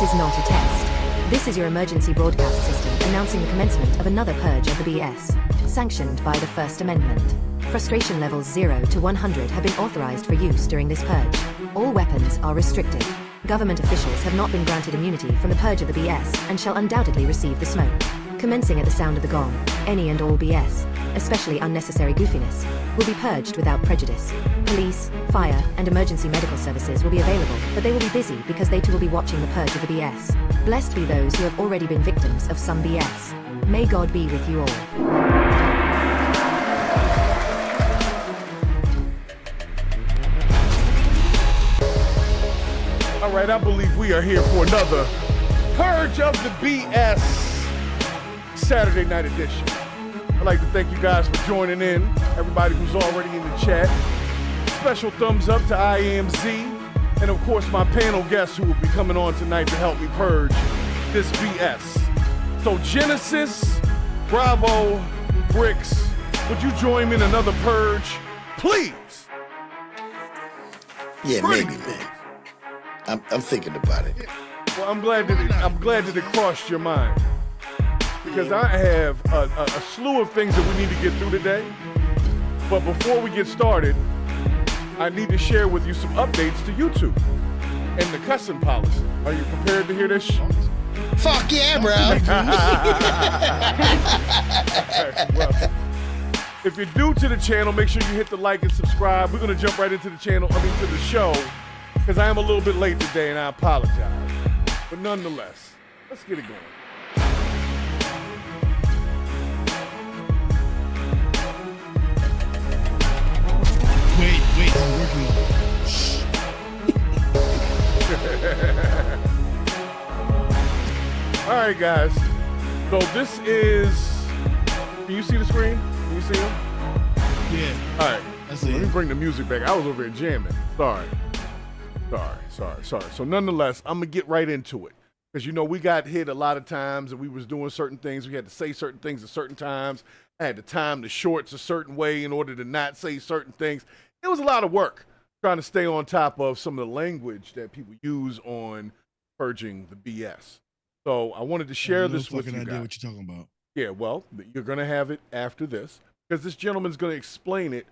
This is not a test. This is your emergency broadcast system announcing the commencement of another purge of the BS, sanctioned by the First Amendment. Frustration levels 0 to 100 have been authorized for use during this purge. All weapons are restricted. Government officials have not been granted immunity from the purge of the BS and shall undoubtedly receive the smoke. Commencing at the sound of the gong, any and all BS, especially unnecessary goofiness, will be purged without prejudice. Police, fire, and emergency medical services will be available, but they will be busy because they too will be watching the purge of the BS. Blessed be those who have already been victims of some BS. May God be with you all. All right, I believe we are here for another Purge of the BS Saturday night edition. I'd like to thank you guys for joining in, everybody who's already in the chat. Special thumbs up to IMZ, and of course my panel guests who will be coming on tonight to help me purge this BS. So Genesis, Bravo, Bricks, would you join me in another purge, please? Yeah, maybe, man. I'm thinking about it. Well, I'm glad that it crossed your mind, because I have a slew of things that we need to get through today. But before we get started, I need to share with you some updates to YouTube and the cussing policy. Are you prepared to hear this? Fuck yeah, bro. Well, if you're new to the channel, make sure you hit the like and subscribe. We're gonna jump right into the to the show, because I am a little bit late today and I apologize. But nonetheless, let's get it going. Wait, I'm working. All right, guys. So this is, can you see the screen? Can you see him? Yeah. All right. That's Let it. me bring the music back. I was over here jamming. Sorry. So nonetheless, I'm gonna get right into it, because you know we got hit a lot of times and we was doing certain things. We had to say certain things at certain times. I had to time the shorts a certain way in order to not say certain things. It was a lot of work trying to stay on top of some of the language that people use on purging the BS. So I wanted to share this with you guys. idea what you're talking about. Yeah, well, you're gonna have it after this, because this gentleman's gonna explain it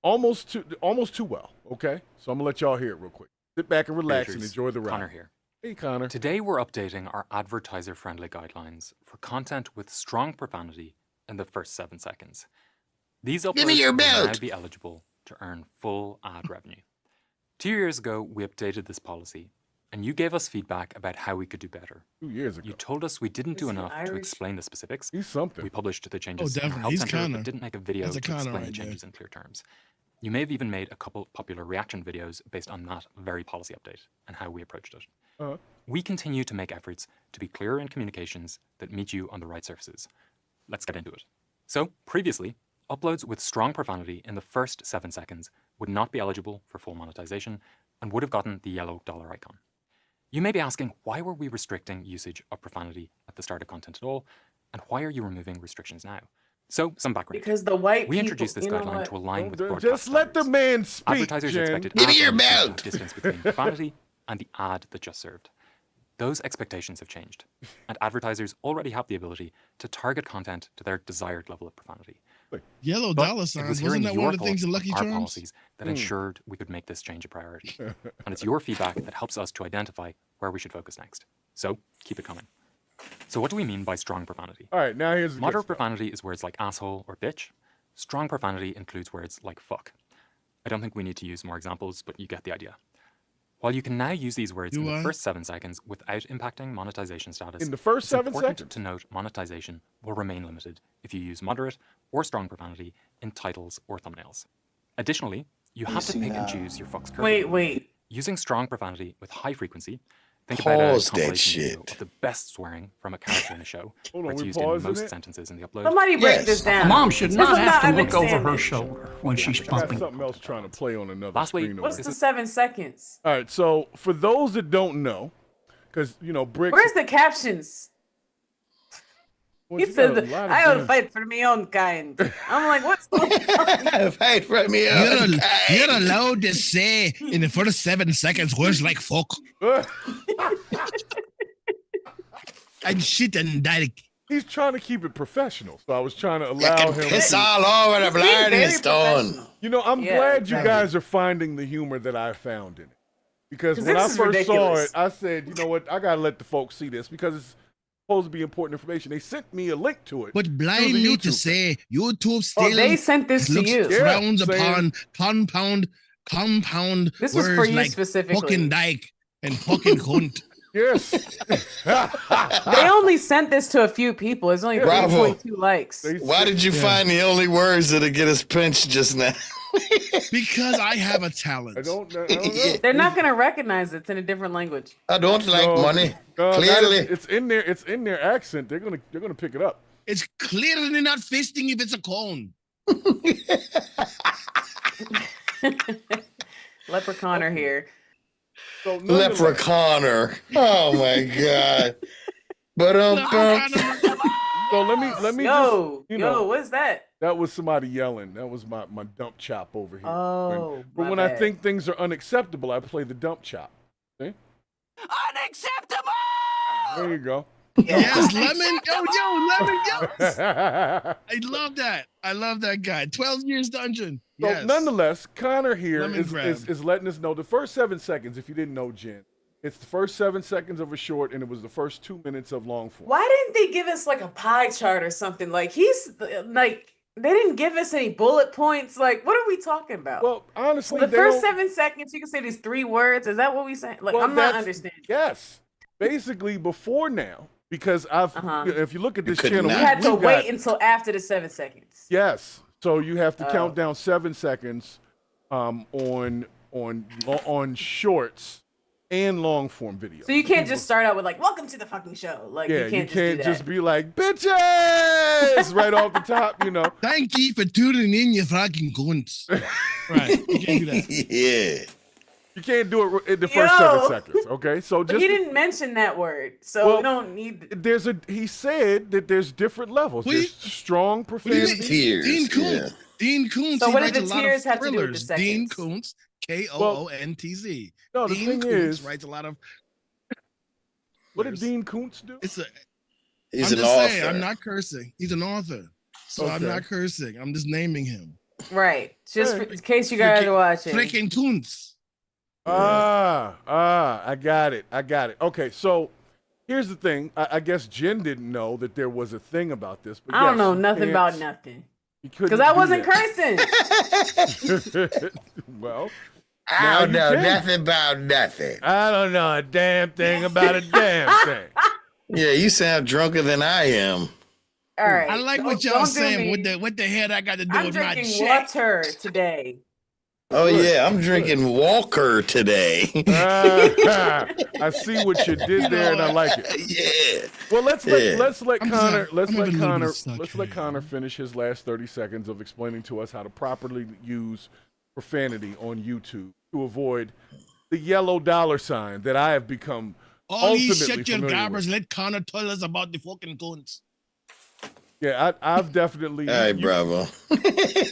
almost too well. Okay, so I'm gonna let y'all hear it real quick. Sit back and relax and enjoy the ride. Connor here. Hey, Connor. Today we're updating our advertiser-friendly guidelines for content with strong profanity in the first 7 seconds. These uploads me your will now belt. be eligible to earn full ad revenue. 2 years ago, we updated this policy, and you gave us feedback about how we could do better. 2 years ago. You told us we didn't do Is he enough to Irish? explain the specifics. He's something. We published the changes Oh, in our definitely. help He's center, Connor. but didn't make a video That's a to Connor explain the right there. changes in clear terms. You may have even made a couple popular reaction videos based on that very policy update and how we approached it. Uh-huh. We continue to make efforts to be clearer in communications that meet you on the right surfaces. Let's get into it. So, previously, uploads with strong profanity in the first 7 seconds would not be eligible for full monetization and would have gotten the yellow dollar icon. You may be asking, why were we restricting usage of profanity at the start of content at all, and why are you removing restrictions now? So, some background. Because the white We people, introduced this you know guideline what? to align with Just broadcast let the standards. man speak, Advertisers are Jen. expected Give me your absolutely to belt. have distance between profanity and the ad that just served. Those expectations have changed, and advertisers already have the ability to target content to their desired level of profanity. Yellow But dollar it signs. was Wasn't hearing that your one of the things thoughts in on Lucky our Charms? policies that ensured we could make this change a priority. And it's your feedback that helps us to identify where we should focus next. So, keep it coming. So what do we mean by strong profanity? All right, now here's the Moderate good stuff. profanity is words like asshole or bitch. Strong profanity includes words like fuck. I don't think we need to use more examples, but you get the idea. While you can now use these words in the first 7 seconds without impacting monetization status, In the first it's 7 important seconds? to note monetization will remain limited if you use moderate or strong profanity in titles or thumbnails. Additionally, you have to pick and choose your fucks carefully. Wait. Using strong profanity with high frequency, think about a Pause that compilation video shit. of the best swearing from a character in a show, Hold where on, it's we used in pausing most it? sentences in the upload. Somebody break Yes. this A down. mom should This not is have to not look over her understanding. shoulder when she's I got pumping. something else trying to play on another Last week- screen. What's over the here. 7 seconds? All right, so for those that don't know, because, you know, Bricks... Where's the captions? well, He you said, got a lot of I will damn- fight for my own kind. I'm like, what's going on? Fight for me. You're allowed to say in the first 7 seconds words like fuck. and shit and like. He's trying to keep it professional, so I was trying to You allow can him piss to. all over the He's being blind very stone. professional. You know, I'm Yeah, glad exactly. you guys are finding the humor that I found in it. Because 'Cause when I this is first saw ridiculous. it, I said, you know what, I gotta let the folks see this because it's supposed to be important information. They sent me a link to it. But blind Through the need to YouTube say YouTube still Oh, they sent this to looks you. Yeah, frowns saying- upon compound This was words for you like specifically. fucking dyke and fucking cunt. Yes. They only sent this to a few people. It's only Bravo. 3.2 likes. They Why sent- did you find the only words that'll get us pinched just now? Because I have a talent. I don't know. They're not going to recognize it. It's in a different language. I don't like No, money. no, Clearly. it's in there. It's in their accent. They're gonna pick it up. It's clearly not fisting if it's a cone. Leprechaun are here. So nonetheless- Leprechaun. Oh my god. But So let me Yo, just, you know, what is that? that was somebody yelling. That was my dump chop over here. Oh, but my when I bad. think things are unacceptable, I play the dump chop. See? Unacceptable! There you go. Yes, lemon. Lemon. Yes. I love that. I love that guy. 12 years dungeon. So Yes. nonetheless, Connor here Lemon grab. is letting us know the first 7 seconds, if you didn't know, Jen, it's the first 7 seconds of a short, and it was the first 2 minutes of long form. Why didn't they give us like a pie chart or something? Like he's like they didn't give us any bullet points. Like what are we talking about? Well, honestly, the they first don't- 7 seconds you can say these 3 words. Is that what we saying? Like well, I'm not that's- understanding. Yes. Basically, before now, because if you look at this could channel, not. You had to we've wait got- until after the 7 seconds. Yes. So you have to Oh. count down 7 seconds on shorts and long form videos. So you can't just start out with like "Welcome to the fucking show." Like yeah, you can't, just, do that. just be like bitches right off the top, you know. Thank you for tuning in, you fucking cunts. Right. You can't do that. yeah. You can't do it in the first Yo. 7 seconds, okay? So But just he didn't mention that word, so Well, we don't need. he said that there's different levels. What do There's strong What do you profanity. Tears. Dean Koontz. Dean Koontz. So he what writes did a the lot of tears have to do with the thrillers. Dean seconds? Koontz, Koontz. No, the Dean thing Koontz is, writes a lot of. what did Dean Koontz do? It's a. He's I'm an just author. saying. I'm not cursing. He's an author, so I'm Okay. not cursing. I'm just naming him. Right, just Hey. in case you guys are watching. Freaking Koontz. I got it. Okay, so here's the thing. I guess Jen didn't know that there was a thing about this. But I don't yes, know you nothing can't- about nothing you couldn't because I do wasn't that. cursing. Well, I Now don't you know can. nothing about nothing. I don't know a damn thing about a damn thing. Yeah, you sound drunker than I am. All right, I like what don't- y'all don't do saying. me. What the hell I got to do I'm with my drinking check? water today. Oh yeah, I'm drinking Walker today. I see what you did there, and I like it. yeah. Well, let's let I'm Connor just- I'm having a little bit of suck let's let here. Connor finish his last 30 seconds of explaining to us how to properly use profanity on YouTube to avoid the yellow $sign that I have become All these ultimately shut your familiar garbage. with. Let Connor tell us about the fucking Koontz. Yeah, I've definitely. All right, you- bravo.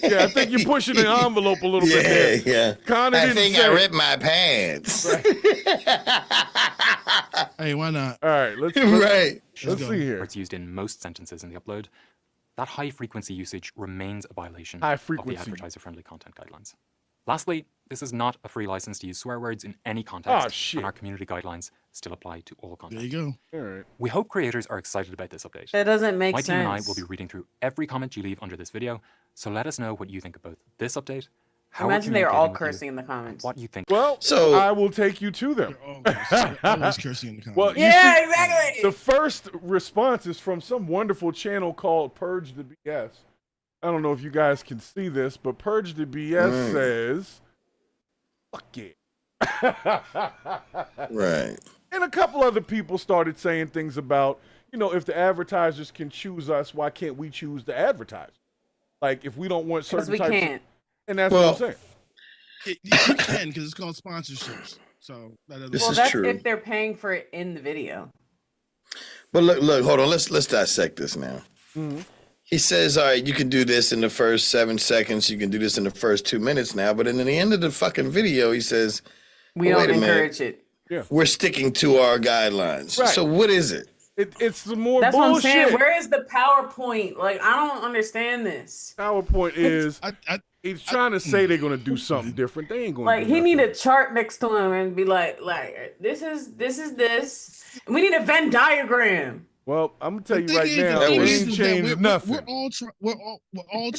Yeah, I think you're pushing the envelope a little bit Yeah, there. yeah. Connor I didn't think say. I ripped my pants. Hey, why not? All right, let's right. let's go. see Where here. it's used in most sentences in the upload, that high frequency usage remains a violation High of the frequency. advertiser-friendly content guidelines. Lastly, this is not a free license to use swear words in any context, Oh, shit. and our community guidelines still apply to all There content. you go. All right. We hope creators are excited about this update. That doesn't make My team and I sense. will be reading through every comment you leave under this video, so let us know what you think of both this update, how we're Imagine they were all communicating with you, cursing in the comments. what you think. Well, So- I will take you to them. They're always cursing in the comments. Well, you Yeah, see, exactly. The first response is from some wonderful channel called PurgeTheBS. I don't know if you guys can see this, but PurgeTheBS says, "Fuck it." Right. And a couple other people started saying things about, if the advertisers can choose us, why can't we choose the advertiser? Like, if we don't want Because certain we types can't. and that's Well, what I'm saying. You can because it's called sponsorships. So that doesn't. This Well, is that's true. if they're paying for it in the video. But look, hold on. Let's dissect this now. Mm-hmm. He says, all right, you can do this in the first 7 seconds. You can do this in the first 2 minutes now. But in the end of the fucking video, he says, We Well, don't wait a minute. encourage it. we're sticking to our guidelines. Right. So what is it? It's some more That's bullshit. what I'm saying. Where is the PowerPoint? Like, I don't understand this. PowerPoint is he's trying to say they're gonna do something different. They ain't gonna Like, do he need nothing. a chart next to him and be like this is this. We need a Venn diagram. Well, I'm gonna tell you The right thing is- now, the thing they is ain't that changed nothing. We're all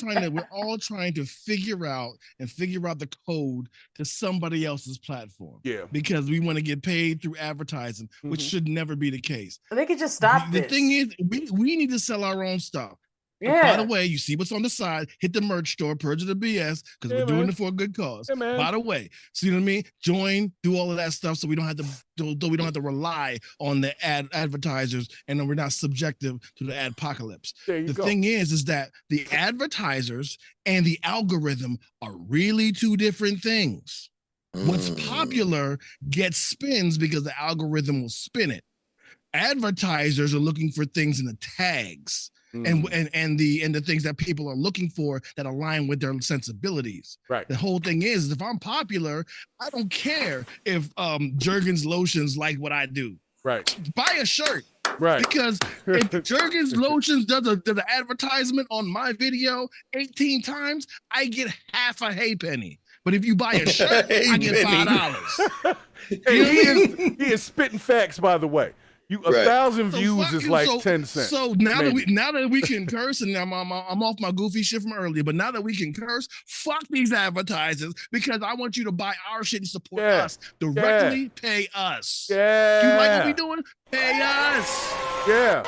trying to figure out the code to somebody else's platform. Yeah. Because we want to get paid through advertising, which Mhm. should never be the case. They could just stop The this. thing is, we need to sell our own stuff. Yeah. By the way, you see what's on the side. Hit the merch store, PurgeTheBS, because Yeah, we're doing man. it for a good cause. Yeah, man. By the way, see what I mean? Join, do all of that stuff, so we don't have to rely on the advertisers, and then we're not subjective to the ad-pocalypse. There you The go. thing is that the advertisers and the algorithm are really two different things. What's popular gets spins because the algorithm will spin it. Advertisers are looking for things in the tags. And the things that people are looking for that align with their sensibilities. Right. The whole thing is, if I'm popular, I don't care if Jergens lotions like what I do. Right. Buy a shirt. Right. Because if Jergens lotions does an advertisement on my video 18 times, I get half a halfpenny. But if you buy a shirt, I get $5. Hey, he is spitting facts, by the way. You 1,000 views is like 10 cents. So now that we can curse, and I'm off my goofy shit from earlier, but now that we can curse, fuck these advertisers, because I want you to buy our shit and support us directly. Pay us. Yeah. You like what we doing? Pay us. Yeah.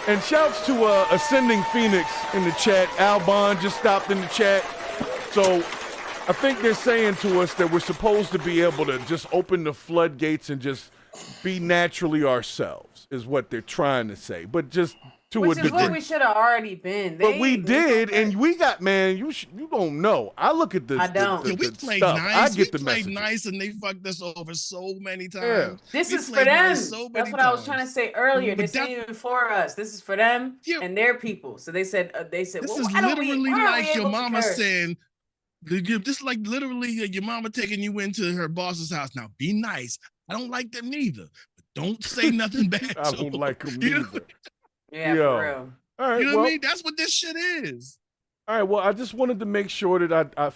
And shouts to Ascending Phoenix in the chat. Albon just stopped in the chat. So I think they're saying to us that we're supposed to be able to just open the floodgates and just be naturally ourselves, is what they're trying to say. But just to Which a is what degree. we should have already been. But we did, and we got, man, you don't know. I look at this. I don't. The We played stuff. nice. I get We the played message. nice, and they fucked us over so many times. Yeah. This We is for played them. nice so many That's what I was trying to times. say earlier. But This ain't even for us. This is for them Yeah. and their people. So they said, This well, is why don't we- literally why aren't we like your able to mama curse? saying, this like literally your mama taking you into her boss's house. Now, be nice. I don't like them neither. But don't say nothing bad. I to don't them. like them You know? neither. Yeah, Yo. for real. All right, You know well, what I mean? That's what this shit is. all right, well, I just wanted to make sure that I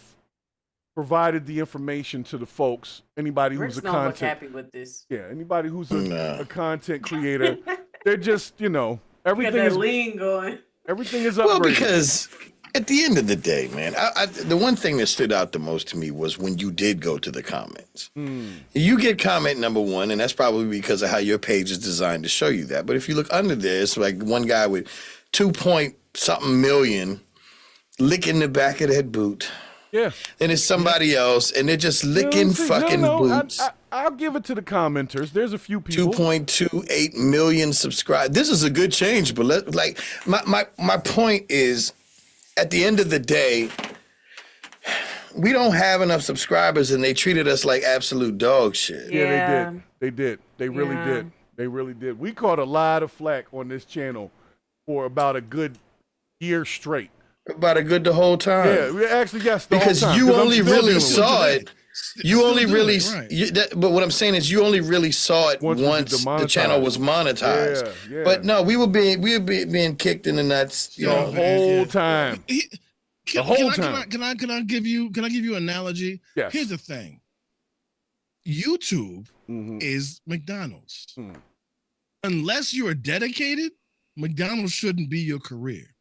provided the information to the folks. Anybody who's Rick's a not look content, happy with this. yeah, anybody who's Nah. a content creator, they're just, You got everything that is lean going. upgraded. Well, because at the end of the day, man, the one thing that stood out the most to me was when you did go to the comments. You get comment number one, and that's probably because of how your page is designed to show you that. But if you look under there, it's like one guy with 2-point-something million licking the back of that boot. Yeah. Then it's somebody else, and they're just licking fucking boots. I'll give it to the commenters. There's a few people. 2.28 million subscribers. This is a good change, but my point is, at the end of the day, we don't have enough subscribers, and they treated us like absolute dog shit. Yeah, Yeah. they did. They really Yeah. did. They really did. We caught a lot of flack on this channel for about a good year straight. About a good the whole time. Yeah, we actually yes, the Because whole time, you 'cause I'm only still really dealing with saw it. it. You only Still really, doing it, right. but what I'm saying is, you only really saw it Once once, we get the channel demonetized. was monetized. Yeah. But no, we were being kicked in the nuts, The whole time. Can, whole can I- time. Can I give you an analogy? Yes. Here's the thing. YouTube Mhm. is McDonald's. Hmm. Unless you are dedicated, McDonald's shouldn't be your career.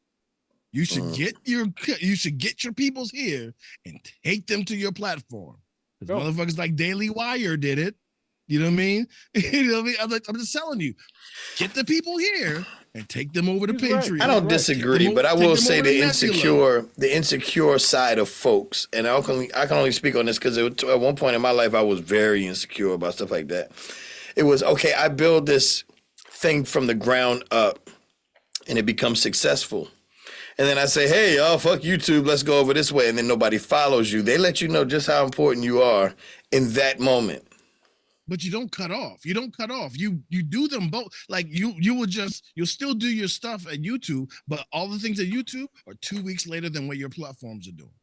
You should get your peoples here and take them to your platform. Because Oh. motherfuckers like Daily Wire did it. You know what I mean? You know what I mean? I'm just telling you, get the people here and take them over to He's right. Patreon. I don't Right. disagree, but I Take will them say over to the insecure side of folks, and I can only speak on this because at one point in my life I was very insecure about stuff like that. It was okay. I build this thing from the ground up, and it becomes successful. And then I say, hey, y'all, fuck YouTube, let's go over this way. And then nobody follows you. They let you know just how important you are in that moment. But you don't cut off. You don't cut off. You do them both. Like you'll still do your stuff at YouTube, but all the things at YouTube are 2 weeks later than what your platforms are doing.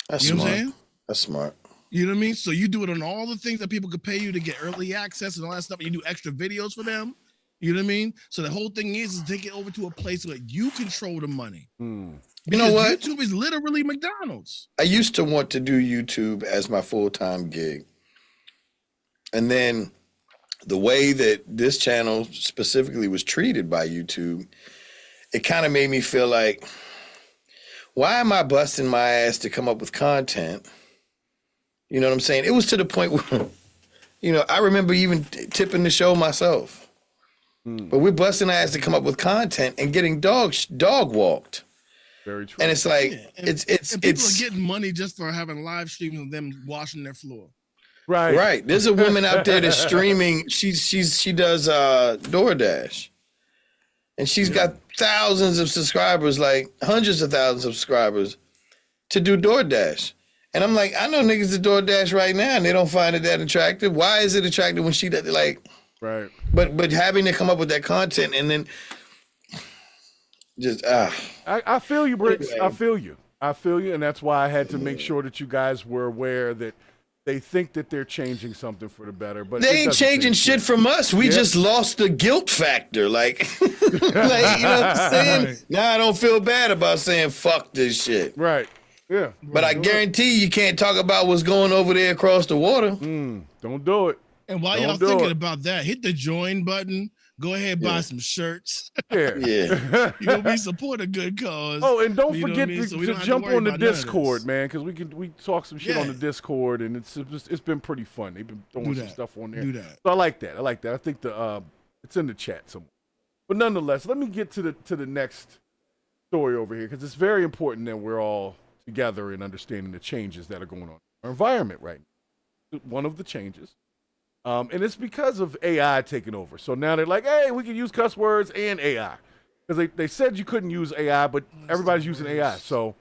That's You know smart. what I'm saying? That's smart. You know what I mean? So you do it on all the things that people could pay you to get early access and all that stuff. And you do extra videos for them. You know what I mean? So the whole thing is take it over to a place where you control the money. You know Because what? YouTube is literally McDonald's. I used to want to do YouTube as my full-time gig. And then the way that this channel specifically was treated by YouTube, it kind of made me feel like, why am I busting my ass to come up with content? You know what I'm saying? It was to the point where, you know, I remember even tipping the show myself. But we're busting our ass to come up with content and getting dog walked. Very true. And it's like, And people are getting money just for having live streams of them washing their floor. Right. There's a woman out there that's streaming. She does DoorDash, and she's got thousands of subscribers, like hundreds of thousands of subscribers, to do DoorDash. And I'm like, I know niggas that DoorDash right now, and they don't find it that attractive. Why is it attractive when she does like? Right. But having to come up with that content and then just I feel you, Bricks. I feel you, and that's why I had to make sure that you guys were aware that they think that they're changing something for the better, but they ain't changing shit from us. We just lost the guilt factor. Like, like, you know what I'm saying? Right. Now I don't feel bad about saying fuck this shit. Right. Yeah. But I guarantee you can't talk about what's going over there across the water. Don't do it. And while Don't y'all do thinking it. about that, hit the join button. Go ahead, buy some shirts. Yeah. Yeah. You know, we support a good cause. Oh, and don't You know what forget I mean? So we to don't have to jump worry on the about none of Discord, this. man, because we talk some shit on the Yeah. Discord, and it's been pretty fun. They've been throwing Do some that. stuff on there. Do that. So I like that. I think it's in the chat somewhere. But nonetheless, let me get to the next story over here, because it's very important that we're all together in understanding the changes that are going on in our environment right now. One of the changes. And it's because of AI taking over. So now they're like, hey, we can use cuss words and AI. Because they said you couldn't use AI, but everybody's using AI. So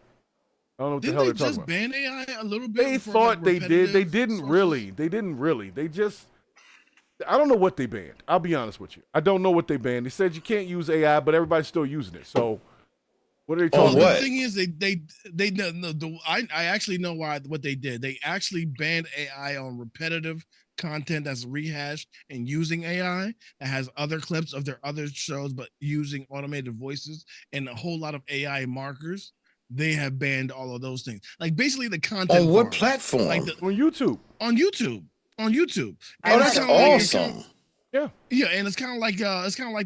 I don't know what the hell they're Didn't talking they about. just ban AI a little bit? They for, thought like, they did. They repetitive didn't sources? really. They didn't really. They just, I don't know what they banned. I'll be honest with you. I don't know what they banned. They said you can't use AI, but everybody's still using it. So what are they talking what? about? The thing is, I actually know what they did. They actually banned AI on repetitive content that's rehashed and using AI that has other clips of their other shows, but using automated voices and a whole lot of AI markers. They have banned all of those things. Like basically the content. On what farms. platform? Like On YouTube. on YouTube. Oh, And that's it's kinda like- awesome. Yeah. and it's kind of like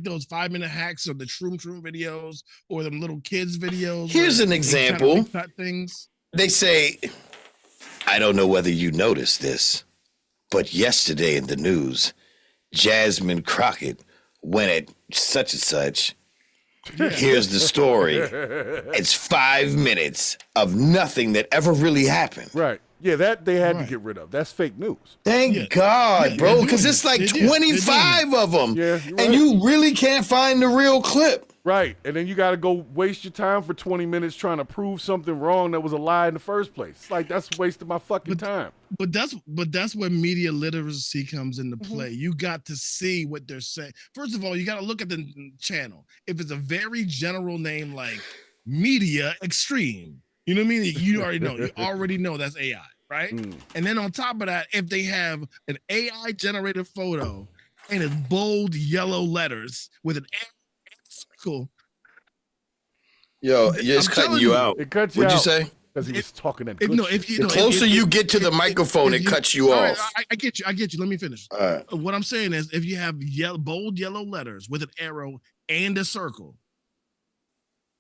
those 5-minute hacks or the Shroom videos or them little kids videos. Here's where an they example. kinda recut things. They say, I don't know whether you noticed this, but yesterday in the news, Jasmine Crockett went at such and such. Here's the story. It's 5 minutes of nothing that ever really happened. Right. Yeah, that they had to Right. get rid of. That's fake news. Thank Yeah. God, Yeah, bro, they're because doing it's it. like They do. 25 of them. Yeah, you're right. And you really can't find the real clip. Right. And then you got to go waste your time for 20 minutes trying to prove something wrong that was a lie in the first place. It's like, that's wasting my fucking time. But that's where media literacy comes into play. You got to see what they're saying. First of all, you got to look at the channel. If it's a very general name like Media Extreme, you know what I mean? You already know that's AI, right? And then on top of that, if they have an AI generated photo and it's bold yellow letters with an circle. Yo, it's I'm cutting telling you you. out. It cuts you What'd you out. say? Because he was talking that If, good no, shit. if you The know, closer you get to the microphone, it cuts you all right, off. I get you. Let me finish. All right. What I'm saying is, if you have bold yellow letters with an arrow and a circle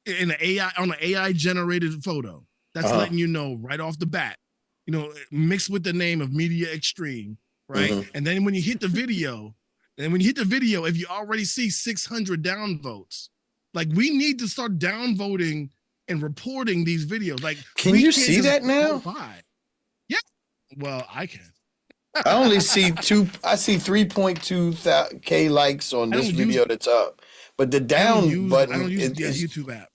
in an AI on an AI generated photo, that's letting you know right off the bat. You know, mixed with the name of Media Extreme, right? And then when you hit the video, if you already see 600 downvotes, like we need to start downvoting and reporting these videos. Like, Can we you can't see just that now? go by. Yeah. Well, I can. I only see I see 3.2K likes on I this don't video use- that's up. But the I down don't button use the is YouTube app.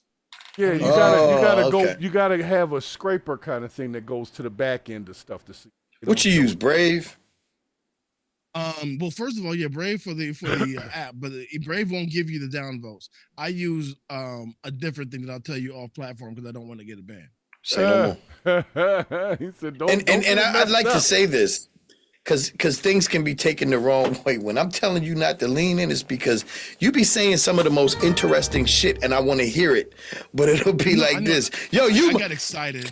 Yeah, you Oh, gotta go. okay. You gotta have a scraper kind of thing that goes to the back end of stuff to see. what you use, Brave? Well, first of all, yeah, Brave for the app, but Brave won't give you the downvotes. I use a different thing that I'll tell you off platform because I don't want to get it banned. Say no more. He said, "Don't." And get it I'd messed like to up. say this. because things can be taken the wrong way. When I'm telling you not to lean in, it's because you be saying some of the most interesting shit, and I want to hear it, but it'll be like this. Yo, I got excited.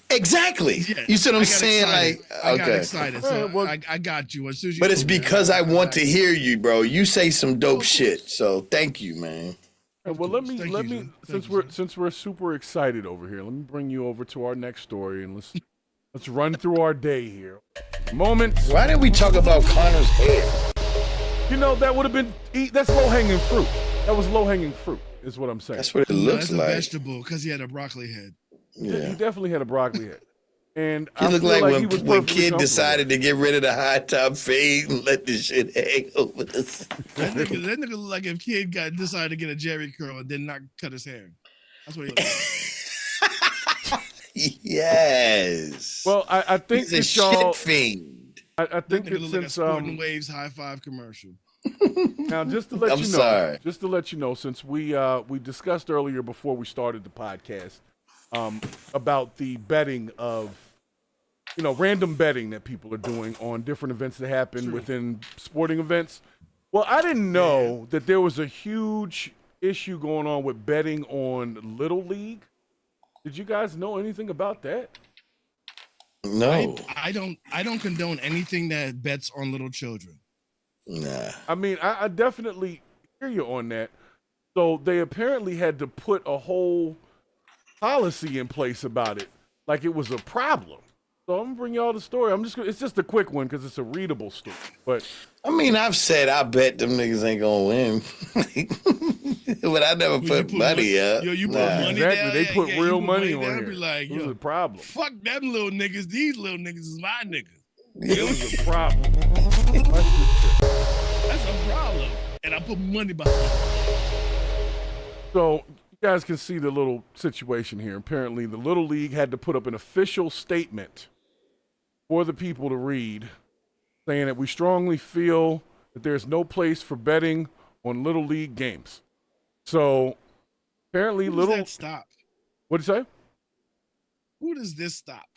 Exactly. Yeah, you see what I'm saying? saying? Excited. I got excited. So I got you. As soon as you but it's because I want to hear you, bro. You say some dope shit. So thank you, man. Well, let me since we're super excited over here, let me bring you over to our next story and let's run through our day here. Moments. Why didn't we talk about Connor's hair? You know, that would have been that's low hanging fruit. That was low hanging fruit, is what I'm saying. That's what it looks like. A vegetable because he had a broccoli head. Yeah, he definitely had a broccoli head. And he looked like when Kid decided to get rid of the high top fade and let this shit hang over this. That nigga look like if Kid decided to get a Jerry curl and then not cut his hair. That's what he looked like. Yes. Well, I think he's a shit fiend. I think it looks like a Sporting Waves high five commercial. Now, just to let you know, since we discussed earlier before we started the podcast about the betting of, random betting that people are doing on different events that happen within sporting events. Well, I didn't know that there was a huge issue going on with betting on Little League. Did you guys know anything about that? No. I don't condone anything that bets on little children. Nah. I mean, I definitely hear you on that. So they apparently had to put a whole policy in place about it, like it was a problem. So I'm gonna bring y'all the story. It's just a quick one because it's a readable story. But I mean, I've said I bet them niggas ain't gonna win, but I never put money up. Yo, you put money down. Exactly, they put real money on here. Be like, it was a problem. Fuck them little niggas. These little niggas is my niggas. It was a problem. That's a problem. And I put money behind it. So you guys can see the little situation here. Apparently, the Little League had to put up an official statement for the people to read, saying that we strongly feel that there's no place for betting on Little League games. So apparently, Who does that stop? What'd you say? Who does this stop?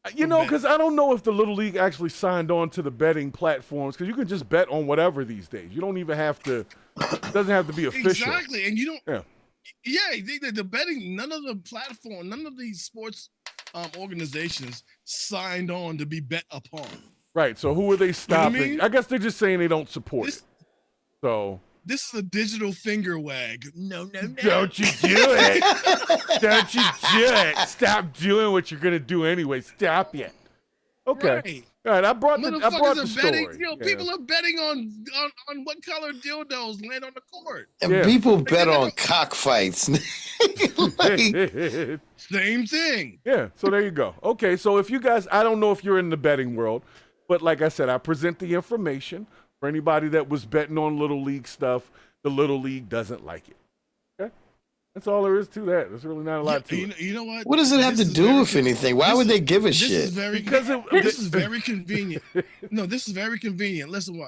Because I don't know if the Little League actually signed on to the betting platforms, because you can just bet on whatever these days. You don't even have to. It doesn't have to be official. Exactly, and you don't. Yeah. Yeah, the betting. None of the platform, none of these sports organizations signed on to be bet upon. Right. So who are they stopping? You know what I mean? I guess they're just saying they don't support it. So this is a digital finger wag. No. Don't you do it. Don't you do it. Stop doing what you're going to do anyway. Stop it. Okay. Right. All right. I brought the story. Betting, people are betting on what color dildos land on the court. And people bet on cockfights. Same thing. Yeah. So there you go. Okay. So if you guys, I don't know if you're in the betting world, but like I said, I present the information for anybody that was betting on Little League stuff. The Little League doesn't like it. Okay. That's all there is to that. There's really not a lot to it. You know what? What does it have to do with anything? Why would they give a shit? This is very convenient. No, this is very convenient. Listen.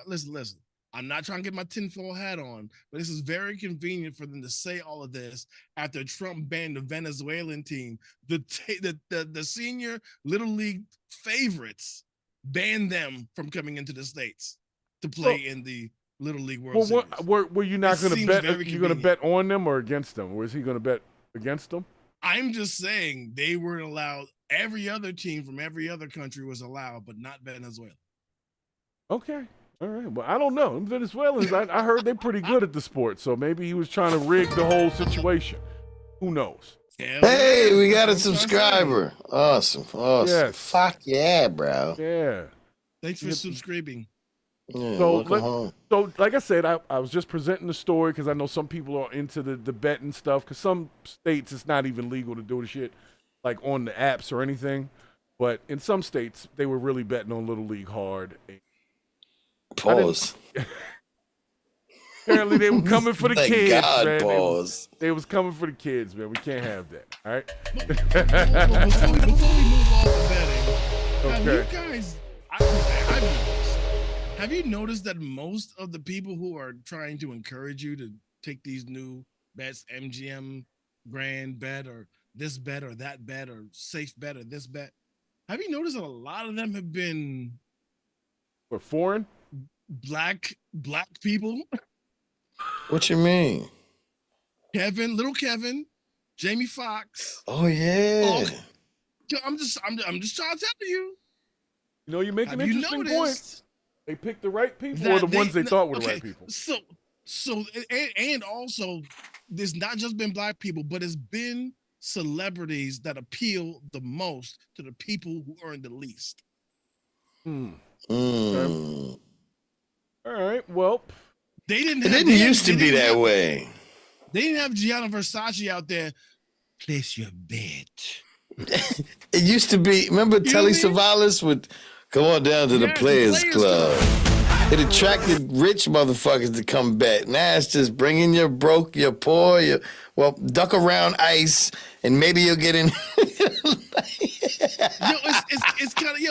I'm not trying to get my tinfoil hat on, but this is very convenient for them to say all of this after Trump banned the Venezuelan team. The senior Little League favorites banned them from coming into the States to play in the Little League World Series. Were you not going to bet? Are you going to bet on them or against them? Or is he going to bet against them? I'm just saying they weren't allowed. Every other team from every other country was allowed, but not Venezuela. Okay. All right. Well, I don't know. Venezuelans, I heard they're pretty good at the sport, so maybe he was trying to rig the whole situation. Who knows? Hey, we got a subscriber. Awesome. Yes. Fuck yeah, bro. Yeah. Thanks for subscribing. Yeah, so like I said, I was just presenting the story because I know some people are into the betting stuff, because some states it's not even legal to do the shit like on the apps or anything. But in some states, they were really betting on Little League hard. Pause. Apparently, they were coming for the kids, man. Pause. They was coming for the kids, man. We can't have that. All right. Before we move off the betting, have you guys? Have you noticed that most of the people who are trying to encourage you to take these new bets, MGM grand bet or this bet or that bet or safe bet or this bet, have you noticed that a lot of them have been For foreign? Black people. What you mean? Little Kevin, Jamie Foxx. Oh yeah. I'm just trying to tell you. You know, you make an Have you interesting point. noticed They picked the right people or the ones they thought were the right people. So and also, there's not just been black people, but it's been celebrities that appeal the most to the people who earn the least. Okay. All right. Well, It didn't used to be that way. They didn't have Gianna Versace out there. Place your bet. It used to be. Remember, Telly Savalas would come on down to the Players Club. It attracted rich motherfuckers to come bet. Now it's just bringing your broke, your poor, duck around ice, and maybe you'll get in.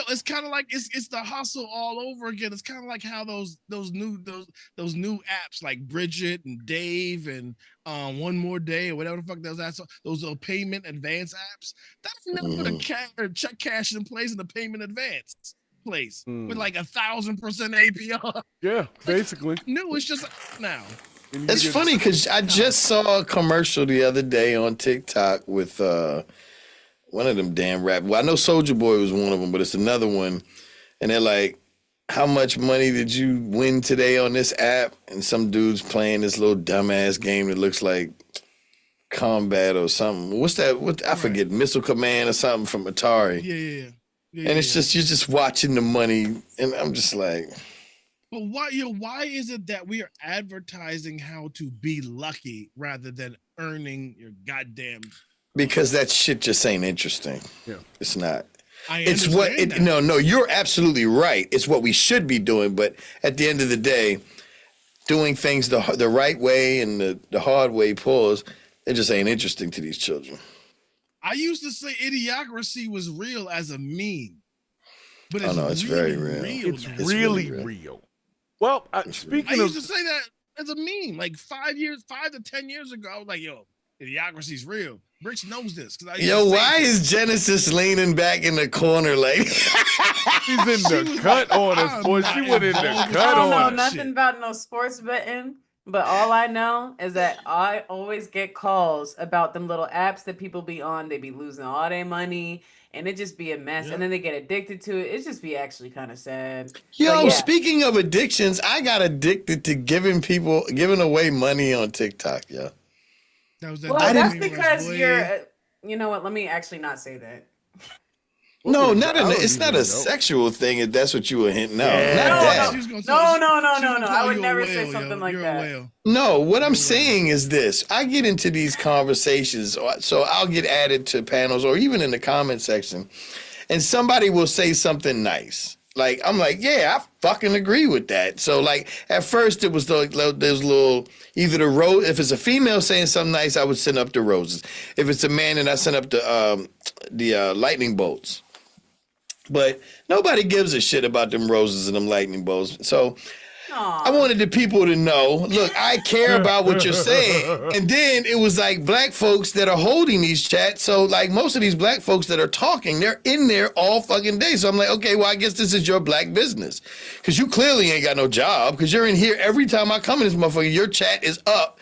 It's kind of like it's the hustle all over again. It's kind of like how those new apps like Bridget and Dave and One More Day or whatever the fuck those payment advance apps. That's never put a check cash in place in the payment advance place with like 1,000% APR. Yeah, basically. No, it's just now. It's funny because I just saw a commercial the other day on TikTok with one of them damn rap. Well, I know Soulja Boy was one of them, but it's another one. And they're like, how much money did you win today on this app? And some dude's playing this little dumbass game that looks like Combat or something. What's that? I forget, Missile Command or something from Atari. Yeah. And it's just, you're just watching the money. And I'm just like. But why is it that we are advertising how to be lucky rather than earning your goddamn? Because that shit just ain't interesting. Yeah, it's not. It's no, you're absolutely right. It's what we should be doing. But at the end of the day, doing things the right way and the hard way pause, it just ain't interesting to these children. I used to say Idiocracy was real as a meme. But it's really very real. It's really real. Well, speaking I of, used to say that as a meme, like 5 to 10 years ago. I was like, yo, Idiocracy's real. Rich knows this. Why is Genesis leaning back in the corner like she's in the cut on us, boy? She went in the cut on us. I don't know nothing about no sports betting, but all I know is that I always get calls about them little apps that people be on. They be losing all their money, and it just be a mess. And then they get addicted to it. It just be actually kind of sad. Speaking of addictions, I got addicted to giving away money on TikTok, yeah. That's because you're. You know what? Let me actually not say that. No, it's not a sexual thing. If that's what you were hinting out. No. I would never say something like that. No, what I'm saying is this: I get into these conversations, so I'll get added to panels or even in the comment section, and somebody will say something nice. Like, I'm like, yeah, I fucking agree with that. So, like, at first it was there's little, either the rose, if it's a female saying something nice, I would send up the roses. If it's a man, then I send up the lightning bolts. But nobody gives a shit about them roses and them lightning bolts. So I wanted the people to know, look, I care about what you're saying. And then it was like black folks that are holding these chats. So like most of these black folks that are talking, they're in there all fucking day. So I'm like, okay, well, I guess this is your black business. Because you clearly ain't got no job. Because you're in here every time I come in this motherfucker, your chat is up.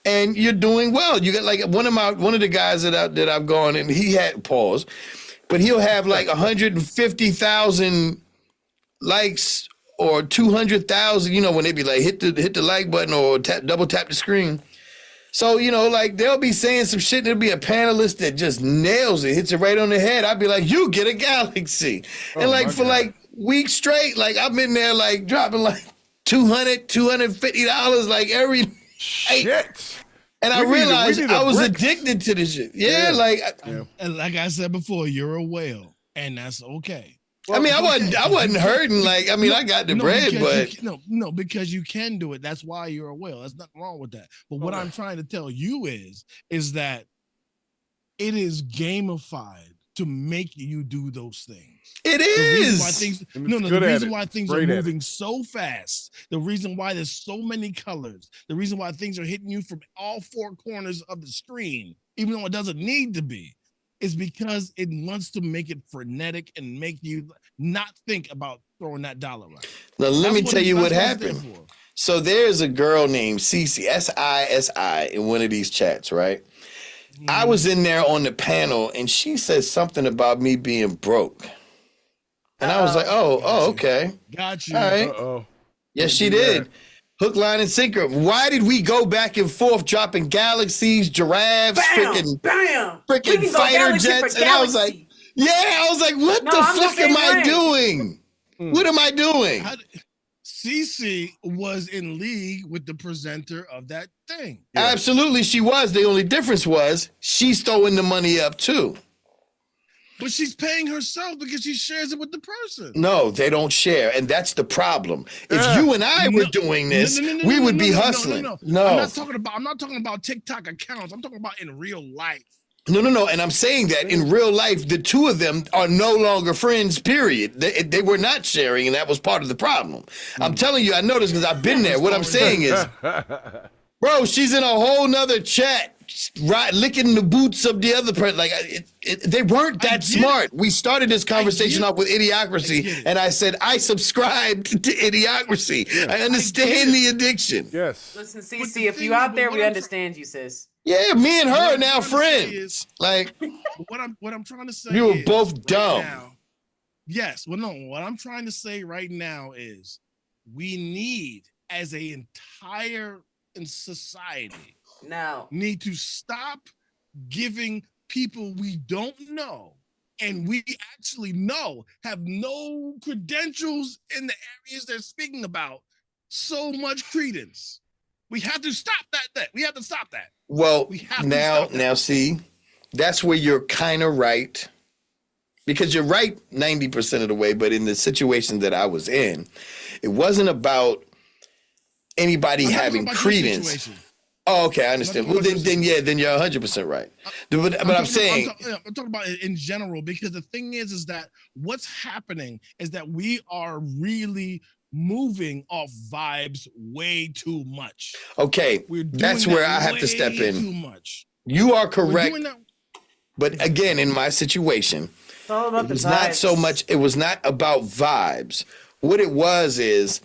And you're doing well. You got like one of the guys that I've gone and he had pause, but he'll have like 150,000 likes or 200,000, you know, when they be like, hit the like button or double tap the screen. So, you know, like they'll be saying some shit and there'll be a panelist that just nails it, hits it right on the head. I'd be like, you get a galaxy. And like for like weeks straight, like I've been there like dropping like $250 like every shit. And I realized I was addicted to this shit. Yeah. And like I said before, you're a whale and that's okay. Well, I mean, I wasn't hurting. Like, I mean, I got the bread, but no, because you can do it. That's why you're a whale. There's nothing wrong with that. But what I'm trying to tell you is that it is gamified to make you do those things. It is. The reason why things are moving so fast, the reason why there's so many colors, the reason why things are hitting you from all four corners of the screen, even though it doesn't need to be, is because it wants to make it frenetic and make you not think about throwing that dollar right. Now, let me That's tell you what that's it's happened. there for. So there's a girl named Cece, SISI, in one of these chats, right? I was in there on the panel, and she said something about me being broke. And I was like, oh, okay. Got you. All right. Uh-oh. Yes, she do did. that. Hook, line, and sinker. Why did we go back and forth dropping galaxies, giraffes, freaking Bam! We can go fighter galaxy for jets? And I was like, galaxy. yeah, I was like, what No, the I'm the fuck am same I way. doing? What am I doing? Cece was in league with the presenter of that thing. Yeah. Absolutely, she was. The only difference was she's throwing the money up too. But she's paying herself because she shares it with the person. No, they don't share, and that's the problem. If you and I were doing this, we would be hustling. No. I'm not talking about TikTok accounts. I'm talking about in real life. No. And I'm saying that in real life, the two of them are no longer friends, period. They were not sharing, and that was part of the problem. I'm telling you, I know this because I've been there. What I'm saying is, bro, she's in a whole nother chat, right, licking the boots of the other person. Like, they weren't that smart. We started this conversation off with Idiocracy, and I said, I subscribed to Idiocracy. I understand the addiction. Yes. Listen, But CC, the if thing you is, out but there, what we I'm understand you, sis. Yeah, me and her What are I'm now trying to say friends. is- Like, what I'm trying to say we were is both right dumb. now- yes, well, no, what I'm trying to say right now is we need, as a entire society, No. need to stop giving people we don't know and we actually know have no credentials in the areas they're speaking about so much credence. We have to stop that. We have to stop that. well, We have to now, stop that. see, that's where you're kind of right. Because you're right 90% of the way, but in the situation that I was in, it wasn't about anybody I'm not having talking about your credence. situation. Oh, okay, I understand. I'm not Well, talking then, about then you're 100% right. But I'm saying, I'm talking about it in general, because the thing is that what's happening is that we are really moving off vibes way too much. okay, We're doing that's where that I have to step way in. Too much. You are We're correct. doing that- But again, in my situation, It's all about it the was not so vibes. much, it was not about vibes. What it was is,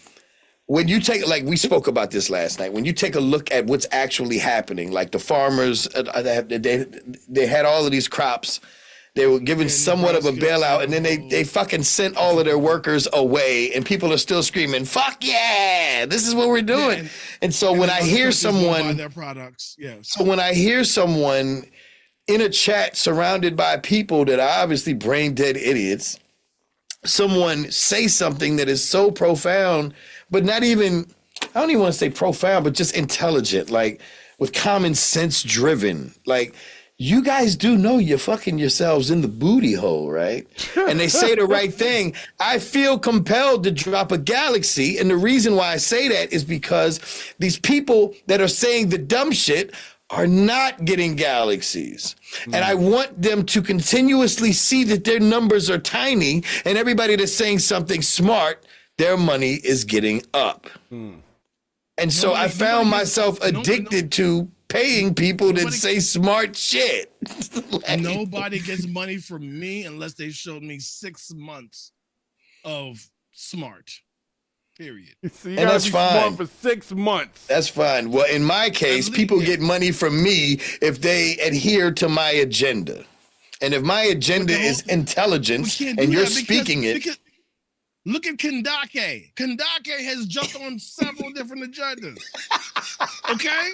when you take, like we spoke about this last night, when you take a look at what's actually happening, like the farmers, they had all of these crops, they were given somewhat of a bailout, and then they fucking sent all of their workers away, and people are still screaming, fuck yeah, this is what we're doing. And so when I hear someone, their products, yes. so when I hear someone in a chat surrounded by people that are obviously brain dead idiots, someone say something that is so profound, but not even, I don't even want to say profound, but just intelligent, like with common sense driven. Like, you guys do know you're fucking yourselves in the booty hole, right? And they say the right thing. I feel compelled to drop a galaxy. And the reason why I say that is because these people that are saying the dumb shit are not getting galaxies. And I want them to continuously see that their numbers are tiny, and everybody that's saying something smart, their money is getting up. And so I found myself addicted to paying people that say smart shit. Like, Nobody gets money from me unless they showed me 6 months of smart. Period. So you And gotta that's be fine. smart for 6 months. That's fine. Well, in my case, people get money from me if they adhere to my agenda. And if my agenda is intelligence We can't do and you're that speaking it, because look at Kendake. Kendake has jumped on several different agendas. Okay?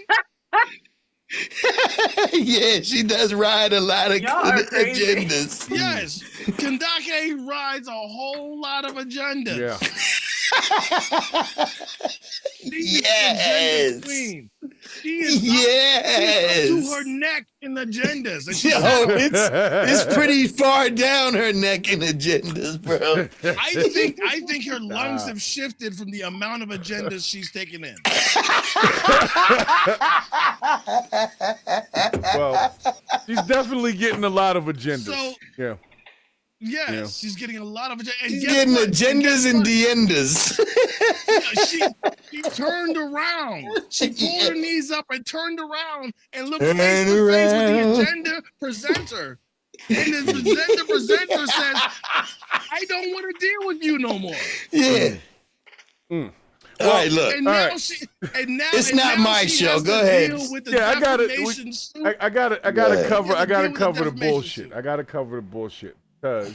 yeah, she does ride a lot of Y'all are crazy. agendas. Yes. Kendake rides a whole lot of agendas. Yeah. She's Yes. agenda queen. She is up Yes. to her neck in agendas. And she's Yo, it's pretty far down her neck in agendas, bro. I think her lungs have shifted from the amount of agendas she's taken in. Well, she's definitely getting a lot of agendas. So yeah. yes, Yeah. she's getting a lot of agendas. And She's guess getting what? agendas and diendas. She turned around. She pulled her knees up and turned around and looked Turn face to face with around. the agenda presenter. And the presenter says, I don't want to deal with you no more. Yeah. All right, look. And now It's not my show. Go ahead. Yeah, I got it. I got to cover the bullshit. I got to cover the bullshit because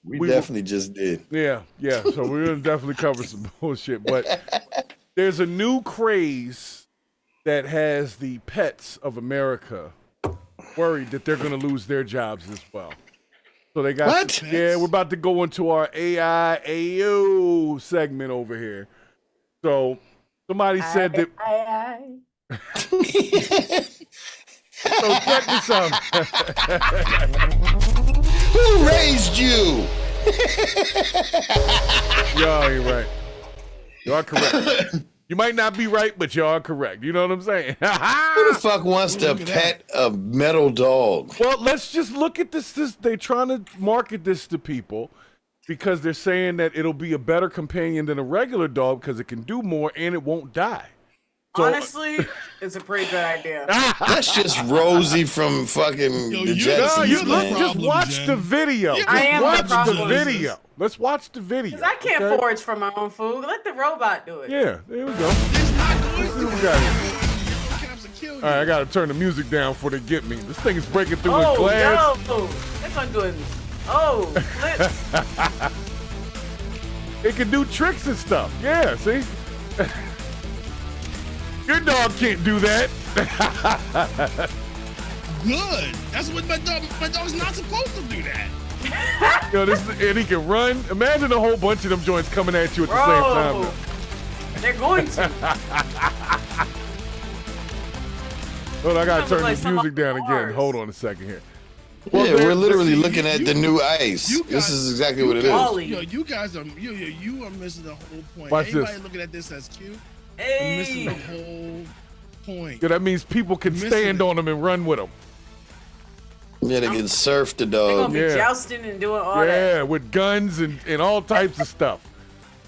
we definitely just did. Yeah. So we're gonna definitely cover some bullshit. But there's a new craze that has the pets of America worried that they're gonna lose their jobs as well. So they got what? Yeah, we're about to go into our AI segment over here. So somebody said that. So check this out. Who raised you? Y'all ain't right. Y'all are correct. You might not be right, but y'all are correct. You know what I'm saying? Who the fuck wants to pet a metal dog? Well, let's just look at this. They're trying to market this to people because they're saying that it'll be a better companion than a regular dog because it can do more and it won't die. So, honestly, it's a pretty good idea. That's just Rosie from fucking the Jetsons, man. Just watch the video. Let's watch the video. Because I can't forage for my own food. Let the robot do it. Yeah, there we go. Let's see what we got here. All right, I gotta turn the music down before they get me. This thing is breaking through the glass. No. They're gonna do it. Oh, flips. It can do tricks and stuff. Yeah, see? Your dog can't do that. Good. That's what my dog's not supposed to do that. And he can run. Imagine a whole bunch of them joints coming at you at the same time. They're going to. Hold on, I gotta turn this music down again. Hold on a second here. Well, yeah, we're literally looking at the new ice. This is exactly what it is. Yo, you guys are you are missing the whole point. Watch Anybody this. looking at this as cute? Hey. Missing the whole point. Yeah, that means people can stand on them and run with them. Yeah, they can surf the They're dog. gonna be jousting and doing all that. Yeah, with guns and all types of stuff.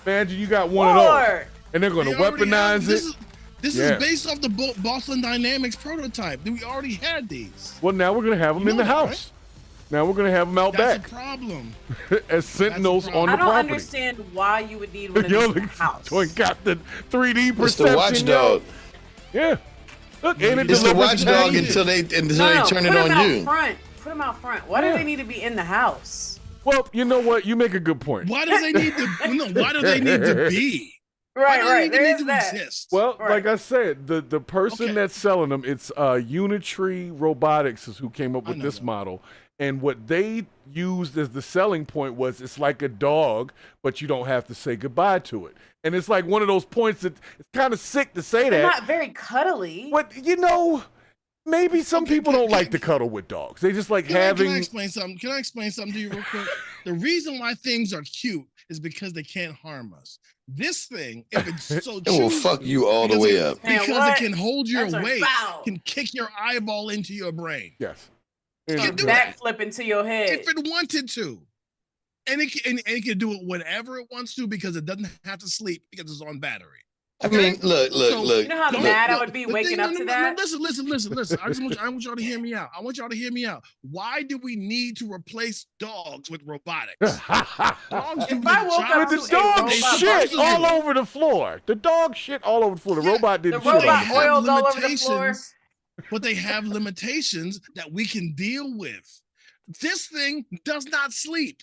Imagine you got one of those, and they're gonna weaponize it. This is based off the Boston Dynamics prototype. We already had these. Well, now we're gonna have them in the house. Right? Now we're gonna have them out back. That's a problem. As sentinels on the property. I don't understand why you would need one of these in the house. Got the 3D perception. It's the watchdog. Yeah. Look, and it's the watchdog until they turn it on you. Put them out front. Why do they need to be in the house? Well, you know what? You make a good point. Why do they need to? Why do they need to be? Right. They need to exist. Well, like I said, the person that's selling them, it's Unitree Robotics is who came up with this model. And what they used as the selling point was it's like a dog, but you don't have to say goodbye to it. And it's like one of those points that it's kind of sick to say They're that. not very cuddly. But, maybe some people don't like to cuddle with dogs. They just like having... Can I explain something? Can I explain something to you real quick? The reason why things are cute is because they can't harm us. This thing, if it's so it will fuck you all the way up. Because it can hold your weight, can kick your eyeball into your brain. Yes. Can backflip into your head. If it wanted to. And it can do it whenever it wants to because it doesn't have to sleep because it's on battery. I mean, look. You know how mad I would be waking up to that? Listen. I want y'all to hear me out. Why do we need to replace dogs with robotics? If I woke up to the dog shit all over the floor. The dog shit all over the floor. The robot didn't shit. The robot oiled all over the floor. But they have limitations that we can deal with. This thing does not sleep.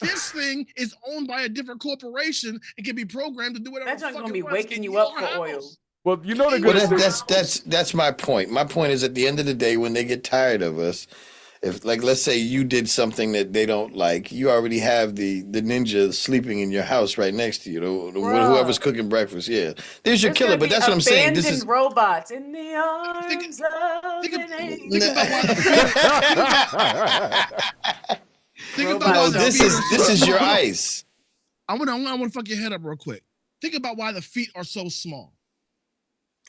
This thing is owned by a different corporation and can be programmed to do whatever. That's not going to be waking you up for oil. Well, you know they're going to. That's my point. My point is at the end of the day, when they get tired of us, if let's say you did something that they don't like, you already have the ninja sleeping in your house right next to you. Whoever's cooking breakfast, there's your killer. But that's what I'm saying. This is robots in the arms of an angel. This is your ice. I want to fuck your head up real quick. Think about why the feet are so small.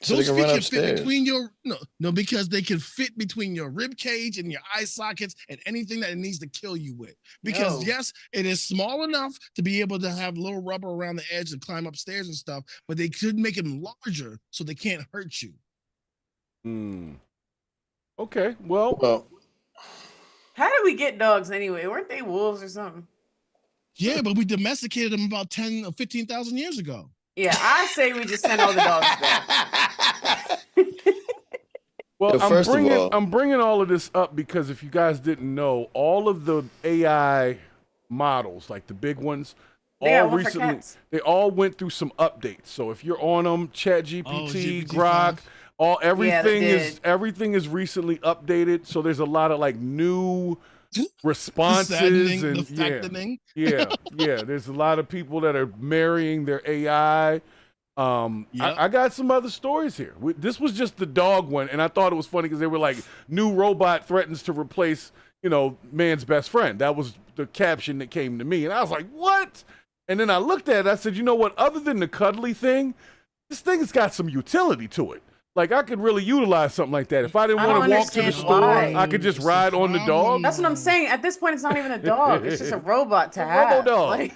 So those they can feet run can upstairs. fit between your because they can fit between your rib cage and your eye sockets and anything that it needs to kill you with. Because yes, it is small enough to be able to have little rubber around the edge and climb upstairs and stuff, but they could make them larger so they can't hurt you. Okay, well How did we get dogs anyway? Weren't they wolves or something? Yeah, but we domesticated them about 10 or 15,000 years ago. Yeah, I say we just send all the dogs back. Well, So first of all- I'm bringing all of this up because if you guys didn't know, all of the AI models, like the big ones, They got all one for recently cats. they all went through some updates. So if you're on them, ChatGPT, Grok, GPT-5. everything is recently updated. So there's a lot of like new responses and there's a lot of people that are marrying their AI. I got some other stories here. This was just the dog one, and I thought it was funny because they were like, new robot threatens to replace, man's best friend. That was the caption that came to me, and I was like, what? And then I looked at it, I said, you know what? Other than the cuddly thing, this thing has got some utility to it. Like, I could really utilize something like that. If I didn't want to walk to the store, I could just ride on the dog. That's what I'm saying. At this point, it's not even a dog. It's just a robot to A have. robo-dog. Like,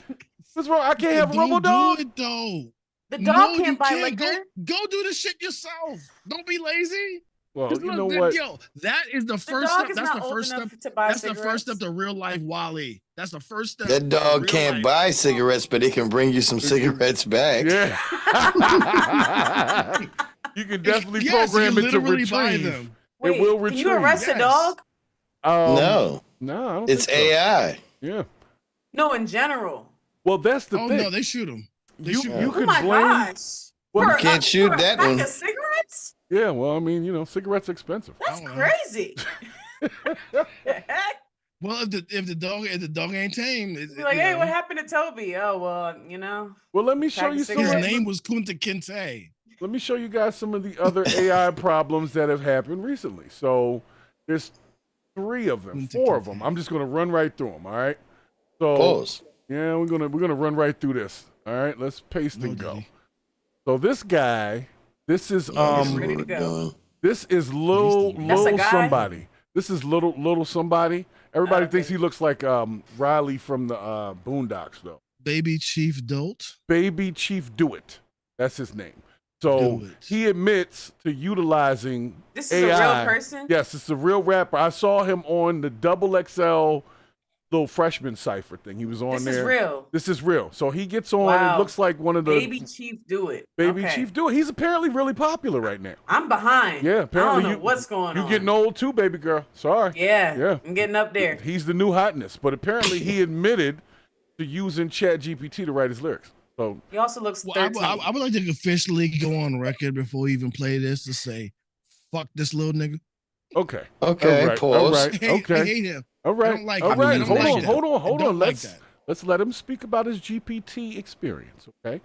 what's wrong? I can't have a robo-dog? Do it, though. the dog you can't buy liquor. Go do the shit yourself. Don't be lazy. Well, Just you know look, what? Yo, that is the The first dog step. is That's not the old first enough step. to buy That's the first cigarettes. step to real life Wally. That's the first step. That dog to real can't life. buy cigarettes, but it can bring you some cigarettes back. Yeah. You can definitely Yes, program you it to literally buy retrieve. them. Wait, it will can retrieve. you arrest a Yes. dog? No, No, I don't it's think so. AI. Yeah. No, in general. Well, that's the Oh thing. no, they shoot them. you Oh could my blame. gosh. Well, For you a- can't shoot for a that pack one. of cigarettes? Yeah, well, I mean, cigarettes are expensive. That's I don't know. crazy. The heck? Well, if the dog ain't tame, Be like, hey, what happened to Toby? Oh, well, Well, let me show Pack of you some. His cigarettes. name was Kunta Kinte. Let me show you guys some of the other AI problems that have happened recently. So there's 3 of them, 4 of them. I'm just gonna run right through them. All right. So Pause. yeah, we're gonna run right through this. All right, let's paste and go. Digi. So this guy, this is ready to go. this is little That's a guy? somebody. This is little somebody. Everybody Okay. thinks he looks like Riley from the Boondocks though. Baby Chief Dolt. Baby Chief Do It. That's his name. So Do It. he admits to utilizing This is AI. a real person? Yes, it's a real rapper. I saw him on the XXL little freshman cipher thing. He was on This there. is real. This is real. So he gets on. Wow. It looks like one of the Baby Chief do it. Baby Okay. Chief Do It. He's apparently really popular right now. I'm behind. Yeah, apparently I don't know what's going on. You getting old too, baby girl. Sorry. Yeah. Yeah. I'm getting up there. He's the new hotness. But apparently he admitted to using ChatGPT to write his lyrics. So He also looks Well, 13. I would like to officially go on record before we even play this to say, "Fuck this little nigga." okay. Okay, All right. pause. All right. I hate, Okay. I hate him. All right. don't like all it. right. I don't Hold like on. that. Hold on. I Hold don't on. like Let's that. let's let him speak about his GPT experience. Okay.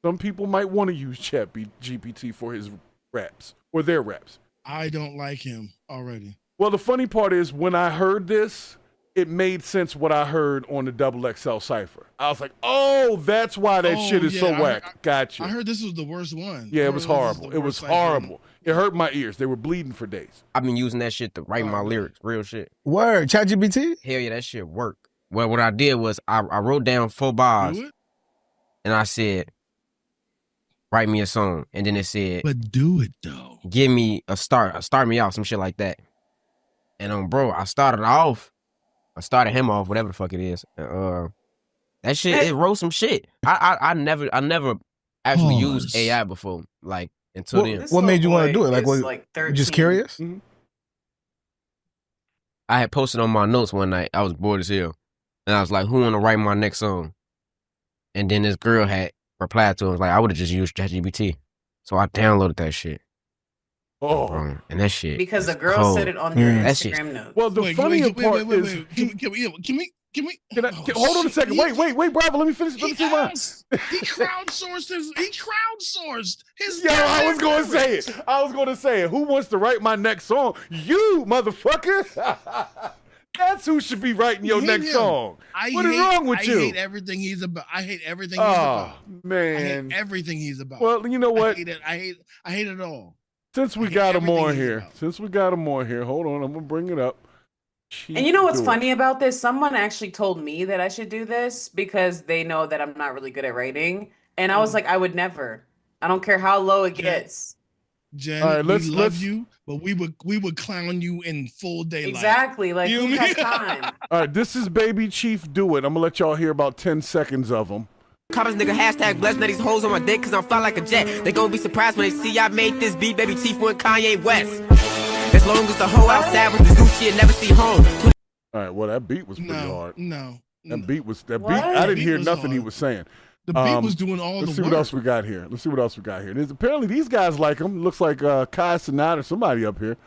Some people might want to use ChatGPT for his raps or their raps. I don't like him already. Well, the funny part is when I heard this, it made sense what I heard on the XXL cipher. I was like, oh, that's why that Oh, shit is so yeah, whack. Gotcha. I heard this was the worst one. Yeah, I it was heard this horrible. the It was worst cipher. horrible. It hurt my ears. They were bleeding for days. I've been using that shit to write my lyrics, real shit. Word, ChatGPT? Hell yeah, that shit worked. Well, what I did was I wrote down 4 bars Do it, and I said, write me a song. And then it said, but do it though. give me a start me off, some shit like that. And bro, I started him off, whatever the fuck it is. That shit, it wrote some shit. I never actually used Pause. AI before, like until then. This What made you little wanna boy do it? Like, is, what- like You 13. just curious? I had posted on my notes one night. I was bored as hell. And I was like, who wanna write my next song? And then this girl had replied to him, like, I would have just used ChatGPT. So I downloaded that shit. Oh. Bro, and that shit. Because is the girl cold. said it on her That shit- Instagram notes. Well, the Wait, funnier wait, part wait, is wait. Can we? hold on a second. Wait, Bravo. Let me finish. Let me see mine. He crowdsourced his. Yo, I was going to say it. Who wants to write my next song? You, motherfucker. That's who should be writing your Hate next him. song. What is wrong with you? I hate everything he's about. I hate everything he's Oh, about. I man. hate everything he's about. Well, you know what? I hate it. I hate it all. Since we I hate got him everything on he's here. about. Hold on. I'm going to bring it up. And you know what's Do it. funny about this? Someone actually told me that I should do this because they know that I'm not really good at writing. And I was like, I would never. I don't care how low it Chat- gets. Jen, All right, we love you, but we would clown you in full daylight. Exactly. Like, who has time? All right, this is Baby Chief Do It. I'm gonna let y'all hear about 10 seconds of them. Comments, nigga, hashtag blessed, now these hoes on my dick, cause I'm fly like a jet. They gon' be surprised when they see I made this beat, Baby Chief went Kanye West. As long as the hoe outside with the zoo shit, never see home. All right, well, that beat was pretty hard. That beat, I didn't hear nothing he was saying. The beat was doing all the work. Let's see what else we got here. There's, apparently these guys like him. Looks like Kai Cenat or somebody up here.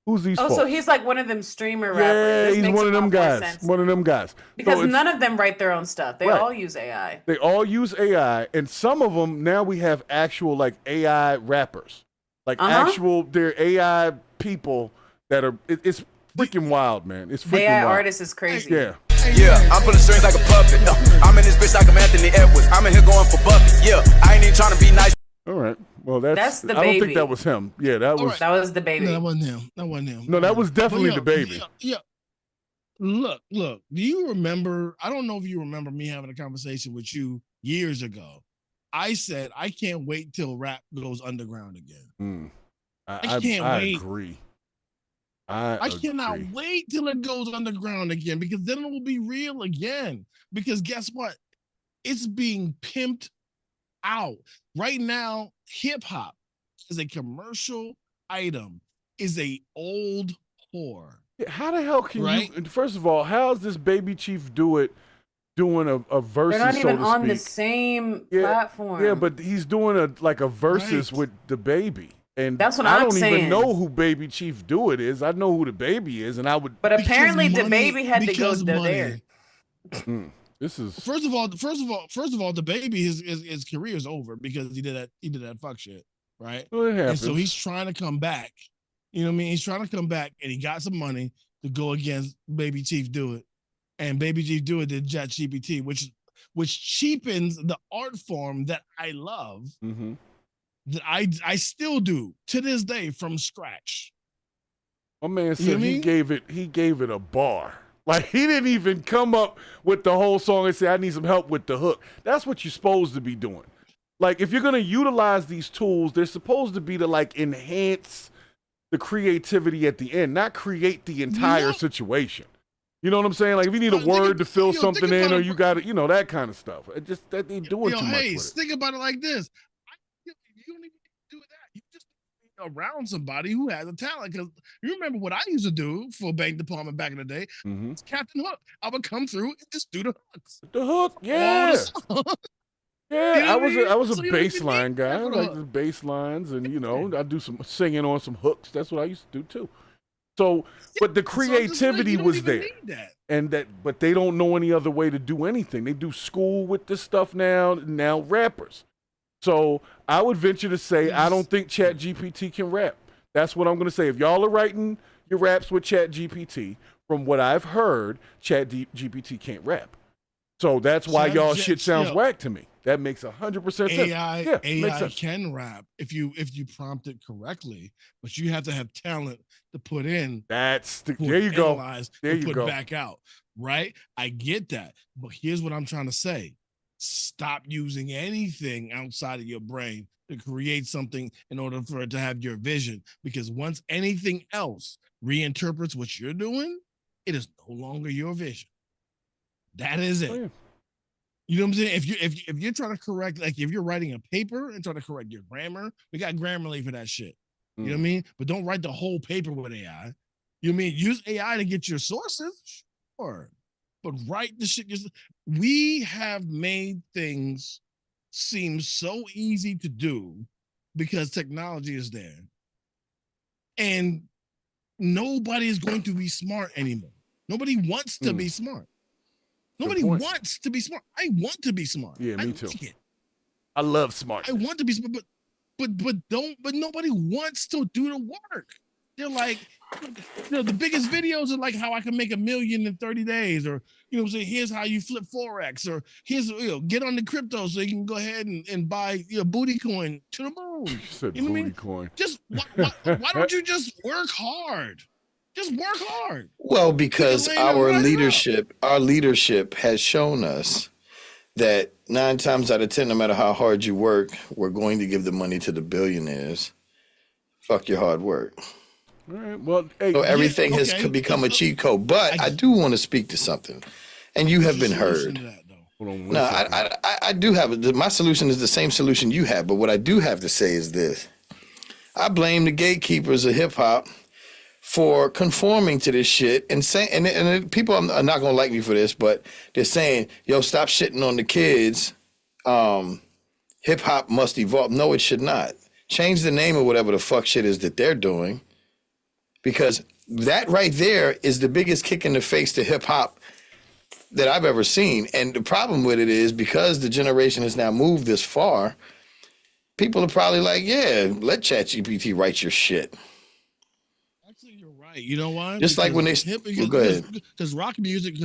Who's these folks? So he's like one of them streamer rappers. Yeah, This he's makes one of a them lot more guys. sense. One of them guys. Because So none of them write their own stuff. They all use AI. They all use AI, and some of them now we have actual like AI rappers, like actual they're AI people that are. It's freaking wild, man. It's freaking AI wild. artist is crazy. Yeah. Yeah, I'm pulling strings like a puppet. I'm in this bitch like I'm Anthony Edwards. I'm in here going for buckets. Yeah, I ain't even trying to be nice. All right. Well, that's the I don't think baby. that was him. Yeah, that was. That was the baby. No, that wasn't him. No, that was definitely the baby. Yeah. Look. Do you remember? I don't know if you remember me having a conversation with you years ago. I said I can't wait till rap goes underground again. I can't wait. Agree. I cannot wait till it goes underground again, because then it will be real again. Because guess what? It's being pimped out. Right now, hip hop is a commercial item, is a old whore. How the hell can you? First of all, how's this Baby Chief Do It doing a versus? They're not even so to on speak? the same platform. Yeah, but he's doing a versus with the baby. And that's what I I'm don't saying. even know who Baby Chief Do It is. I know who the baby is, and I would. But apparently, the baby had to go there. This is first of all, the baby his career is over because he did that fuck shit, right? Well, it happens. And so he's trying to come back. You know what I mean? He's trying to come back, and he got some money to go against Baby Chief Do It, and Baby Chief Do It did ChatGPT, which cheapens the art form that I love. Mm-hmm. That I still do to this day from scratch. My man said he gave it a bar. Like, he didn't even come up with the whole song and say, I need some help with the hook. That's what you're supposed to be doing. Like, if you're going to utilize these tools, they're supposed to be to, like, enhance the creativity at the end, not create the entire situation. You know what I'm saying? Like, if you need a word to fill something in, or you got to, that kind of stuff. It just, that they doing too much with it. Think about it like this. You don't even do that. You just around somebody who has a talent. Because you remember what I used to do for a bank department back in the day? It's Captain Hook. I would come through and just do the hooks. The hook, yeah. Yeah, I was a baseline guy. I like the bass lines, and I do some singing on some hooks. That's what I used to do too. So, but the creativity was there, but they don't know any other way to do anything. They do school with this stuff now rappers. So I would venture to say I don't think ChatGPT can rap. That's what I'm going to say. If y'all are writing your raps with ChatGPT, from what I've heard, ChatGPT can't rap. So that's why y'all shit sounds whack to me. That makes 100% sense. AI can rap if you prompt it correctly, but you have to have talent to put in. There you go. There you go. Back out, right? I get that, but here's what I'm trying to say. Stop using anything outside of your brain to create something in order for it to have your vision. Because once anything else reinterprets what you're doing, it is no longer your vision. That is it. Oh, yeah. You know what I'm saying? If you're trying to correct, like if you're writing a paper and trying to correct your grammar, we got Grammarly for that shit. You know what I mean? But don't write the whole paper with AI. You know what I mean? Use AI to get your sources, sure. But write the shit. We have made things seem so easy to do because technology is there. And nobody is going to be smart anymore. Nobody wants to be smart. Nobody wants to be smart. I want to be smart. Yeah, me too. Like it. I love smart. I want to be smart, but nobody wants to do the work. They're like, the biggest videos are like how I can make $1 million in 30 days, or what I'm saying, here's how you flip Forex, or here's get on the crypto so you can go ahead and buy booty coin to the moon. You said you know booty what I mean? coin. Just why don't you just work hard? Just work hard. Well, because our leadership has shown us that 9 times out of 10, no matter how hard you work, we're going to give the money to the billionaires Fuck your hard work. All right. Well, hey, So everything has okay. become a cheat code. But I do want to speak to something, and you have been heard. hold on one No, second. I do have my solution is the same solution you have, but what I do have to say is this: I blame the gatekeepers of hip hop for conforming to this shit and saying, and people are not gonna like me for this, but they're saying, "Yo, stop shitting on the kids. Hip hop must evolve." No, it should not. Change the name of whatever the fuck shit is that they're doing, because that right there is the biggest kick in the face to hip hop that I've ever seen. And the problem with it is because the generation has now moved this far, people are probably like, yeah, let ChatGPT write your shit. Actually, you're right. You know why? Just like when they go ahead. Because rock music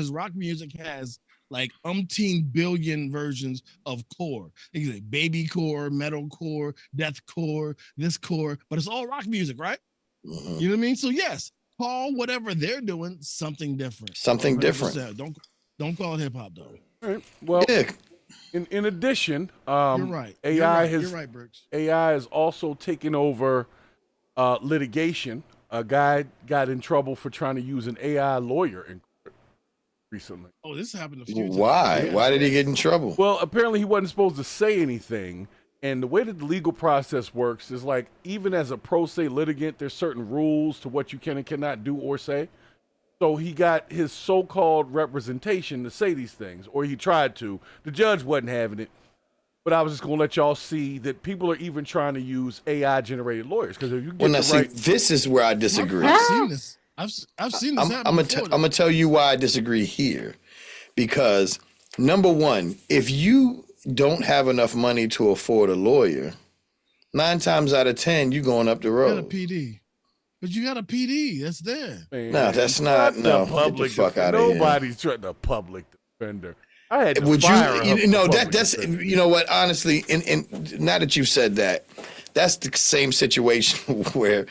has like umpteen billion versions of core. You like baby core, metal core, death core, this core, but it's all rock music, right? Mm-hmm. You know what I mean? So yes, call whatever they're doing something different. Something 100%. different. Don't call it hip hop though. All right. Well, Yeah. in addition, You're right. You're right, Brooks. AI has also taken over litigation. A guy got in trouble for trying to use an AI lawyer in court recently. Oh, this happened a few times. Why? Yeah. Why did he get in trouble? Well, apparently he wasn't supposed to say anything. And the way that the legal process works is like, even as a pro se litigant, there's certain rules to what you can and cannot do or say. So he got his so-called representation to say these things, or he tried to. The judge wasn't having it. But I was just going to let y'all see that people are even trying to use AI-generated lawyers. Because if you get this is where I disagree. I've seen this. I've seen this happen I'm before. going to tell you why I disagree here. Because, number one, if you don't have enough money to afford a lawyer, 9 times out of 10, you're going up the You got a road. PD. But you got a PD. That's there. Man, No, that's not. No, get the fuck out of here. Nobody's trying to public defender. I had to Would fire you know that's you know what, honestly, and now that you've said that, that's the same situation where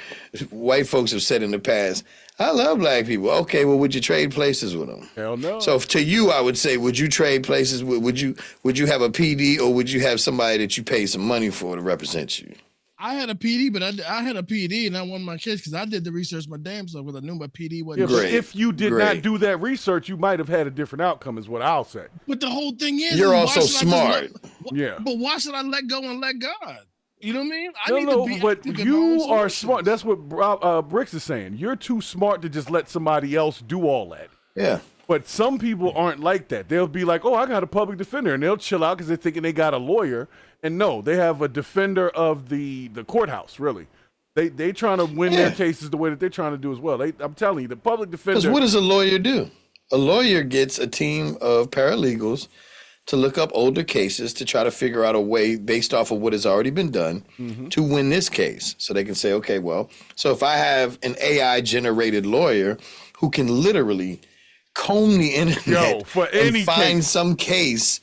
white folks have said in the past, I love black people. Okay, well, would you trade places with them? Hell no. So to you, I would say, would you trade places? Would you have a PD, or would you have somebody that you pay some money for to represent you? I had a PD, but I had a PD and I won my case because I did the research my damn self because I knew my PD Yeah, wasn't. but Great. if you did not do that research, you might have had a different outcome, is what I'll say. But the whole thing is, You're why also should I just smart. Yeah. But why should I let go and let God? You know what I mean? I No, need no, to be but active in my you own are solutions. smart. That's what Bricks is saying. You're too smart to just let somebody else do all that. Yeah. But some people aren't like that. They'll be like, oh, I got a public defender. And they'll chill out because they're thinking they got a lawyer. And no, they have a defender of the courthouse, really. They trying to win their cases the way that they're trying to do as well. I'm telling you, the public defender. Because what does a lawyer do? A lawyer gets a team of paralegals to look up older cases to try to figure out a way based off of what has already been done to win this case. So they can say, okay, well, so if I have an AI generated lawyer who can literally comb the internet for and any find case. some case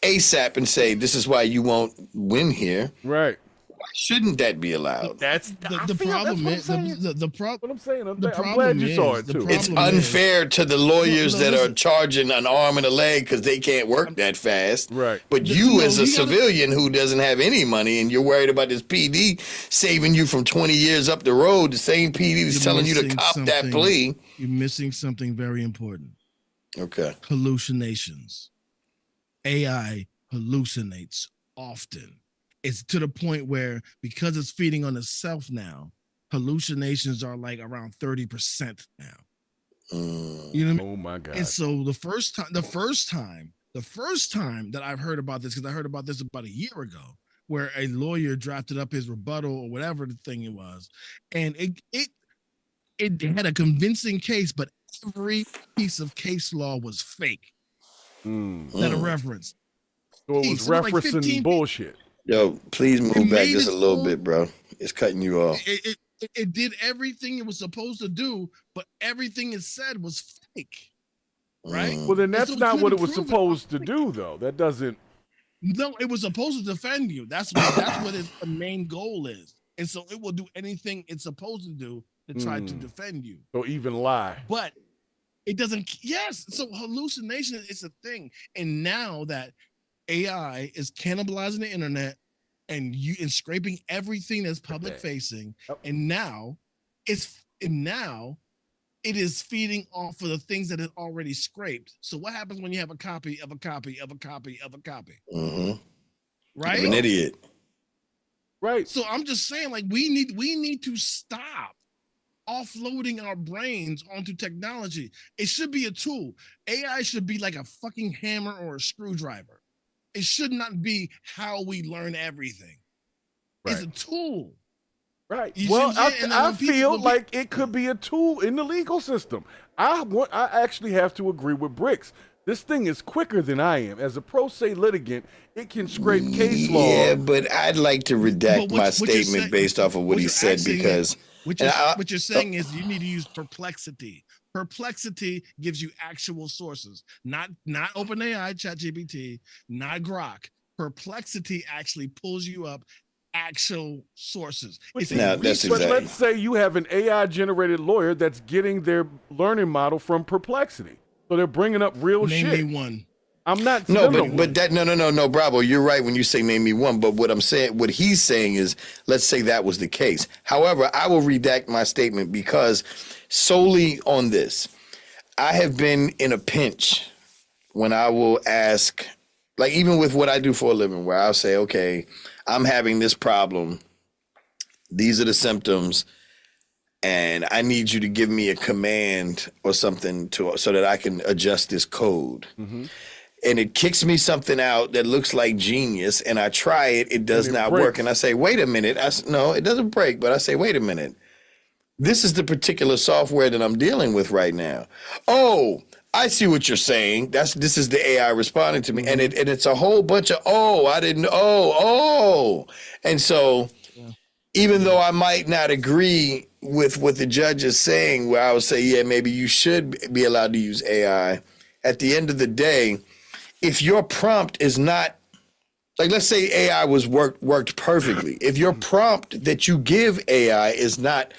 ASAP and say, this is why you won't win here. Right. Why shouldn't that be allowed? That's The problem is the problem. What I'm saying. I'm problem glad you saw is- it the too. It's problem is- unfair to the lawyers that are listen. charging an arm and a leg because they can't work that fast. Right. But you, No, as a you gotta- civilian who doesn't have any money and you're worried about this PD saving you from 20 years up the road, the same PD is You're telling you to missing cop that something. plea. You're missing something very important. Okay. Hallucinations. AI hallucinates often. It's to the point where because it's feeding on itself now, hallucinations are like around 30% now. You know what I mean? Oh my God. And so the first time that I've heard about this, because I heard about this about a year ago, where a lawyer drafted up his rebuttal or whatever the thing it was, and it had a convincing case, but every piece of case law was fake that it referenced. So it was Jeez, like referencing 15 bullshit. Yo, please move back made just a it little so- bit, bro. It's cutting you off. It did everything it was supposed to do, but everything it said was fake. Right? Well, then that's so not what it couldn't was prove it. supposed to do, though. That doesn't. No, it was supposed to defend you. That's what its the main goal is. And so it will do anything it's supposed to do to try to defend you. So even lie. But it doesn't. Yes. So hallucination is a thing. And now that AI is cannibalizing the internet and scraping everything that's public facing, and now it is feeding off of the things that it already scraped. So what happens when you have a copy of a copy of a copy of a copy? Right? You're an idiot. Right. So I'm just saying, like, we need to stop offloading our brains onto technology. It should be a tool. AI should be like a fucking hammer or a screwdriver. It should not be how we learn everything. Right. It's a tool. Right. You Well, see what I'm saying? I feel like it could be a tool in the legal system. I actually have to agree with Bricks. This thing is quicker than I am. As a pro se litigant, it can scrape case law. Yeah, but I'd like to redact my statement based off of what he said, because what you're saying is you need to use Perplexity. Perplexity gives you actual sources, not OpenAI, ChatGPT, not Grok. Perplexity actually pulls you up actual sources. That's But exactly. let's say you have an AI generated lawyer that's getting their learning model from Perplexity. So they're bringing up real shit. Name me one. I'm not. No, but that no, Bravo. You're right when you say name me one. But what he's saying is, let's say that was the case. However, I will redact my statement because solely on this, I have been in a pinch when I will ask, like even with what I do for a living, where I'll say, okay, I'm having this problem. These are the symptoms. And I need you to give me a command or something so that I can adjust this code. And it kicks me something out that looks like genius, and I try it, it does not work. And I say, wait a minute. No, it doesn't break, but I say, wait a minute. This is the particular software that I'm dealing with right now. Oh, I see what you're saying. This is the AI responding to me. And it's a whole bunch of, I didn't, And so even though I might not agree with what the judge is saying, where I would say, yeah, maybe you should be allowed to use AI, at the end of the day, if your prompt is not, like let's say AI was worked perfectly. If your prompt that you give AI is not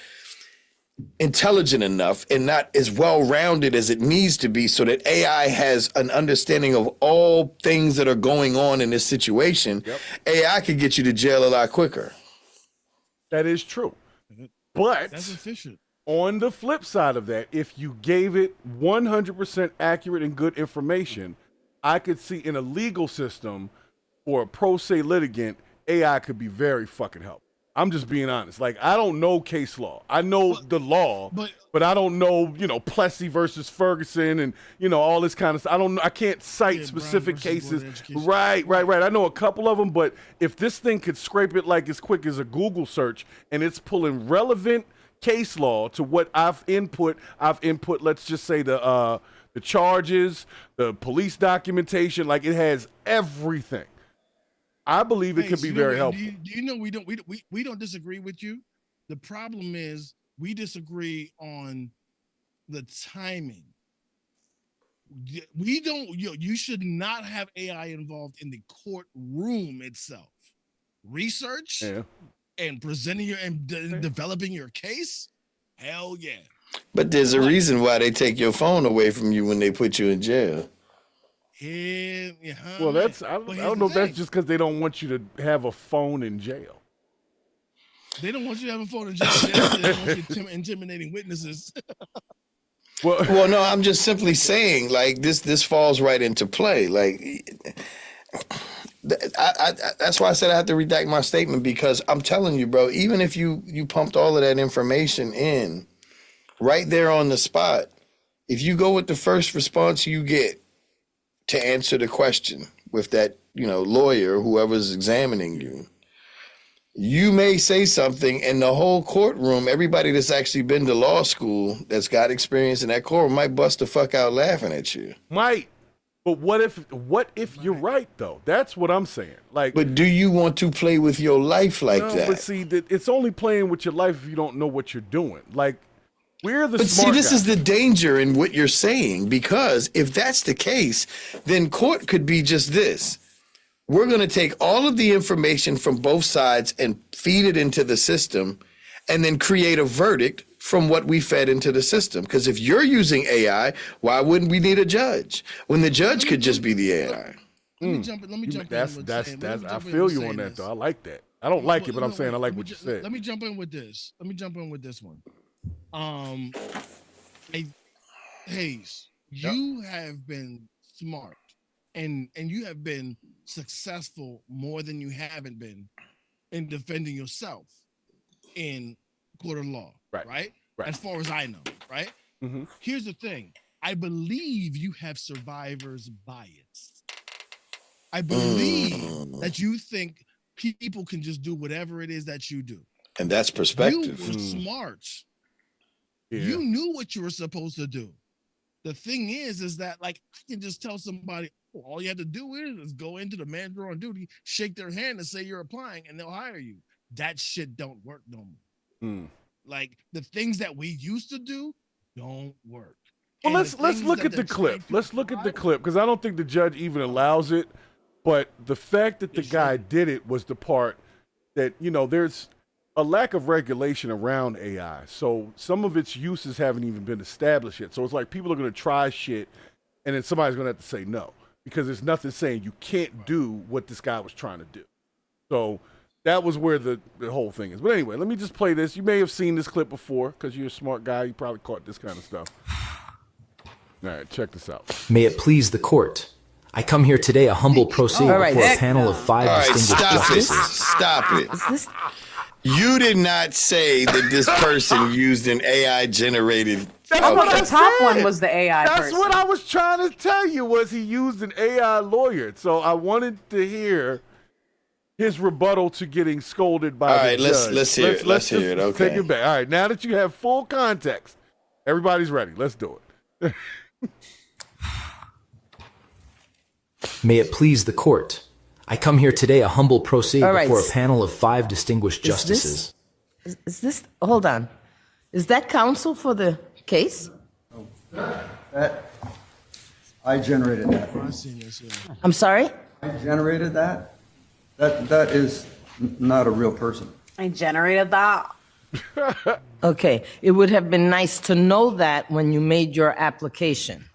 intelligent enough and not as well-rounded as it needs to be so that AI has an understanding of all things that are going on in this situation, AI could get you to jail a lot quicker. That is true. But that's efficient. On the flip side of that, if you gave it 100% accurate and good information, I could see in a legal system for a pro se litigant, AI could be very fucking helpful. I'm just being honest. Like, I don't know case law. I know the law, but I don't know, Plessy versus Ferguson and, all this kind of stuff. I can't cite specific cases. Right. I know a couple of them, but if this thing could scrape it like as quick as a Google search and it's pulling relevant case law to what I've input, let's just say the charges, the police documentation, like it has everything. I believe it can be very helpful. Do you know we don't disagree with you? The problem is we disagree on the timing. We don't. You should not have AI involved in the courtroom itself. Research and presenting developing your case. Hell yeah. But there's a reason why they take your phone away from you when they put you in jail. Well, I don't know if that's just because they don't want you to have a phone in jail. They don't want you to have a phone in jail. They don't want you intimidating witnesses. Well, no, I'm just simply saying, like, this falls right into play. Like, that's why I said I have to redact my statement, because I'm telling you, bro, even if you pumped all of that information in right there on the spot, if you go with the first response you get to answer the question with that, lawyer, whoever's examining you, you may say something and the whole courtroom, everybody that's actually been to law school, that's got experience in that courtroom, might bust the fuck out laughing at you. Might. But what if you're right, though? That's what I'm saying. Like, but do you want to play with your life like that? But see, it's only playing with your life if you don't know what you're doing. Like, we're the But smart see, this guys. is the danger in what you're saying, because if that's the case, then court could be just this. We're going to take all of the information from both sides and feed it into the system and then create a verdict from what we fed into the system. Because if you're using AI, why wouldn't we need a judge when the judge could just be the AI? me jump in. Let me jump in. I feel you on that though. I like that. I don't like it, but I'm saying I like what you said. Let me jump in with this. One. Hayes, you have been smart and you have been successful more than you haven't been in defending yourself in court of law, right? As far as I know, right? Mm-hmm. Here's the thing. I believe you have survivor's bias. I believe that you think people can just do whatever it is that you do. And that's perspective. You were smart. Yeah. You knew what you were supposed to do. The thing is that like I can just tell somebody, all you have to do is go into the manager on duty, shake their hand and say you're applying and they'll hire you. That shit don't work no more. Like the things that we used to do don't work. Well, let's look at the clip. Let's look at the clip because I don't think the judge even allows it. But the fact that the guy did it was the part that, you know, there's a lack of regulation around AI. So some of its uses haven't even been established yet. So it's like people are going to try shit and then somebody's going to have to say no because there's nothing saying you can't do what this guy was trying to do. So that was where the whole thing is. But anyway, let me just play this. You may have seen this clip before because you're a smart guy. You probably caught this kind of stuff. All right, check this out. May it please the court. I come here today a humble pro se before a panel of 5 distinguished justices. Stop it. You did not say that this person used an AI generated. The top one was the AI person. That's what I was trying to tell you was he used an AI lawyer. So I wanted to hear his rebuttal to getting scolded by the judge. Let's hear it. Let's hear it. Okay. Take it back. All right, now that you have full context, everybody's ready. Let's do it. May it please the court. I come here today a humble pro se before a panel of 5 distinguished justices. Is this, hold on. Is that counsel for the case? I generated that. I'm sorry? I generated that. That is not a real person. I generated that. Okay, it would have been nice to know that when you made your application.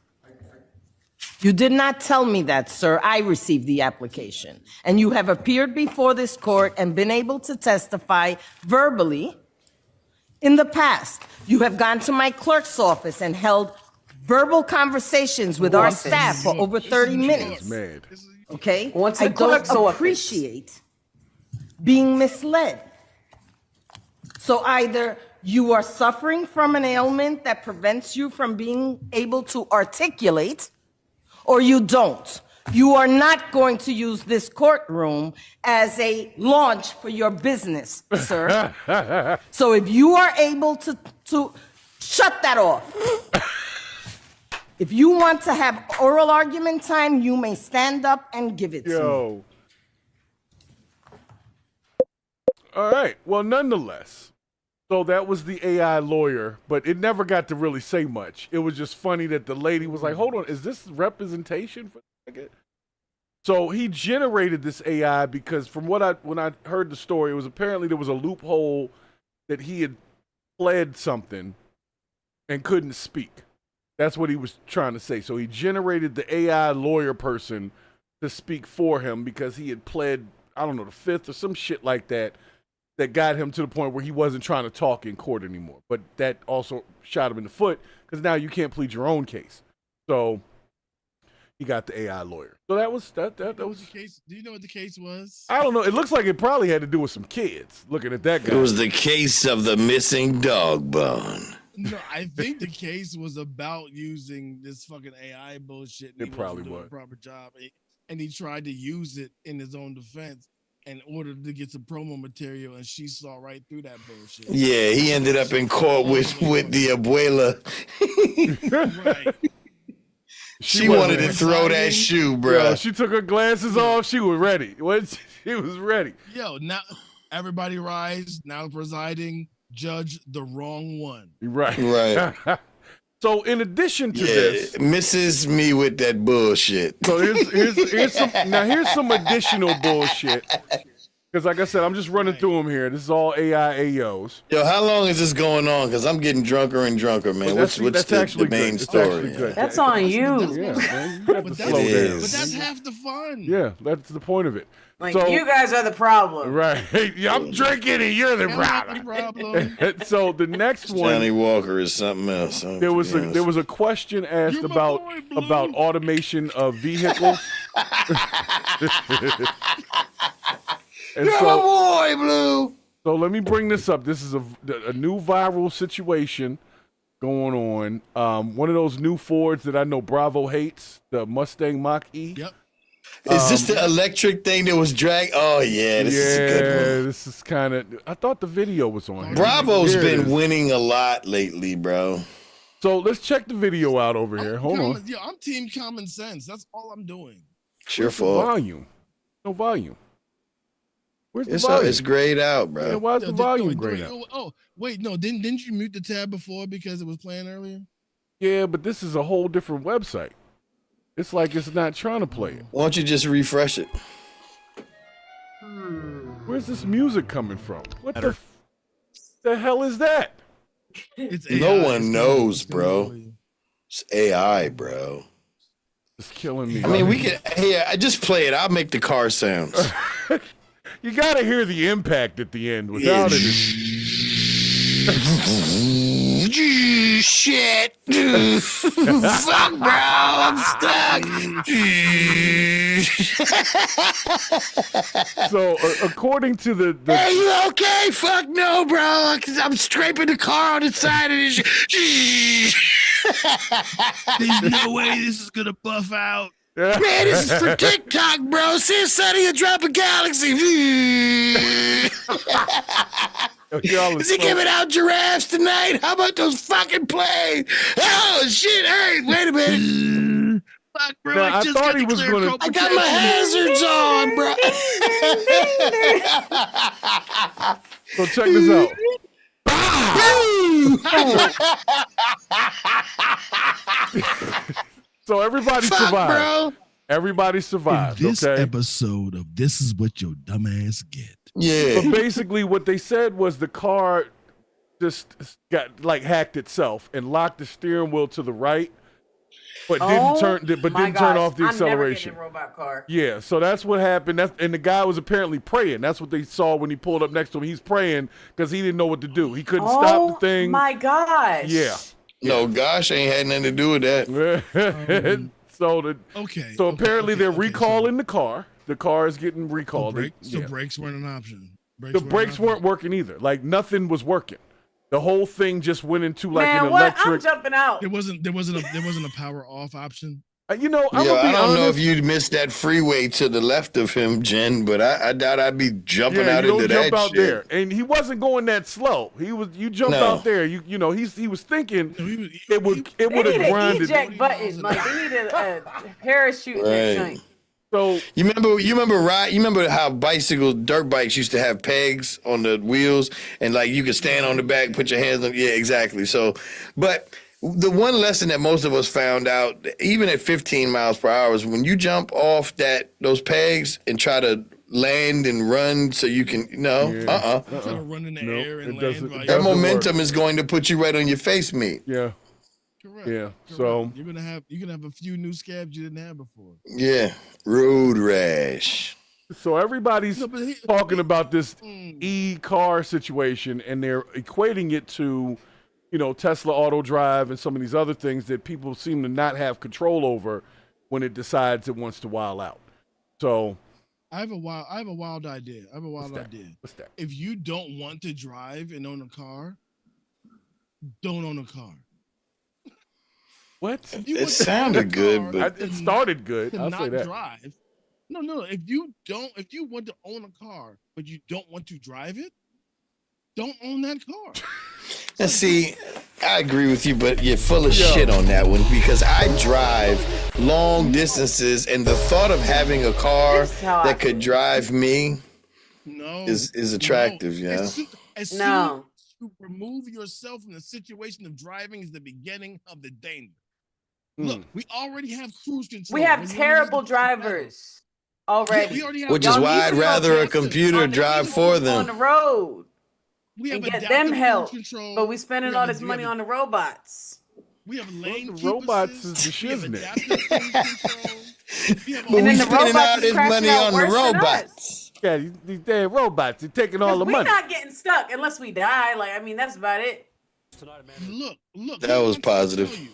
You did not tell me that, sir. I received the application. And you have appeared before this court and been able to testify verbally in the past. You have gone to my clerk's office and held verbal conversations with our staff for over 30 minutes. Okay? I don't appreciate being misled. So either you are suffering from an ailment that prevents you from being able to articulate, or you don't. You are not going to use this courtroom as a launch for your business, sir. So if you are able to shut that off. If you want to have oral argument time, you may stand up and give it to me. All right. Well, nonetheless, so that was the AI lawyer, but it never got to really say much. It was just funny that the lady was like, hold on, is this representation for it? So he generated this AI because from when I heard the story, it was apparently there was a loophole that he had pled something and couldn't speak. That's what he was trying to say. So he generated the AI lawyer person to speak for him because he had pled, I don't know, the 5th or some shit like that got him to the point where he wasn't trying to talk in court anymore. But that also shot him in the foot because now you can't plead your own case. So he got the AI lawyer. So that was that was the case. Do you know what the case was? I don't know. It looks like it probably had to do with some kids. Looking at that guy. It was the case of the missing dog bone. No, I think the case was about using this fucking AI bullshit. It probably was a proper job, and he tried to use it in his own defense in order to get some promo material, and she saw right through that bullshit. Yeah, he ended up in court with the abuela. Right. She wanted to throw that shoe, bro. Yo, she took her glasses off. She was ready. She was ready. Yo, now everybody rise. Now presiding judge, the wrong one. Right. So in addition to this, misses me with that bullshit. So here's some additional bullshit Because like I said, I'm just running through them here. This is all AI AOs. Yo, how long is this going on? Because I'm getting drunker and drunker, man. What's the main story? That's on you. Yeah, man, you have to slow down. But that's half the fun. Yeah, that's the point of it. Like, so, you guys are the problem. Right. I'm drinking and you're the problem. So the next one, Johnny Walker is something else. There was a question asked about automation of vehicles. You're my boy, Blue. So let me bring this up. This is a new viral situation going on. One of those new Fords that I know Bravo hates, the Mustang Mach-E. Yep. Is this the electric thing that was dragged? Oh, yeah, this is a good one. This is kind of, I thought the video was on here. Bravo's been winning a lot lately, bro. So let's check the video out over here. Hold on. Yeah, I'm team common sense. That's all I'm doing. It's your fault. Volume. No volume. Where's the volume? It's grayed out, bro. Yeah, why is the volume grayed out? Oh, wait, no, didn't you mute the tab before because it was playing earlier? Yeah, but this is a whole different website. It's like it's not trying to play it. Why don't you just refresh it? Where's this music coming from? What the hell is that? It's no one knows, bro. It's AI, bro. It's killing me. I mean, we can. Hey, I just play it. I'll make the car sounds. You gotta hear the impact at the end. Without it. Shit. Fuck, bro. I'm stuck. So, according to the Hey, you okay? Fuck no, bro. I'm scraping the car on the side of this. There's no way this is gonna buff out. Man, this is for TikTok, bro. See a Sunny and drop a galaxy. Is he giving out giraffes tonight? How about those fucking planes? Oh, shit. Hey, wait a minute. Fuck, bro. Now, I thought he was going to. I got my hazards on, bro. So check this out. So everybody survived. Bro. Everybody survived. In this okay? episode of This Is What Your Dumbass Get. Yeah. But basically, what they said was the car just got hacked itself and locked the steering wheel to the right, but didn't turn off the acceleration. I'm never getting a robot car. Yeah, so that's what happened. And the guy was apparently praying. That's what they saw when he pulled up next to him. He's praying because he didn't know what to do. He couldn't stop the thing. Oh my gosh. Yeah. No, gosh, ain't had nothing to do with that. So apparently they're recalling the car. The car is getting recalled. Brakes weren't an option. The brakes weren't working either. Like nothing was working. The whole thing just went into Man, an what? electric. I'm jumping out. There wasn't a power off option. I'm gonna be I don't know honest. if you'd missed that freeway to the left of him, Jen, but I doubt I'd be jumping out you into don't jump that out shit. there. And he wasn't going that slow. You jumped out there. You know, he was thinking it would have grinded. They need an eject button. Like they need a parachute in that joint. So you remember how dirt bikes used to have pegs on the wheels and you could stand on the back, put your hands on. Yeah, exactly. So, but the one lesson that most of us found out, even at 15 miles per hour, is when you jump off those pegs and try to land and run so you can Try to run in the air and land. That momentum is going to put you right on your face, mate. Yeah. Correct. Yeah. So you're gonna have a few new scabs you didn't have before. Yeah. Road rash. So everybody's talking about this e-car situation, and they're equating it to, Tesla Auto Drive and some of these other things that people seem to not have control over when it decides it wants to wild out. So I have a wild idea. What's that? If you don't want to drive and own a car, don't own a car. What? It sounded good, but it started good. I'll say that. Drive. No. If you want to own a car, but you don't want to drive it, don't own that car. And see, I agree with you, but you're full of shit on that one because I drive long distances, and the thought of having a car that could drive me is attractive. Yeah. As soon as you remove yourself from the situation of driving is the beginning of the danger. Look, we already have cruise control. We have terrible drivers. already. We already have Which is Y'all why need I'd to rather a focus computer on the drive people for on them. the road we have and get adaptive them help. cruise control. But we spending We all have this a- money on the robots. We have lane the keep robots assist. is the We have shiznit. adaptive cruise control. We have But And we then the spending robots all is this crashing money out on the worse than robots. Yeah, these damn robots, they're taking all the We're money. not getting stuck unless we die. Like, I mean, that's about it. Look. That here's was what I'm trying to positive. tell you.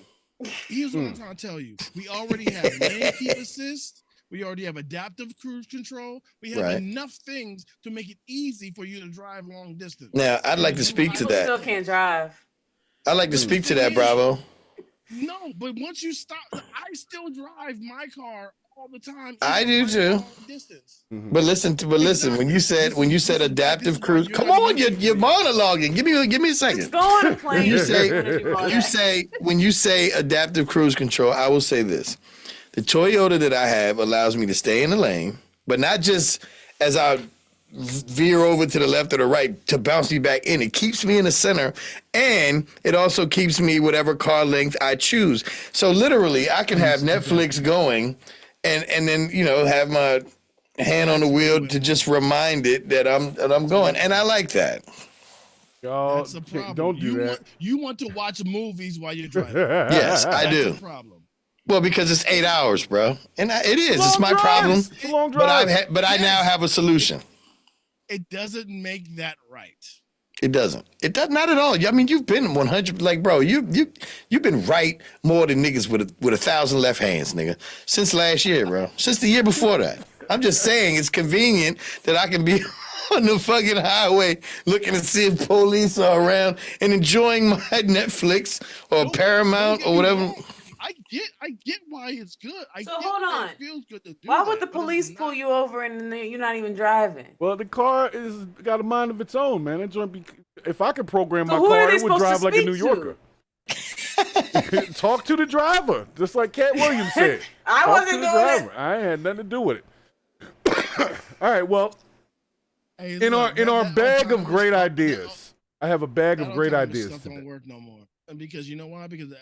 Here's what I'm trying to tell you. We already have lane keep assist. We already have adaptive cruise control. We have Right. enough things to make it easy for you to drive long distance. Now, I'd like to speak to People that. still can't drive. I'd like to speak to that, Bravo. No, but once you stop, I still drive my car all the time. I even do running too. long distance. But listen, when you said adaptive cruise, come on, you're monologuing. Give me a Just second. go on a plane. When you say that. when you say adaptive cruise control, I will say this: the Toyota that I have allows me to stay in the lane, but not just as I veer over to the left or the right to bounce me back in. It keeps me in the center, and it also keeps me whatever car length I choose. So literally, I can have Netflix going, and then have my hand on the wheel to just remind it that I'm going, and I like that. Y'all, That's a problem. don't do that. You want to watch movies while you're driving. Yes, I do. That's a problem. Well, because it's 8 hours, bro, and it is. It's my Long problem. drives. It's a long But drive. I now have a solution. It doesn't make that right. It doesn't. It does not at all. I mean, you've been 100. Like, bro, you've been right more than niggas with 1,000 left hands, nigga, since last year, bro. Since the year before that. I'm just saying it's convenient that I can be on the fucking highway looking to see if police are around and enjoying my Netflix or Paramount or whatever. I get why it's good. So hold on. It feels good to do Why that, would the but it's police not- pull you over and then you're not even driving? Well, the car is got a mind of its own, man. It's gonna be, if I could program So my who are car, they it would supposed to drive like a speak New to? Yorker. Talk to the driver, just like Cat Williams said. I Talk wasn't to the doing it. driver. I ain't had nothing to do with it. All right, well, Hey, in look, our that bag of autonomous great stuff- ideas, I have a bag that of great autonomous ideas Stuff today. don't work no more. And because you know why? Because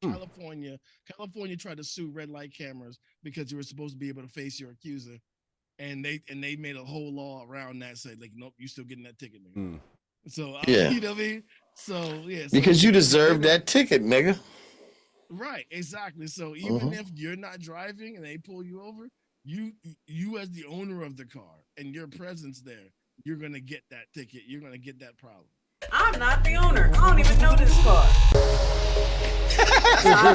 California tried to sue red light cameras because you were supposed to be able to face your accuser, and they made a whole law around that, say like, nope, you still getting that ticket, nigga. So Yeah. you know what I mean? So yeah, so, Because you deserve that ticket, nigga. right, exactly. So even if you're not driving and they pull you over, you as the owner of the car and your presence there, you're gonna get that ticket. You're gonna get that problem. I'm not the owner. I don't even know this car.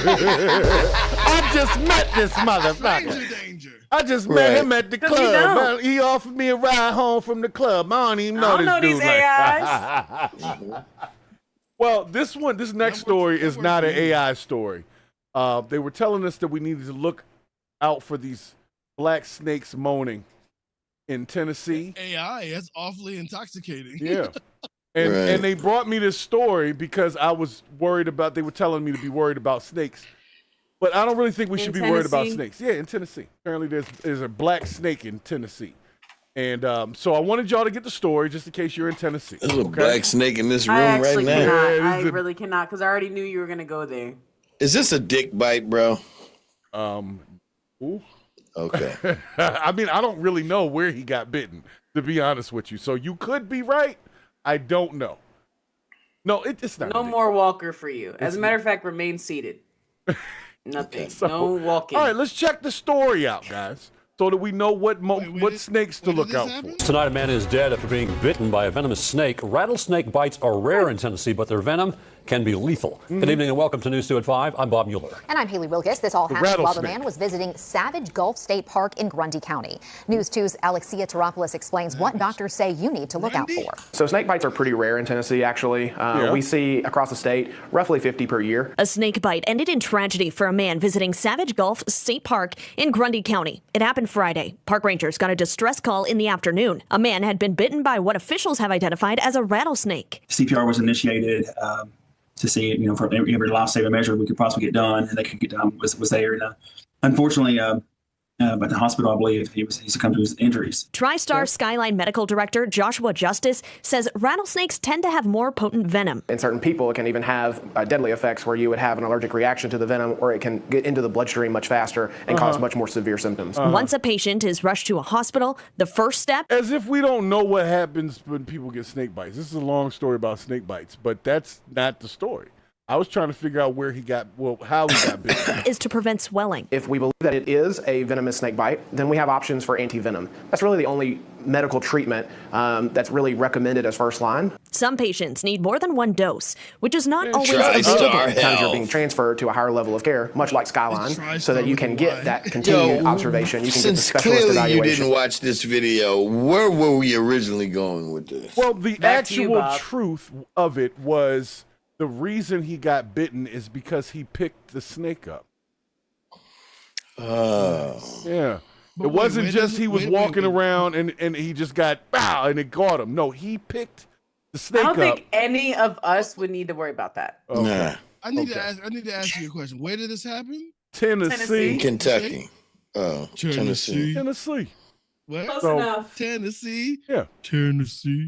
I just met this motherfucker. Stranger danger. I just met him at the 'Cause we club. don't. Man, he offered me a ride home from the club. I don't even know I don't this know dude. these AIs. Well, this next story is not an AI story. They were telling us that we needed to look out for these black snakes moaning in Tennessee. AI, that's awfully intoxicating. Yeah. And they brought me this story because I was worried about, they were telling me to be worried about snakes. But I don't really think we should be worried about snakes. Yeah, in Tennessee. Apparently there's a black snake in Tennessee. And so I wanted y'all to get the story just in case you're in Tennessee. There's a black snake in this room I right actually now. cannot. Yeah, I really cannot because I already knew you were gonna go there. Is this a dick bite, bro? Ooh. Okay. I mean, I don't really know where he got bitten, to be honest with you. So you could be right. I don't know. No, it's not. No more walker for you. As a matter of fact, remain seated. Nothing. So, no walking. All right, let's check the story out, guys, so that we know what snakes to look out for. Tonight, a man is dead after being bitten by a venomous snake. Rattlesnake bites are rare in Tennessee, but their venom can be lethal. Good evening and welcome to News 2 at 5. I'm Bob Mueller. And I'm Haley Wilkes. This all happened while the man was visiting Savage Gulf State Park in Grundy County. News 2's Alexia Teropoulos explains what doctors say you need to look out for. So snake bites are pretty rare in Tennessee, actually. We see across the state roughly 50 per year. A snake bite ended in tragedy for a man visiting Savage Gulf State Park in Grundy County. It happened Friday. Park rangers got a distress call in the afternoon. A man had been bitten by what officials have identified as a rattlesnake. CPR was initiated to see, for every life-saving measure we could possibly get done, and they could get done was there. And unfortunately, but the hospital, I believe, he succumbed to his injuries. TriStar Skyline Medical Director Joshua Justice says rattlesnakes tend to have more potent venom. In certain people, it can even have deadly effects where you would have an allergic reaction to the venom, or it can get into the bloodstream much faster and cause much more severe symptoms. Once a patient is rushed to a hospital, the first step... As if we don't know what happens when people get snake bites. This is a long story about snake bites, but that's not the story. I was trying to figure out how he got bitten. ...is to prevent swelling. If we believe that it is a venomous snake bite, then we have options for anti-venom. That's really the only medical treatment that's really recommended as first line. Some patients need more than one dose, which is not always TriStar available. Sometimes you're being transferred to a higher level of care, much like Skyline, so that you can get that continued observation. You can get the Since specialist clearly you evaluation. didn't watch this video, where were we originally going with this? Well, the Back to you, actual Bob. truth of it was the reason he got bitten is because he picked the snake up. Oh. Yeah. But It wasn't wait, just he was wait, walking wait. around and he just got bow and it got him. No, he picked the I snake don't up. think any of us would need to worry about that. Nah. I need to ask you a question. Where did this happen? Tennessee. Kentucky. Oh, Tennessee. Tennessee. What? Close So- enough. Tennessee. Yeah. Tennessee.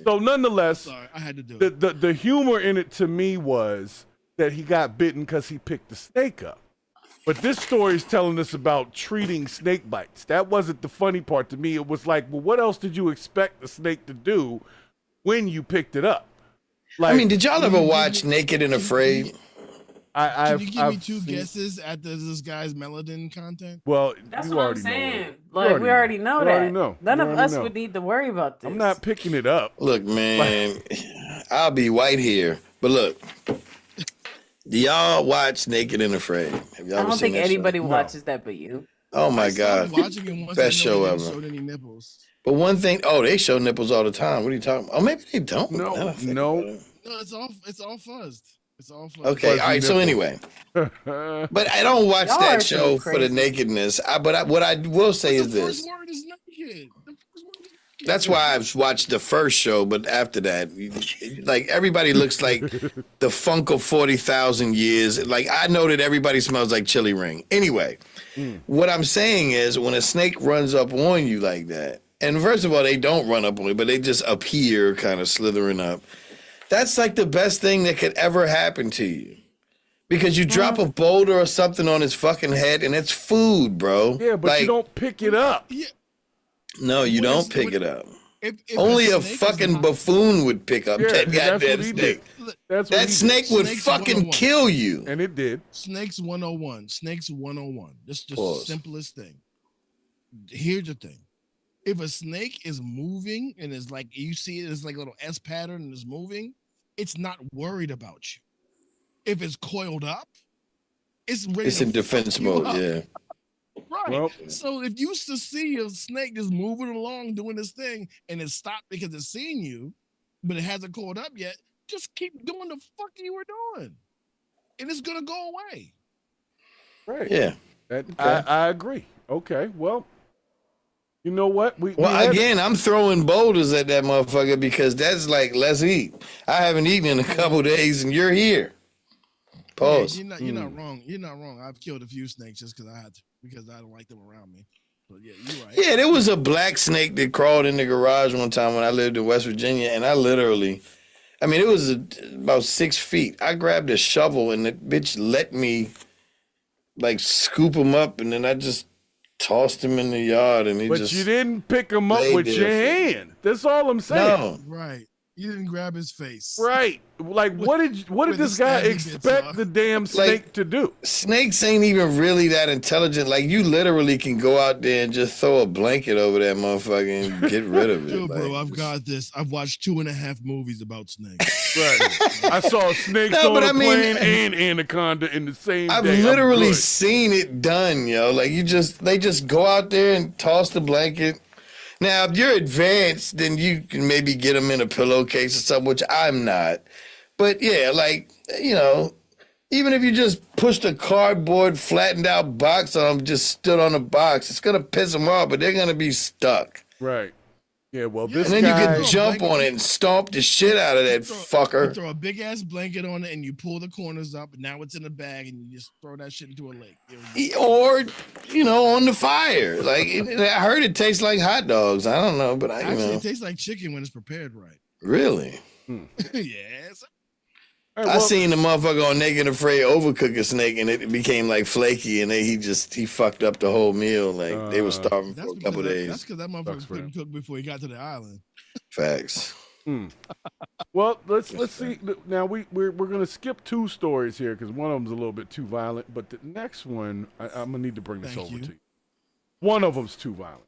So nonetheless, Sorry, I had to do it. the humor in it to me was that he got bitten because he picked the snake up. But this story is telling us about treating snake bites. That wasn't the funny part to me. It was like, well, what else did you expect the snake to do when you picked it up? Like, I mean, did y'all ever watch Naked and Afraid? Can you give me two guesses at this guy's Melanin content? Well, That's you what I'm already know saying. it. Like, we already know You that. already know. None You of already us know. would need to worry about this. I'm not picking it up. Look, man, I'll be white here. But look, do y'all watch Naked and Afraid? Have y'all I ever don't seen think that anybody show? watches that but you. Oh my God. Watching it once Best I know show they ever. didn't show any nipples. But one thing, they show nipples all the time. What are you talking about? Oh, maybe they don't. Now I think No. about it. No, it's all fuzzed. It's all fuzzed. Okay, all right. So anyway, but I don't watch Y'all that are so show for the crazy. nakedness. What I will say is this. First word is naked. The first word is naked. That's why I've watched the first show, but after that, like everybody looks like the funk of 40,000 years. Like I know that everybody smells like chili ring. Anyway, what I'm saying is when a snake runs up on you like that, and first of all, they don't run up on you, but they just appear kind of slithering up. That's like the best thing that could ever happen to you. Because you drop a boulder or something on his fucking head and it's food, bro. Yeah, but you don't pick it up. Yeah. No, you don't pick it up. If Only a snake is fucking not- buffoon would pick up Yeah, that that's what goddamn he snake. did. That's what That he did. snake would Snakes fucking 101. kill you. And it did. Snakes 101. Snakes 101. Just the Pause. simplest thing. Here's the thing. If a snake is moving and it's like you see it as like a little S pattern and it's moving, it's not worried about you. If it's coiled up, it's ready It's to in defense fuck you mode, up. yeah. Right. Well- So if you used to see a snake just moving along doing this thing and it stopped because it's seen you, but it hasn't coiled up yet, just keep doing the fuck you were doing. And it's gonna go away. Right. Yeah. I agree. Okay. Well, you know what? Well, again, I'm throwing boulders at that motherfucker because that's like, let's eat. I haven't eaten in a couple days and you're here. Pause. Yeah, you're not wrong. You're not wrong. I've killed a few snakes just because I had to, because I don't like them around me. But yeah, you're right. Yeah, there was a black snake that crawled in the garage one time when I lived in West Virginia, and I literally, I mean, it was about 6 feet. I grabbed a shovel, and the bitch let me, like, scoop him up, and then I just tossed him in the yard, and he But just. you didn't pick him up laid with there your for- hand. That's all I'm saying. No. Right. You didn't grab his face. Right. Like, what did with this the guy stabby bits expect off. the damn snake to do? Snakes ain't even really that intelligent. Like, you literally can go out there and just throw a blanket over that motherfucker and get rid of it. Yo, bro, Like, I've got this. I've watched 2.5 movies about snakes. Right. I saw snakes No, on but a I mean- plane and anaconda in the same I've day. I'm literally good. seen it done, yo. Like they just go out there and toss the blanket. Now, if you're advanced, then you can maybe get them in a pillowcase or something, which I'm not. But yeah, like, you know, even if you just pushed a cardboard flattened out box on them, just stood on a box, it's gonna piss them off, but they're gonna be stuck. Right. Yeah, well, this and then guy, you could jump on it and stomp the shit out of that fucker. You throw a big ass blanket on it and you pull the corners up, and now it's in a bag, and you just throw that shit into a lake. Or, on the fire. Like, I heard it tastes like hot dogs. I don't know, but Actually, it tastes like chicken when it's prepared right. Really? Yes. I seen the motherfucker on Naked and Afraid overcook a snake, and it became like flaky, and then he fucked up the whole meal. Like they were starving for a couple days. That's because that motherfucker couldn't cook before he got to the island. Facts. Well, let's see. Now we're gonna skip 2 stories here because one of them's a little bit too violent, but the next one I'm gonna need to bring this over to you. One of them's too violent.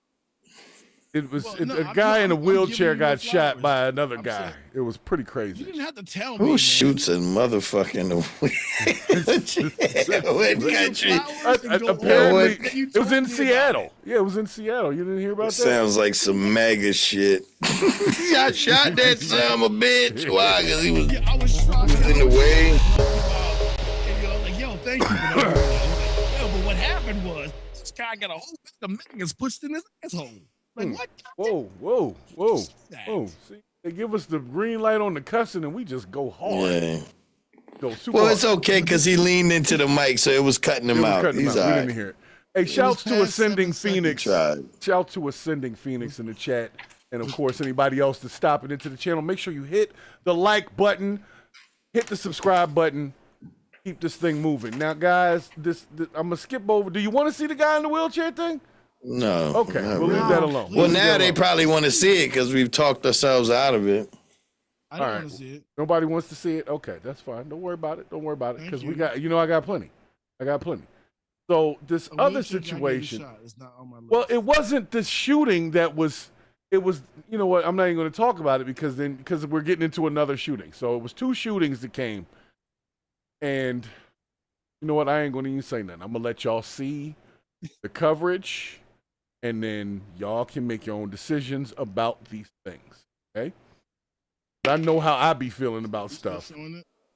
It was a guy in a wheelchair got shot by another guy. It was pretty crazy. You didn't have to tell me. Who shoots a motherfucking what country? Apparently, it was in Seattle. Yeah, it was in Seattle. You didn't hear about that? Sounds like some MAGA shit. I shot that son of a bitch. Why? Because he was in the way. Like, yo, thank you. But what happened was this guy got a whole bag of maggots pushed in his asshole. Like, what? Whoa. See, they give us the green light on the cussing and we just go hard. Yeah. Go super Well, hard. it's okay because he leaned into the mic, so it was cutting him out. He's We all right. didn't hear it. Hey, shouts to Ascending Phoenix. Shout to Ascending Phoenix in the chat. And of course, anybody else that's stopping into the channel, make sure you hit the like button, hit the subscribe button, keep this thing moving. Now, guys, this I'm gonna skip over. Do you want to see the guy in the wheelchair thing? No. Okay, not we'll really. leave that alone. Well, now they probably want to see it because we've talked ourselves out of it. I don't want to see it. Nobody wants to see it. Okay, that's fine. Don't worry about it. Because we got, I got plenty. So this other situation. Well, it wasn't the shooting that was. It was. You know what? I'm not even going to talk about it because we're getting into another shooting. So it was 2 shootings that came, and you know what? I ain't going to even say nothing. I'm gonna let y'all see the coverage, and then y'all can make your own decisions about these things. Okay? I know how I be feeling about stuff.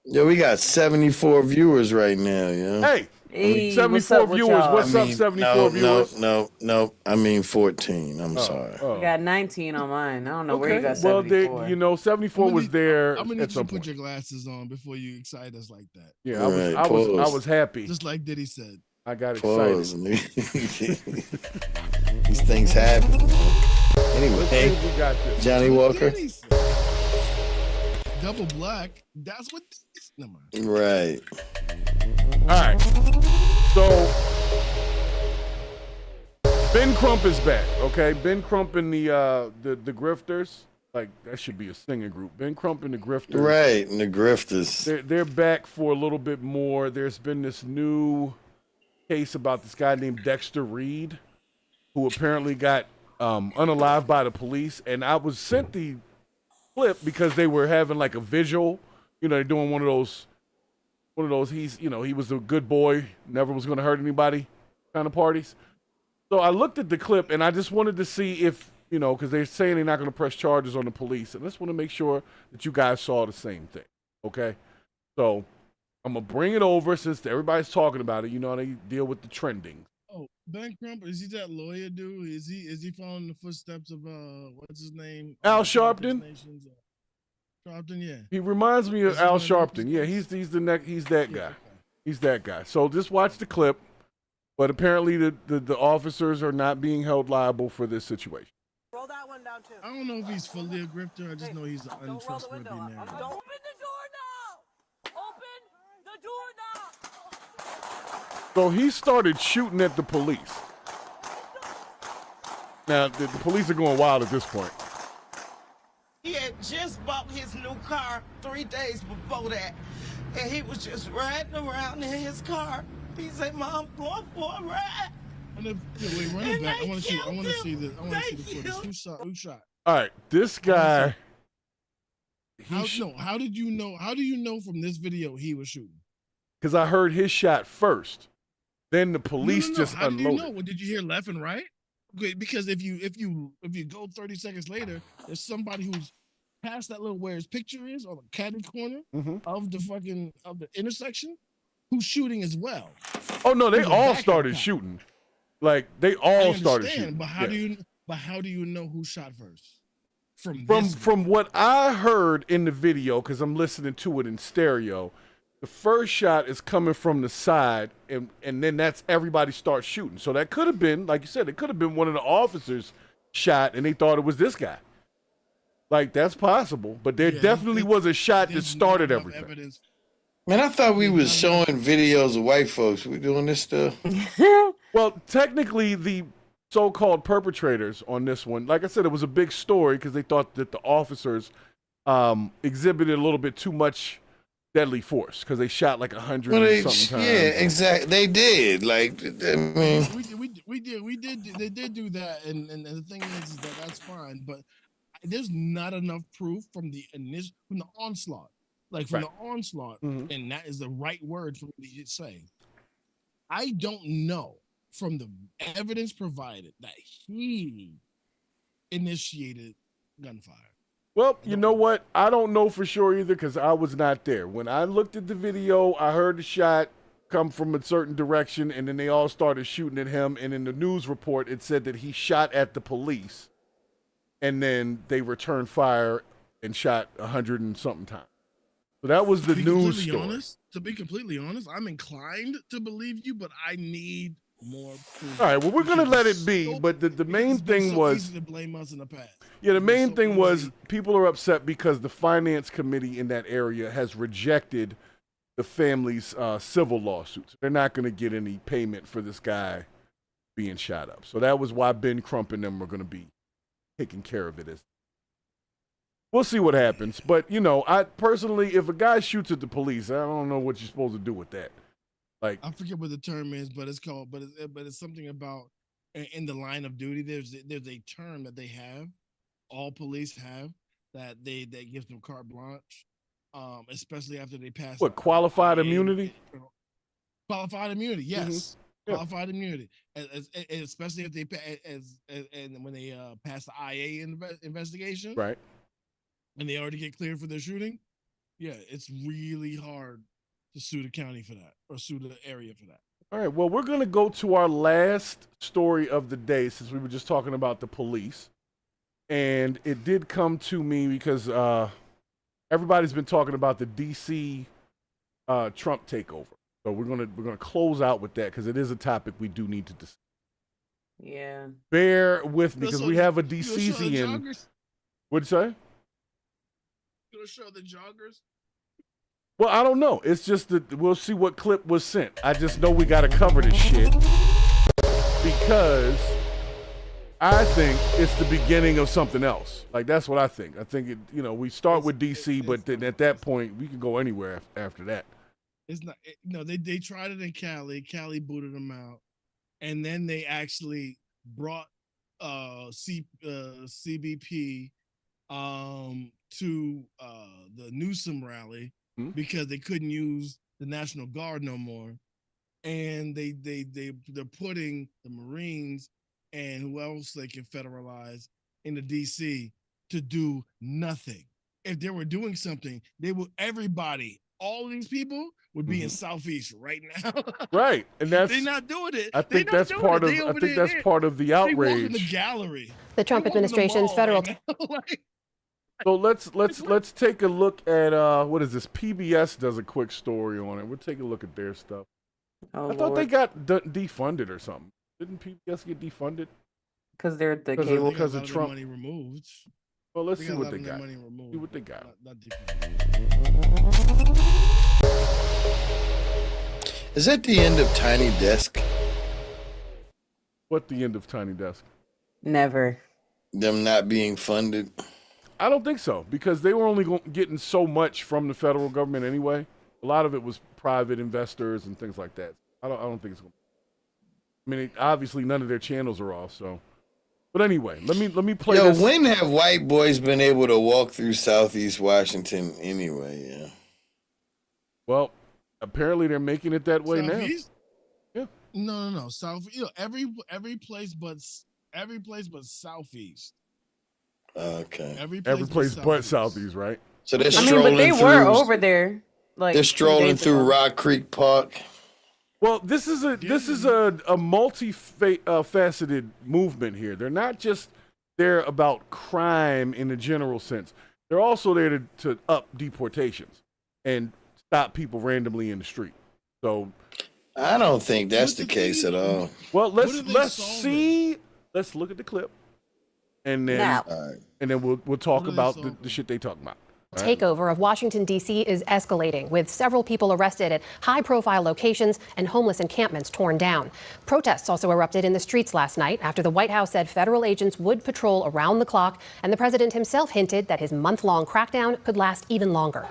Yeah, we got 74 viewers right now, yeah. Hey, 74 viewers. What's up, 74 viewers? No. I mean 14. I'm sorry. I got 19 on mine. I don't know where you got 74. Well, 74 was there. I'm gonna need you to put your glasses on before you excite us like that. Yeah, I was happy. Just like Diddy said. I got excited. These things happen. Anyway, we got this. Johnny Walker. Double black. That's what this number. Right. All right. So Ben Crump is back. Okay, Ben Crump and the Grifters. Like that should be a singing group. Ben Crump and the Grifters. Right, and the Grifters. They're back for a little bit more. There's been this new case about this guy named Dexter Reed, who apparently got unalived by the police. And I was sent the clip because they were having like a visual. They're doing one of those. He was a good boy, never was going to hurt anybody kind of parties. So I looked at the clip and I just wanted to see if, because they're saying they're not going to press charges on the police. And I just want to make sure that you guys saw the same thing. Okay. So I'm going to bring it over since everybody's talking about it. They deal with the trending. Oh, Ben Crump, is he that lawyer dude? Is he following the footsteps of what's his name? Al Sharpton? Sharpton, yeah. He reminds me of Al Sharpton. Yeah, he's that guy. Okay. He's that guy. So just watch the clip. But apparently the officers are not being held liable for this situation. Roll that one down too. I don't know if he's fully a grifter. I just know he's an untrustworthy man. Open the door now! Open the door now! So he started shooting at the police. Now the police are going wild at this point. He had just bought his new car 3 days before that, and he was just riding around in his car. He said, "Mom, going for a ride." Wait, run it back. I want to see this. I want to see the footage. Who shot? All right, this guy. How did you know? How do you know from this video he was shooting? Because I heard his shot first. Then the police just How unloaded. did you know? Well, did you hear left and right? Okay, because if you go 30 seconds later, there's somebody who's past that little where his picture is on the caddy corner of the intersection who's shooting as well. Oh no, they all started shooting. Like they all started shooting. But how do you know who shot first? From what I heard in the video, because I'm listening to it in stereo, the first shot is coming from the side, and then that's everybody starts shooting. So that could have been, like you said, it could have been one of the officers shot, and they thought it was this guy. Like, that's possible, but there definitely was a shot that started everything. Evidence. Man, I thought we was showing videos of white folks. We doing this stuff? Well, technically, the so-called perpetrators on this one, like I said, it was a big story because they thought that the officers exhibited a little bit too much deadly force because they shot like 100 and something times. Yeah, exactly. They did. Like, I mean, they did do that, and the thing is that that's fine, but there's not enough proof from the onslaught, the onslaught, and that is the right word for me to say. I don't know from the evidence provided that he initiated gunfire. Well, you know what? I don't know for sure either because I was not there. When I looked at the video, I heard the shot come from a certain direction, and then they all started shooting at him. And in the news report, it said that he shot at the police, and then they returned fire and shot 100 and something times. So that was the news story. To be completely honest, I'm inclined to believe you, but I need more proof. All right, well, we're going to let it be, but the main thing was easy to blame us in the past. Yeah, the main thing was people are upset because the finance committee in that area has rejected the family's civil lawsuits. They're not going to get any payment for this guy being shot up. So that was why Ben Crump and them were going to be taking care of it. We'll see what happens. But, you know, I personally, if a guy shoots at the police, I don't know what you're supposed to do with that. Like, I forget what the term is, but it's called, but it's something about in the line of duty. There's a term that they have, all police have, that gives them carte blanche, especially after they pass. What, qualified immunity? Qualified immunity, yes. Qualified immunity, especially if they and when they pass the IA investigation, right? And they already get cleared for their shooting. Yeah, it's really hard to sue the county for that or sue the area for that. All right, well, we're going to go to our last story of the day since we were just talking about the police. And it did come to me because everybody's been talking about the DC Trump takeover. So we're gonna close out with that because it is a topic we do need to discuss. Yeah. Bear with me because we have a DCian. What'd you say? Gonna show the joggers? Well, I don't know. It's just that we'll see what clip was sent. I just know we got to cover this shit because I think it's the beginning of something else. Like, that's what I think. I think, we start with DC, but then at that point, we can go anywhere after that. It's not, they tried it in Cali. Cali booted them out. And then they actually brought CBP to the Newsom rally because they couldn't use the National Guard no more. And they're putting the Marines and who else they can federalize into DC to do nothing. If they were doing something, all of these people would be in Southeast right now. Right. And that's they're not doing it. I think that's part of the outrage. They walk in the gallery. The Trump administration's federal So let's take a look at what is this? PBS does a quick story on it. We'll take a look at their stuff. I thought they got defunded or something. Didn't PBS get defunded? Because they're the cable. Because of Trump. Money removed. Well, let's see what they got. See what they got. Is that the end of Tiny Desk? What the end of Tiny Desk? Never. Them not being funded? I don't think so, because they were only getting so much from the federal government anyway. A lot of it was private investors and things like that. I don't think it's going to. I mean, obviously none of their channels are off, so. But anyway, let me play this. When have white boys been able to walk through Southeast Washington anyway? Yeah. Well, apparently they're making it that way Southeast? now. Yeah. No. South. Every place but Southeast. Okay. Every place but Southeast, right? So they're but they were over there. Like they're strolling through Rock Creek Park. Well, this is a multi-faceted movement here. They're not just they're about crime in the general sense. They're also there to up deportations and stop people randomly in the street. So I don't think that's the case at all. Well, let's see. Let's look at the clip, and then we'll talk about the shit they talking about. Takeover of Washington, D.C. is escalating, with several people arrested at high-profile locations and homeless encampments torn down. Protests also erupted in the streets last night after the White House said federal agents would patrol around the clock, and the president himself hinted that his month-long crackdown could last even longer.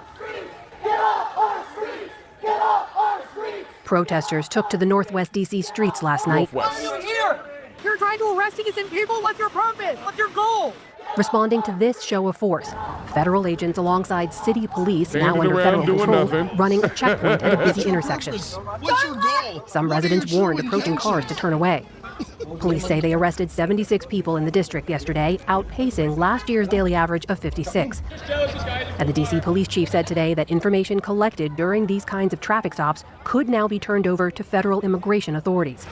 Get off our streets! Get off our streets! Protesters took to the Northwest D.C. streets last night. Why are you here? You're trying to arrest innocent people? What's your purpose? What's your goal? Responding to this show of force, federal agents alongside city police, now under federal control, running a checkpoint at a busy intersection. What's your goal? Some residents warned approaching cars to turn away. Police say they arrested 76 people in the district yesterday, outpacing last year's daily average of 56. And the D.C. police chief said today that information collected during these kinds of traffic stops could now be turned over to federal immigration authorities.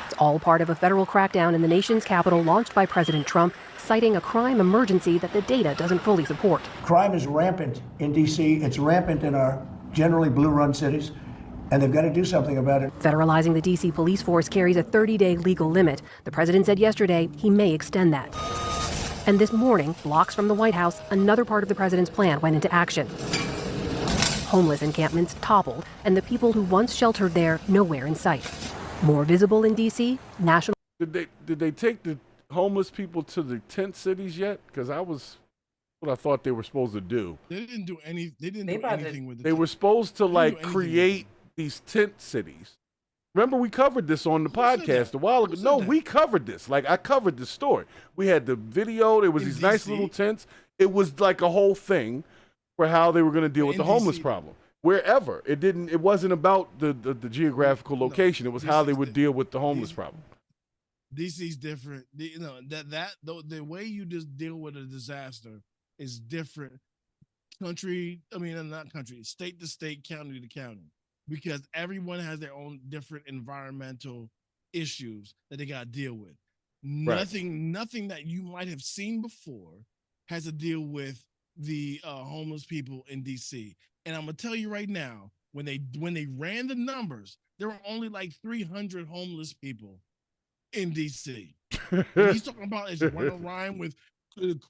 It's all part of a federal crackdown in the nation's capital launched by President Trump, citing a crime emergency that the data doesn't fully support. Crime is rampant in D.C. It's rampant in our generally blue-run cities, and they've got to do something about it. Federalizing the D.C. police force carries a 30-day legal limit. The president said yesterday he may extend that. And this morning, blocks from the White House, another part of the president's plan went into action. Homeless encampments toppled, and the people who once sheltered there nowhere in sight. More visible in D.C., national... Did they take the homeless people to the tent cities yet? Because what I thought they were supposed to do. They didn't do any. They didn't do anything with it. They were supposed to like create these tent cities. Remember, we covered this on the podcast a while ago. No, we covered this. Like, I covered this story. We had the video. There was these nice little tents. It was like a whole thing for how they were going to deal with the homeless problem. Wherever it wasn't about the geographical location. It was how they would deal with the homeless problem. DC's different. The way you just deal with a disaster is different. Not country, state to state, county to county, because everyone has their own different environmental issues that they got to deal with. Nothing that you might have seen before has to deal with the homeless people in DC. And I'm gonna tell you right now, when they ran the numbers, there were only like 300 homeless people in DC. He's talking about is run a rhyme with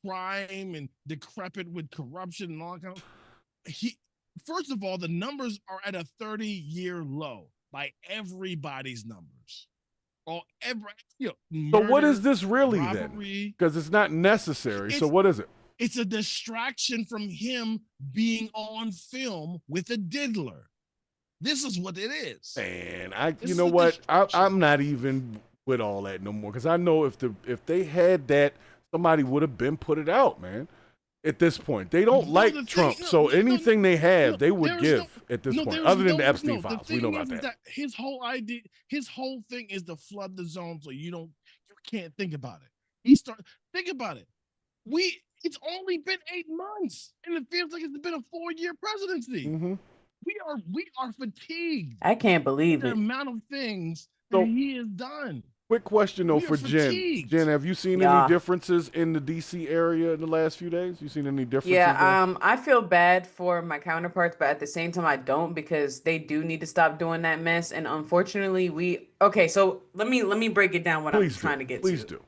crime and decrepit with corruption and all that kind of. First of all, the numbers are at a 30-year low by everybody's numbers. So what is this really then? Because it's not necessary. So what is it? It's a distraction from him being on film with a diddler. This is what it is. Man, you know what? I'm not even with all that no more, because I know if they had that, somebody would have been put it out, man. At this point, they don't like Trump, so anything they have, they would give at this point. Other than the Epstein files, we know about that. His whole thing is to flood the zone, so you can't think about it. Think about it. It's only been 8 months, and it feels like it's been a 4-year presidency. Mm-hmm. We are fatigued. I can't believe the it. amount of things that he has done. Quick question though for Jen. Jen, have you seen any differences in the DC area in the last few days? You seen any differences? Yeah, I feel bad for my counterparts, but at the same time I don't, because they do need to stop doing that mess. And unfortunately, so let me break it down what I'm trying to get to. Please do.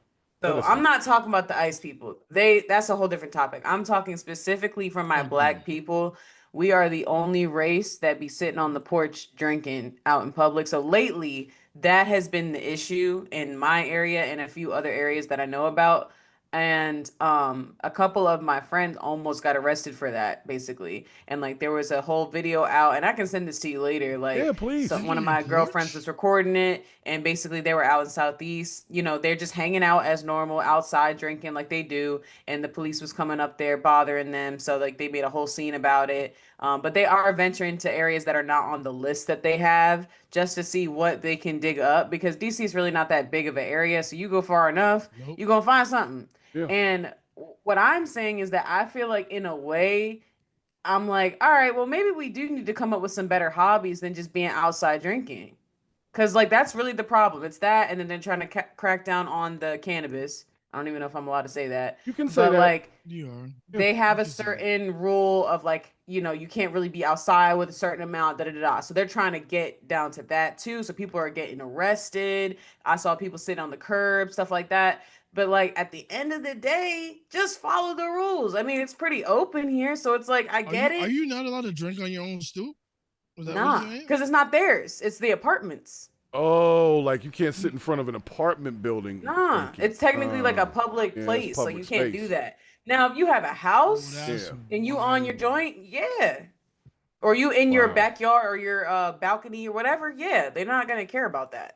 So I'm not talking about the ICE people. That's a whole different topic. I'm talking specifically for my Black people. We are the only race that be sitting on the porch drinking out in public. So lately, that has been the issue in my area and a few other areas that I know about. And a couple of my friends almost got arrested for that, basically. And like there was a whole video out, and I can send this to you later. Like, yeah, please. One of my girlfriends was recording it, and basically they were out in Southeast. They're just hanging out as normal, outside drinking like they do. And the police was coming up there bothering them, so like they made a whole scene about it. But they are venturing to areas that are not on the list that they have, just to see what they can dig up, because DC is really not that big of an area. So you go far enough, you're gonna find something. Yeah. And what I'm saying is that I feel like in a way, I'm like, all right, well, maybe we do need to come up with some better hobbies than just being outside drinking. Because like that's really the problem. It's that, and then they're trying to crack down on the cannabis. I don't even know if I'm allowed to say that. You can say but that. Like, You are. they have a certain rule of like, you know, you can't really be outside with a certain amount, So they're trying to get down to that too. So people are getting arrested. I saw people sit on the curb, stuff like that. But like at the end of the day, just follow the rules. I mean, it's pretty open here, so it's like I get it. Are you not allowed to drink on your own stoop? Nah, because it's not theirs. It's the apartments. Oh, like you can't sit in front of an apartment building. Nah, it's technically like a public yeah, it's place, so public you can't space. do that. Now, if you have a house Yeah. and you on your joint, yeah. Or you in your Wow. backyard or your balcony or whatever, yeah, they're not gonna care about that.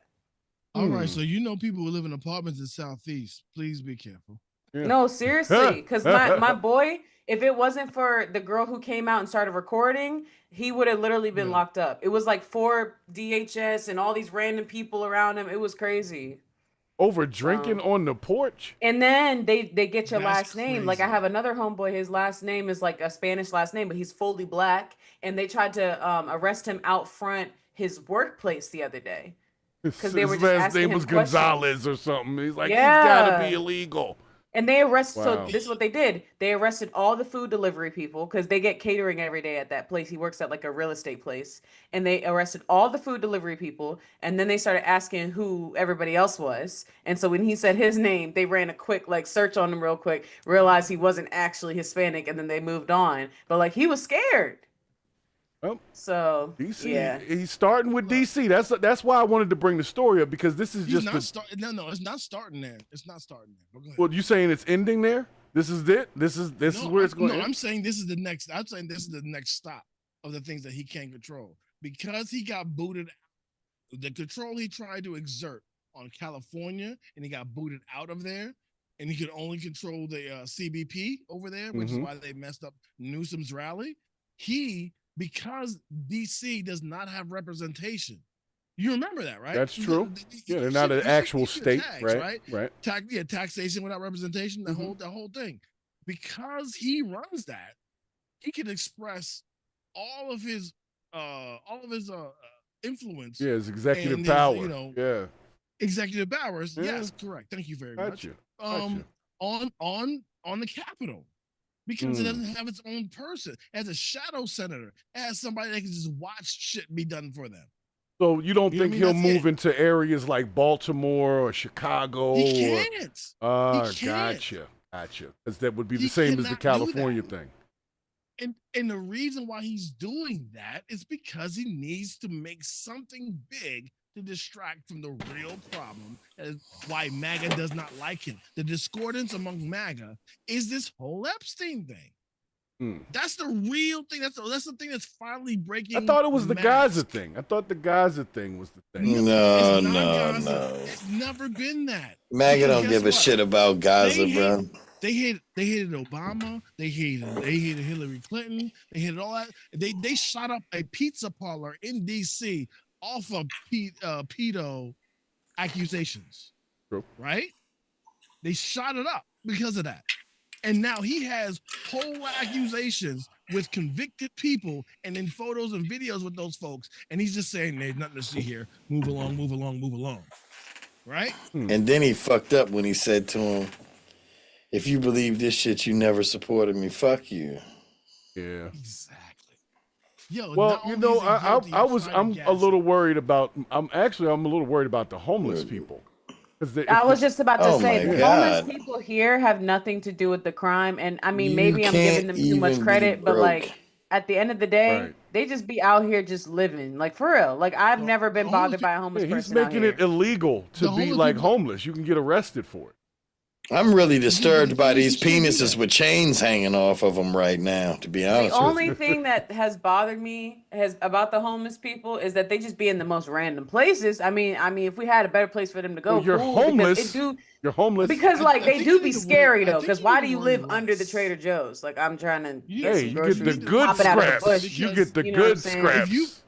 All right, so you know people who live in apartments in Southeast. Please be careful. No, seriously, because my boy, if it wasn't for the girl who came out and started recording, he would have literally been locked up. It was like 4 DHS and all these random people around him. It was crazy. Over drinking on the porch? And then they get your That's last name. Like I have another homeboy, his last name is like a Spanish last name, but he's fully black. And they tried to arrest him out front his workplace the other day. Because they were just His last asking name him was questions. Gonzalez or something. He's like, he's gotta be illegal. And they arrested, Wow. so this is what they did. They arrested all the food delivery people because they get catering every day at that place. He works at like a real estate place. And they arrested all the food delivery people. And then they started asking who everybody else was. And so when he said his name, they ran a quick like search on him real quick, realized he wasn't actually Hispanic, and then they moved on. But like he was scared. Well, So DC, yeah. he's starting with DC. That's why I wanted to bring the story up, because this is He's just not no, it's not starting there. It's not starting there. But go ahead. well, you saying it's ending there? This is it? This is where it's going to No, end? I'm saying this is the next. I'm saying this is the next stop of the things that he can't control because he got booted. The control he tried to exert on California, and he got booted out of there, and he could only control the CBP over there, which is why they messed up Newsom's rally. Because DC does not have representation. You remember that, right? That's true. Yeah, they're not an actual state, right? Right. Taxation without representation, the whole thing. Because he runs that, he can express all of his influence. Yeah, his executive and power. his, executive powers. Yeah. Yes, correct. Thank you very much. Gotcha. On the Capitol. Because it doesn't have its own person. As a shadow senator, as somebody that can just watch shit be done for them. So you don't think he'll That's move it. into areas like Baltimore or Chicago? He can't. He can't. Gotcha. Because that would be the He same as the cannot do California that. thing. And the reason why he's doing that is because he needs to make something big to distract from the real problem, as why MAGA does not like him. The discordance among MAGA is this whole Epstein thing. That's the real thing. That's the thing that's finally breaking. I thought it was the mask. Gaza thing. I thought the Gaza thing was the thing. No. It's never been that. MAGA Because don't give a what? shit about Gaza, bro. They hated Obama. They hated Hillary Clinton. They hated all that. They shot up a pizza parlor in DC off of pedo accusations. True. Right? They shot it up because of that. And now he has whole accusations with convicted people and in photos and videos with those folks. And he's just saying there's nothing to see here. Move along, move along, move along. Right? And then he fucked up when he said to him, if you believe this shit, you never supported me. Fuck you. Yeah. Exactly. Yo, Well, I'm a little worried about. I'm a little worried about the homeless people. I was just about to say, my the God. homeless people here have nothing to do with the crime. And I mean, You maybe I'm giving can't them too much even be credit, but broke. like at the end of the day, they just be out here just living. Like for real. Like I've never been bothered by a homeless He's person out making here. it illegal to be like homeless. You can get arrested for it. I'm really disturbed by these penises with chains hanging off of them right now, to be honest The with only you. thing that has bothered me about the homeless people is that they just be in the most random places. I mean, if we had a better place for them to go, Well, you're cool, because homeless. it do- You're homeless. Because like they do be scary though. think Because you why need do you to live worry under the Trader Joe's? Like I'm trying to get Hey, some you groceries, get the good pop it out of the scraps. bush, You get the you know what I'm good saying? scraps.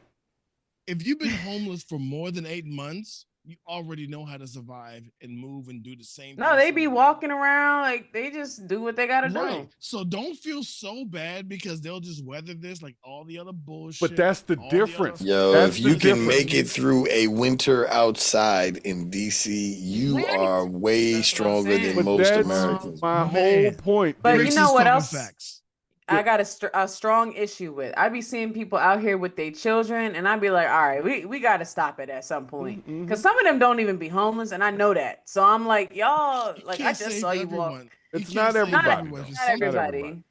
If you've been homeless for more than 8 months, you already know how to survive and move and do the same No, thing. they be walking around like they just do what they gotta Right. do. So don't feel so bad because they'll just weather this like all the other bullshit. But that's the difference. Yo, That's if the you can difference. make it through a winter outside in DC, you are way stronger than But most that's Americans. my whole point. But Biggs. you know what else? Facts. I got a strong issue with. I be seeing people out here with their children, and I be like, all right, we got to stop it at some point, because some of them don't even be homeless, and I know that. So I'm like, y'all, like I just saw you walk. It's not everybody. Not everybody.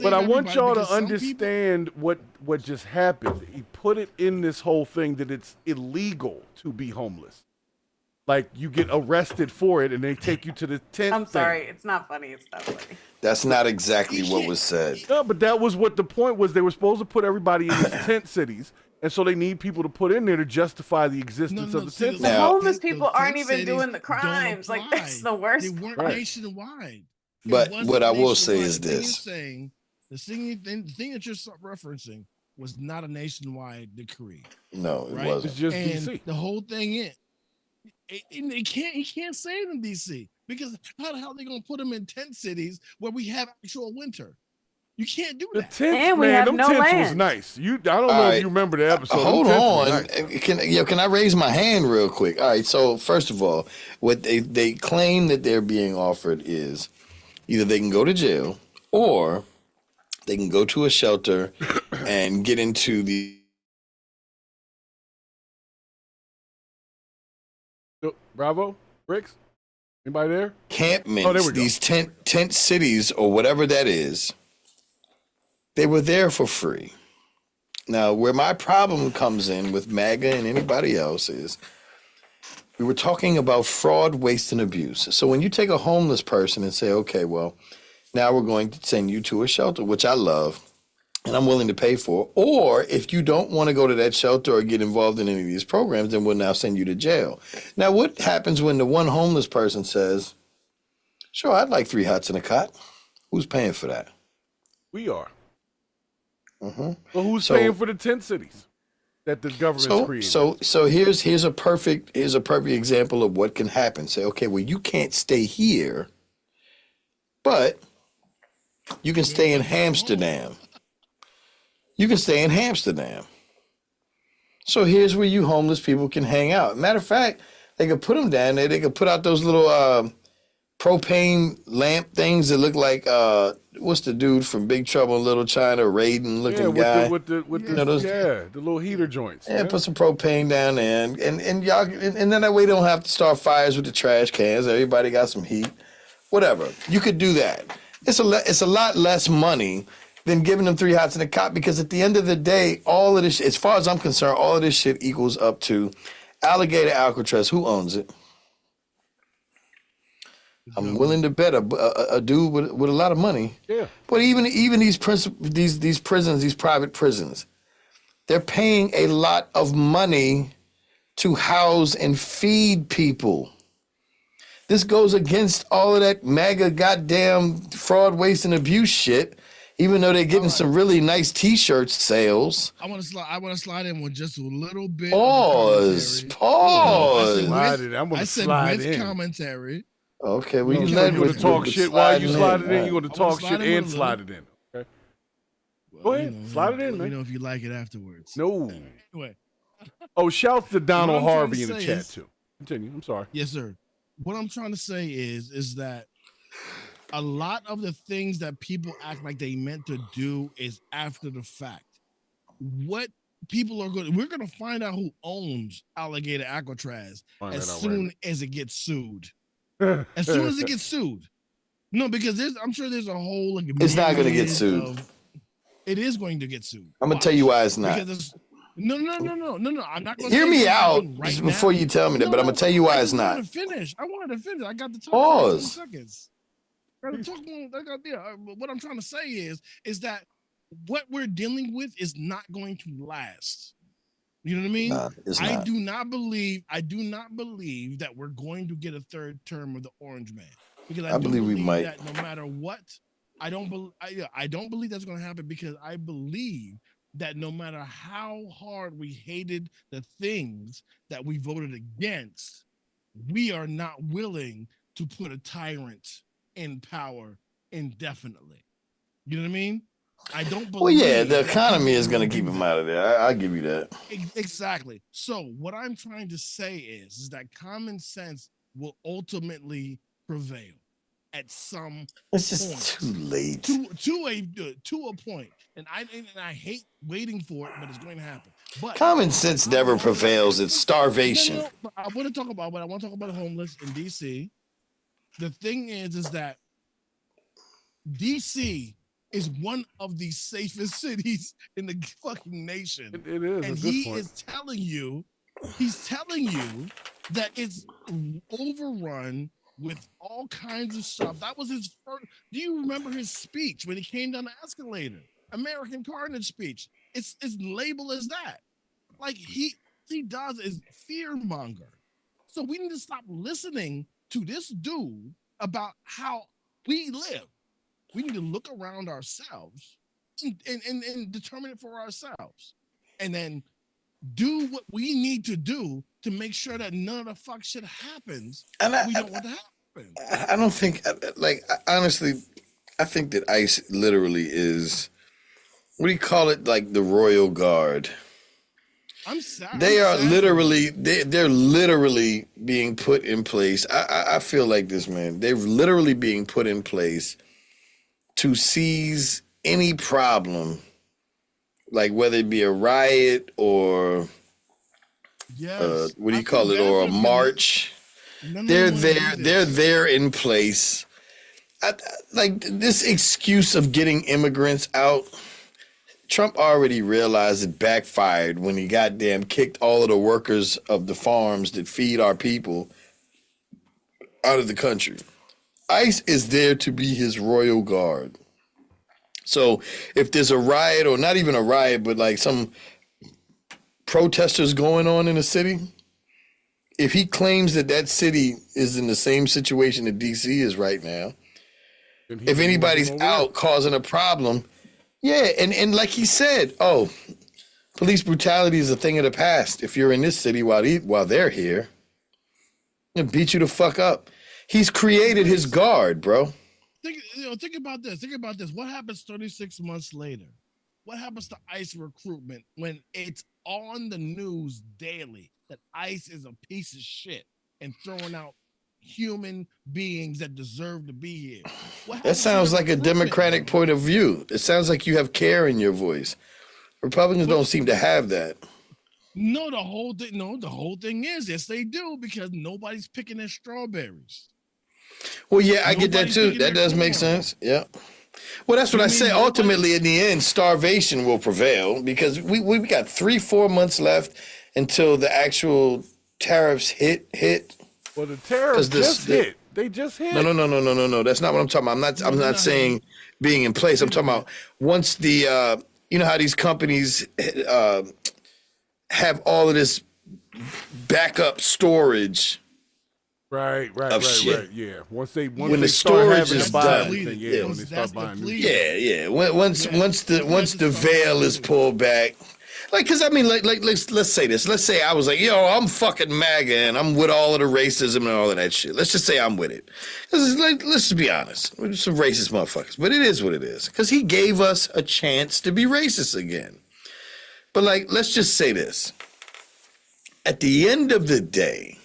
But I want y'all to understand what just happened. He put it in this whole thing that it's illegal to be homeless. Like you get arrested for it, and they take you to the tent. I'm sorry, it's not funny. It's not funny. That's not exactly what was said. No, but that was what the point was. They were supposed to put everybody in these tent cities, and so they need people to put in there to justify the existence of the tent. The homeless people aren't even doing the crimes. Like that's the worst. They weren't Right. nationwide. But what I will say is this. The thing that you're referencing was not a nationwide decree. No, it right? wasn't. It's just And DC. the whole thing is, he can't say it in DC because how the hell are they gonna put them in tent cities where we have actual winter? You can't do that. Tents, man, them tents was nice. I don't know if you remember the episode. Hold Them on. tents were nice. Can I raise my hand real quick? All right. So first of all, what they claim that they're being offered is either they can go to jail or they can go to a shelter and get into the Bravo, Bricks. Anybody there? encampments, Oh, there we go. these tent cities or whatever that is. They were there for free. Now, where my problem comes in with MAGA and anybody else is we were talking about fraud, waste, and abuse. So when you take a homeless person and say, okay, well, now we're going to send you to a shelter, which I love and I'm willing to pay for, or if you don't want to go to that shelter or get involved in any of these programs, then we'll now send you to jail. Now, what happens when the one homeless person says, sure, I'd like 3 hots and a cot? Who's paying for that? We are. Mm-hmm. Well, who's paying for the tent cities that the government's created? So here's a perfect example of what can happen. Say, okay, well, you can't stay here, but you can stay in Amsterdam. You can stay in Amsterdam. So here's where you homeless people can hang out. Matter of fact, they could put them down there. They could put out those little propane lamp things that look like what's the dude from Big Trouble in Little China, Raiden looking guy. With the the little heater joints. Yeah, put some propane down there, and y'all, and then that way they don't have to start fires with the trash cans. Everybody got some heat, whatever. You could do that. It's a lot less money than giving them 3 hots in a cot, because at the end of the day, all of this, as far as I'm concerned, all of this shit equals up to Alligator Alcatraz. Who owns it? I'm willing to bet a dude with a lot of money. Yeah. But even these prisons, these private prisons, they're paying a lot of money to house and feed people. This goes against all of that MAGA goddamn fraud, waste, and abuse shit. Even though they're getting some really nice T-shirt sales. I want to slide in with just a little bit. Pause. I'm gonna slide in. Commentary. Okay, well, you led want with to talk shit while you slide it in. You want to talk slide shit in with and a slide it in. Okay. Go ahead, slide it in, Let man. me know if you like it afterwards. No. Anyway. Oh, shouts to Donald What I'm Harvey in trying the to chat say too. Continue. I'm sorry. Yes, sir. What I'm trying to say is that a lot of the things that people act like they meant to do is after the fact. What people are we're going to find out who owns Alligator Alcatraz as soon as it gets sued. As soon as it gets sued. No, because I'm sure there's a whole like. It's not going to get sued. It is going to get sued. I'm going to tell you why it's not. No. I'm not going to hear me out before you tell me that, but I'm going to tell you why it's not. I wanted to finish. I got to talk Pause. for 20 seconds. What I'm trying to say is that what we're dealing with is not going to last. You know what I mean? Nah, it's I not. do not believe that we're going to get a third term of the Orange Man, because I do believe we might. that no matter what, I don't believe that's going to happen, because I believe that no matter how hard we hated the things that we voted against, we are not willing to put a tyrant in power indefinitely. You know what I mean? I don't believe. Well, yeah, the economy is going to keep him out of there. I'll give you that. Exactly. So what I'm trying to say is that common sense will ultimately prevail at some It's just too late. To a point. And I hate waiting for it, but it's going to happen. But Common sense never prevails. It's starvation. No, I want to talk about homeless in DC. The thing is that DC is one of the safest cities in the fucking nation. It is. And he's telling you that it's overrun with all kinds of stuff. That was his first. Do you remember his speech when he came down the escalator? American Carnage speech. It's labeled as that. Like he does is fear monger. So we need to stop listening to this dude about how we live. We need to look around ourselves and determine it for ourselves. And then do what we need to do to make sure that none of the fuck shit happens. And we don't want to happen. I don't think, honestly, I think that ICE literally is, what do you call it? Like the Royal Guard. I'm sorry. They're literally being put in place. I feel like this, man. They're literally being put in place to seize any problem, like whether it be a riot or what do you call it, or a march. They're there in place. Like this excuse of getting immigrants out, Trump already realized it backfired when he goddamn kicked all of the workers of the farms that feed our people out of the country. ICE is there to be his royal guard. So if there's a riot, or not even a riot, but like some protesters going on in a city, if he claims that that city is in the same situation that DC is right now, if anybody's out causing a problem, yeah, and like he said, oh, police brutality is a thing of the past. If you're in this city while they're here, they'll beat you the fuck up. He's created his guard, bro. Think about this. What happens 36 months later? What happens to ICE recruitment when it's on the news daily that ICE is a piece of shit and throwing out human beings that deserve to be here? That sounds like a Democratic point of view. It sounds like you have care in your voice. Republicans don't seem to have that. No, the whole thing is, yes, they do, because nobody's picking their strawberries. Well, yeah, I get that too. That does make sense. Yeah. Well, that's what I say. Ultimately, in the end, starvation will prevail because we got 3-4 months left until the actual tariffs hit. Well, the tariffs hit. They just hit. No. That's not what I'm talking about. I'm not saying being in place. I'm talking about once the you know how these companies have all of this backup storage. Right. Yeah. Once when they the storage is done, when they start buying new. Yeah. Once the veil is pulled back, like, because I mean, like let's say this. Let's say I was like, yo, I'm fucking MAGA and I'm with all of the racism and all of that shit. Let's just say I'm with it. Like, let's just be honest. We're some racist motherfuckers, but it is what it is. Because he gave us a chance to be racist again. But like, let's just say this. At the end of the day,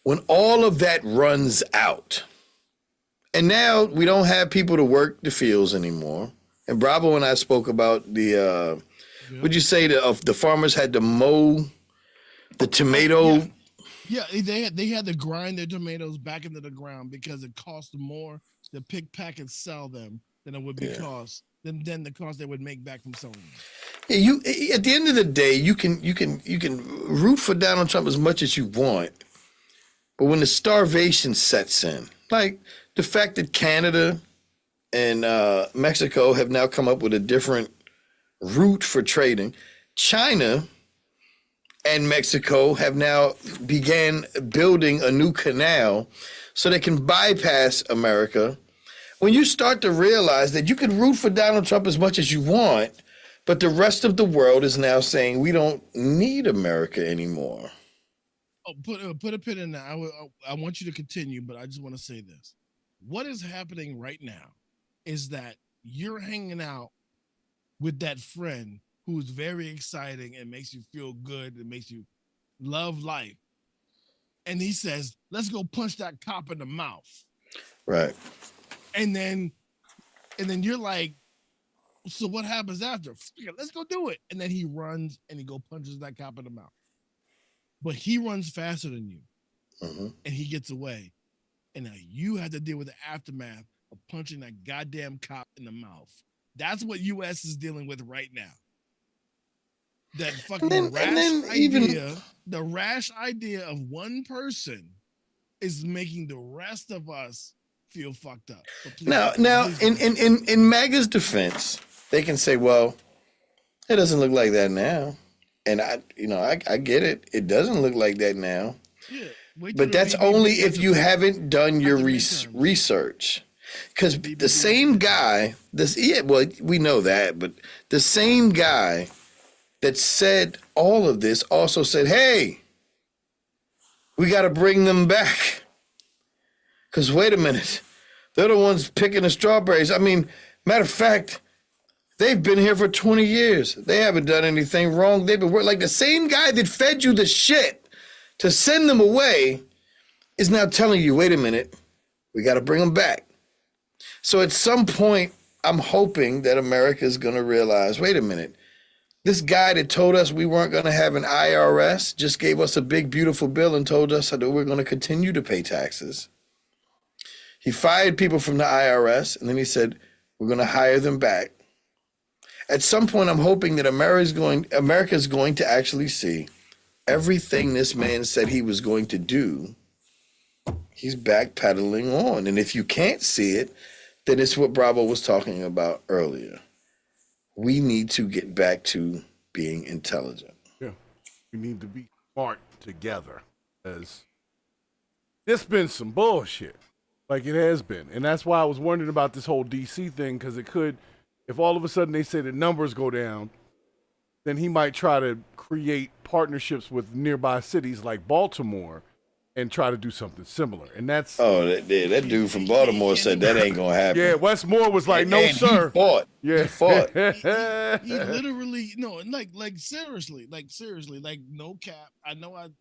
when all of that runs out, and now we don't have people to work the fields anymore. And Bravo and I spoke about the, would you say the farmers had to mow the tomato? Yeah, they had to grind their tomatoes back into the ground because it cost more to pick, pack, and sell them than it would be cost than the cost they would make back from selling them. Yeah, you at the end of the day, you can root for Donald Trump as much as you want. But when the starvation sets in, like the fact that Canada and Mexico have now come up with a different route for trading, China and Mexico have now began building a new canal so they can bypass America. When you start to realize that you can root for Donald Trump as much as you want, But the rest of the world is now saying we don't need America anymore. Oh, put a pin in that. I want you to continue, but I just want to say this. What is happening right now is that you're hanging out with that friend who's very exciting and makes you feel good and makes you love life. And he says, let's go punch that cop in the mouth. Right. And then you're like, so what happens after? Let's go do it. And then he runs and he go punches that cop in the mouth. But he runs faster than you. And he gets away. And now you have to deal with the aftermath of punching that goddamn cop in the mouth. That's what US is dealing with right now. That fucking the rash idea of one person is making the rest of us feel fucked up. So now, in MAGA's defense, they can say, well, it doesn't look like that now. And I get it. It doesn't look like that now. Yeah, but that's only if you haven't done your research. Because the same guy, we know that, but the same guy that said all of this also said, hey, we got to bring them back. Because wait a minute, they're the ones picking the strawberries. I mean, matter of fact, they've been here for 20 years. They haven't done anything wrong. They've been working. Like the same guy that fed you the shit to send them away is now telling you, wait a minute, we got to bring them back. So at some point, I'm hoping that America is going to realize, wait a minute, this guy that told us we weren't going to have an IRS just gave us a big, beautiful bill and told us that we're going to continue to pay taxes. He fired people from the IRS, and then he said, we're going to hire them back. At some point, I'm hoping that America is going to actually see everything this man said he was going to do. He's backpedaling on. And if you can't see it, then it's what Bravo was talking about earlier. We need to get back to being intelligent. Yeah, we need to be smart together. As it's been some bullshit, like it has been. And that's why I was wondering about this whole DC thing, because it could, if all of a sudden they say the numbers go down, then he might try to create partnerships with nearby cities like Baltimore and try to do something similar. And that's... Oh, that dude from Baltimore said that ain't going to happen. Yeah, Westmore was like, no, sir. He fought. Yeah. He fought. He literally, no, like seriously, like no cap. I know I'm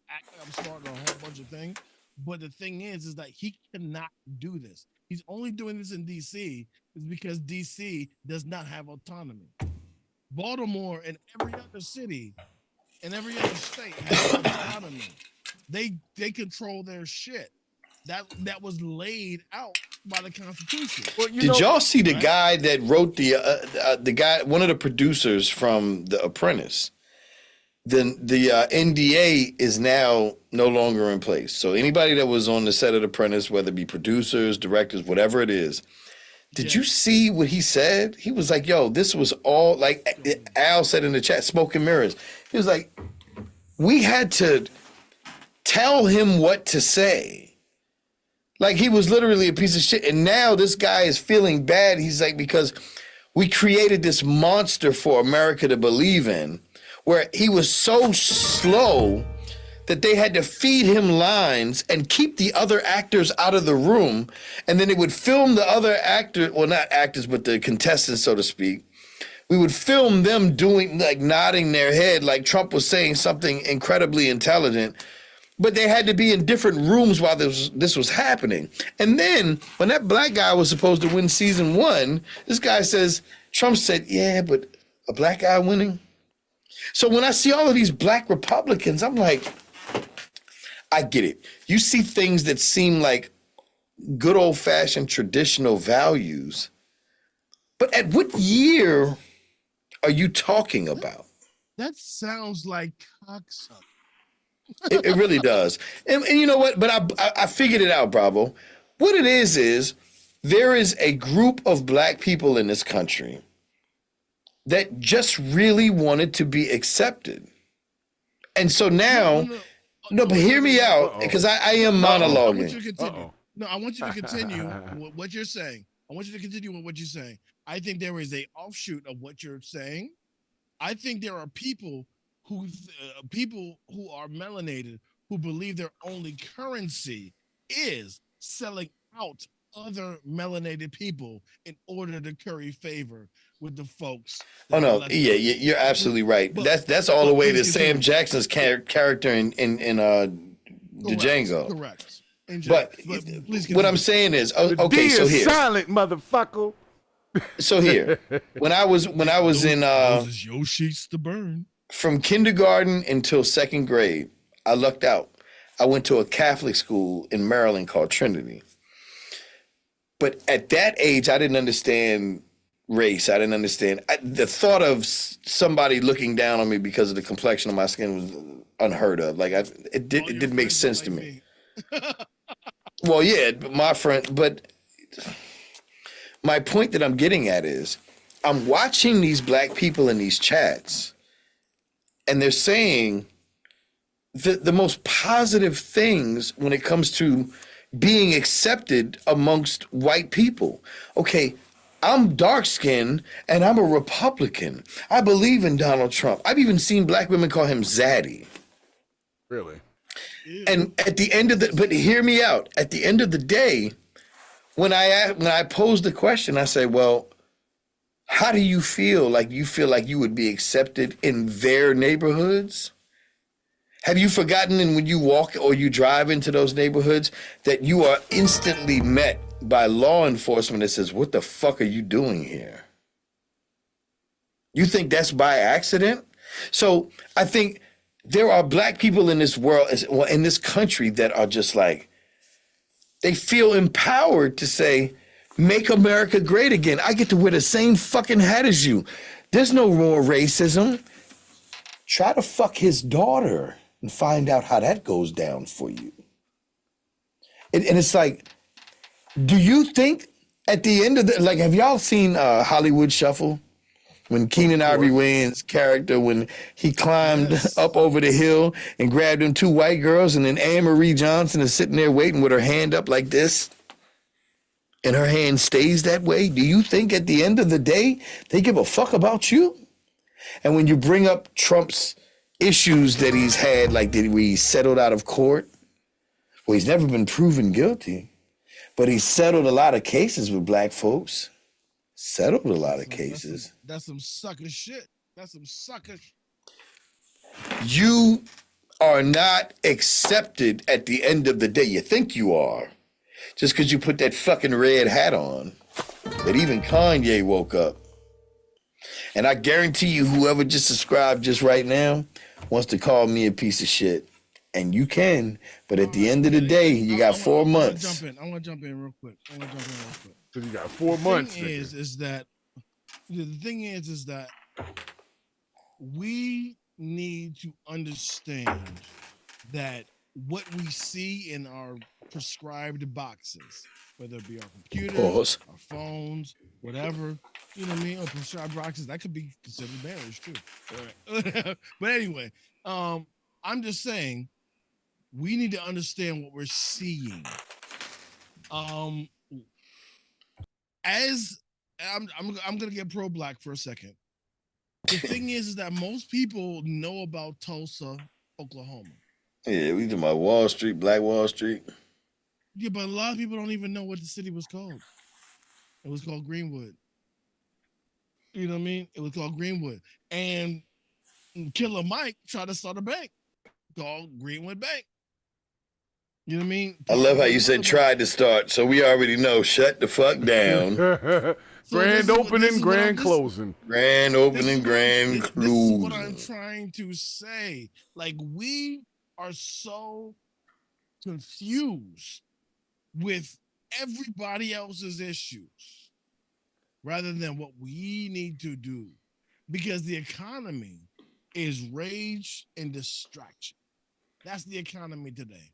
smart on a whole bunch of things, but the thing is that he cannot do this. He's only doing this in DC is because DC does not have autonomy. Baltimore and every other city and every other state has autonomy. They control their shit. That was laid out by the Constitution. Well, did y'all see the guy that wrote the guy, one of the producers from The Apprentice? The NDA is now no longer in place. So anybody that was on the set of The Apprentice, whether it be producers, directors, whatever it is, did you see what he said? He was like, yo, this was all, like Al said in the chat, smoke and mirrors. He was like, we had to tell him what to say. Like he was literally a piece of shit. And now this guy is feeling bad. He's like, because we created this monster for America to believe in, where he was so slow that they had to feed him lines and keep the other actors out of the room. And then they would film the other actors, well, not actors, but the contestants, so to speak. We would film them doing, like nodding their head like Trump was saying something incredibly intelligent. But they had to be in different rooms while this was happening. And then when that black guy was supposed to win season 1, this guy says, Trump said, yeah, but a black guy winning? So when I see all of these black Republicans, I'm like, I get it. You see things that seem like good old-fashioned traditional values, but at what year are you talking about? That sounds like cocksucker. It really does. And you know what? But I figured it out, Bravo. What it is there is a group of black people in this country that just really wanted to be accepted. And so now, no, but hear me out, because I am monologuing. I want you to continue what you're saying. I want you to continue with what you're saying. I think there is a offshoot of what you're saying I think there are people who are melanated who believe their only currency is selling out other melanated people in order to curry favor with the folks. Oh no, yeah, you're absolutely right. That's all the way to Sam Jackson's character in Django. Correct. But what I'm saying is, okay, so here, silent motherfucker. So here, when I was in your sheets to burn. From kindergarten until second grade, I lucked out. I went to a Catholic school in Maryland called Trinity. But at that age, I didn't understand race. I didn't understand the thought of somebody looking down on me because of the complexion of my skin was unheard of. Like it didn't make sense to me. Well, yeah, my friend, but my point that I'm getting at is I'm watching these black people in these chats and they're saying the most positive things when it comes to being accepted amongst white people. Okay, I'm dark-skinned and I'm a Republican. I believe in Donald Trump. I've even seen black women call him Zaddy. Really? And at the end of but hear me out. At the end of the day, when I pose the question, I say, well, how do you feel? Like you feel like you would be accepted in their neighborhoods? Have you forgotten when you walk or you drive into those neighborhoods that you are instantly met by law enforcement that says, what the fuck are you doing here? You think that's by accident? So I think there are black people in this world, in this country that are just like, they feel empowered to say, make America great again. I get to wear the same fucking hat as you. There's no more racism. Try to fuck his daughter and find out how that goes down for you. And it's like, do you think at the end of have y'all seen Hollywood Shuffle? When Keenan Ivory Wayans' character, when he climbed up over the hill and grabbed them two white girls, and then Anne Marie Johnson is sitting there waiting with her hand up like this, and her hand stays that way. Do you think at the end of the day, they give a fuck about you? And when you bring up Trump's issues that he's had, like that we settled out of court, well, he's never been proven guilty, but he settled a lot of cases with black folks. Settled a lot of cases. That's some sucker shit. That's some sucker. You are not accepted at the end of the day. You think you are, just because you put that fucking red hat on. But even Kanye woke up. And I guarantee you, whoever just subscribed just right now wants to call me a piece of shit. And you can, but at the end of the day, you got 4 months. I want to jump in real quick. Because you got 4 months. The thing is that we need to understand that what we see in our prescribed boxes, whether it be our computers, our phones, whatever, you know what I mean, or prescribed boxes, that could be considered marriage too. But anyway, I'm just saying we need to understand what we're seeing. As I'm gonna get pro-black for a second. The thing is that most people know about Tulsa, Oklahoma. Yeah, we talking about Wall Street, Black Wall Street. Yeah, but a lot of people don't even know what the city was called. It was called Greenwood. You know what I mean? It was called Greenwood. And Killer Mike tried to start a bank called Greenwood Bank. You know what I mean? I love how you said tried to start, so we already know. Shut the fuck down. Grand opening, grand closing. Grand opening, grand closing. This is what I'm trying to say. Like, we are so confused with everybody else's issues rather than what we need to do, because the economy is rage and distraction. That's the economy today.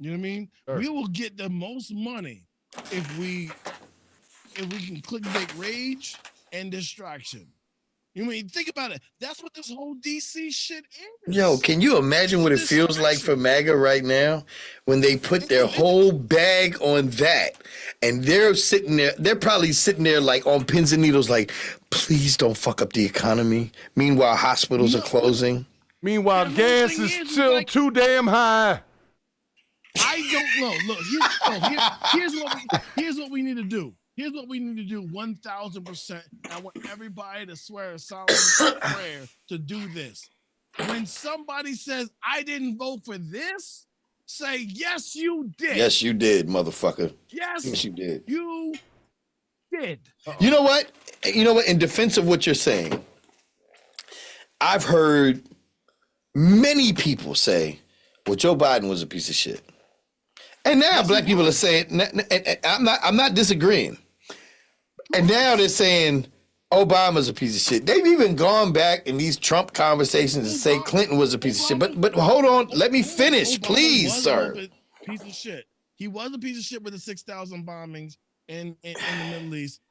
You know what I mean? Sure. We will get the most money if we can clickbait rage and distraction. You mean think about it? That's what this whole DC shit is. Yo, can you imagine what it feels like for MAGA right now when they put their whole bag on that and they're sitting there, they're probably sitting there like on pins and needles, like, please don't fuck up the economy. Meanwhile, hospitals are closing. Meanwhile, gas is still like, too damn high. I don't know. Look, here's what we need to do. Here's what we need to do 1,000%. I want everybody to swear a solemn prayer to do this. When somebody says, I didn't vote for this, say, yes, you did. Yes, you did, motherfucker. Yes, you did. You did. You know what? You know what? In defense of what you're saying, I've heard many people say, well, Joe Biden was a piece of shit. And now black people are saying, I'm not disagreeing. And now they're saying Obama's a piece of shit. They've even gone back in these Trump conversations and say Clinton was a piece of shit. But hold on, let me finish, please, sir. Piece of shit. He was a piece of shit with the 6,000 bombings in the Middle East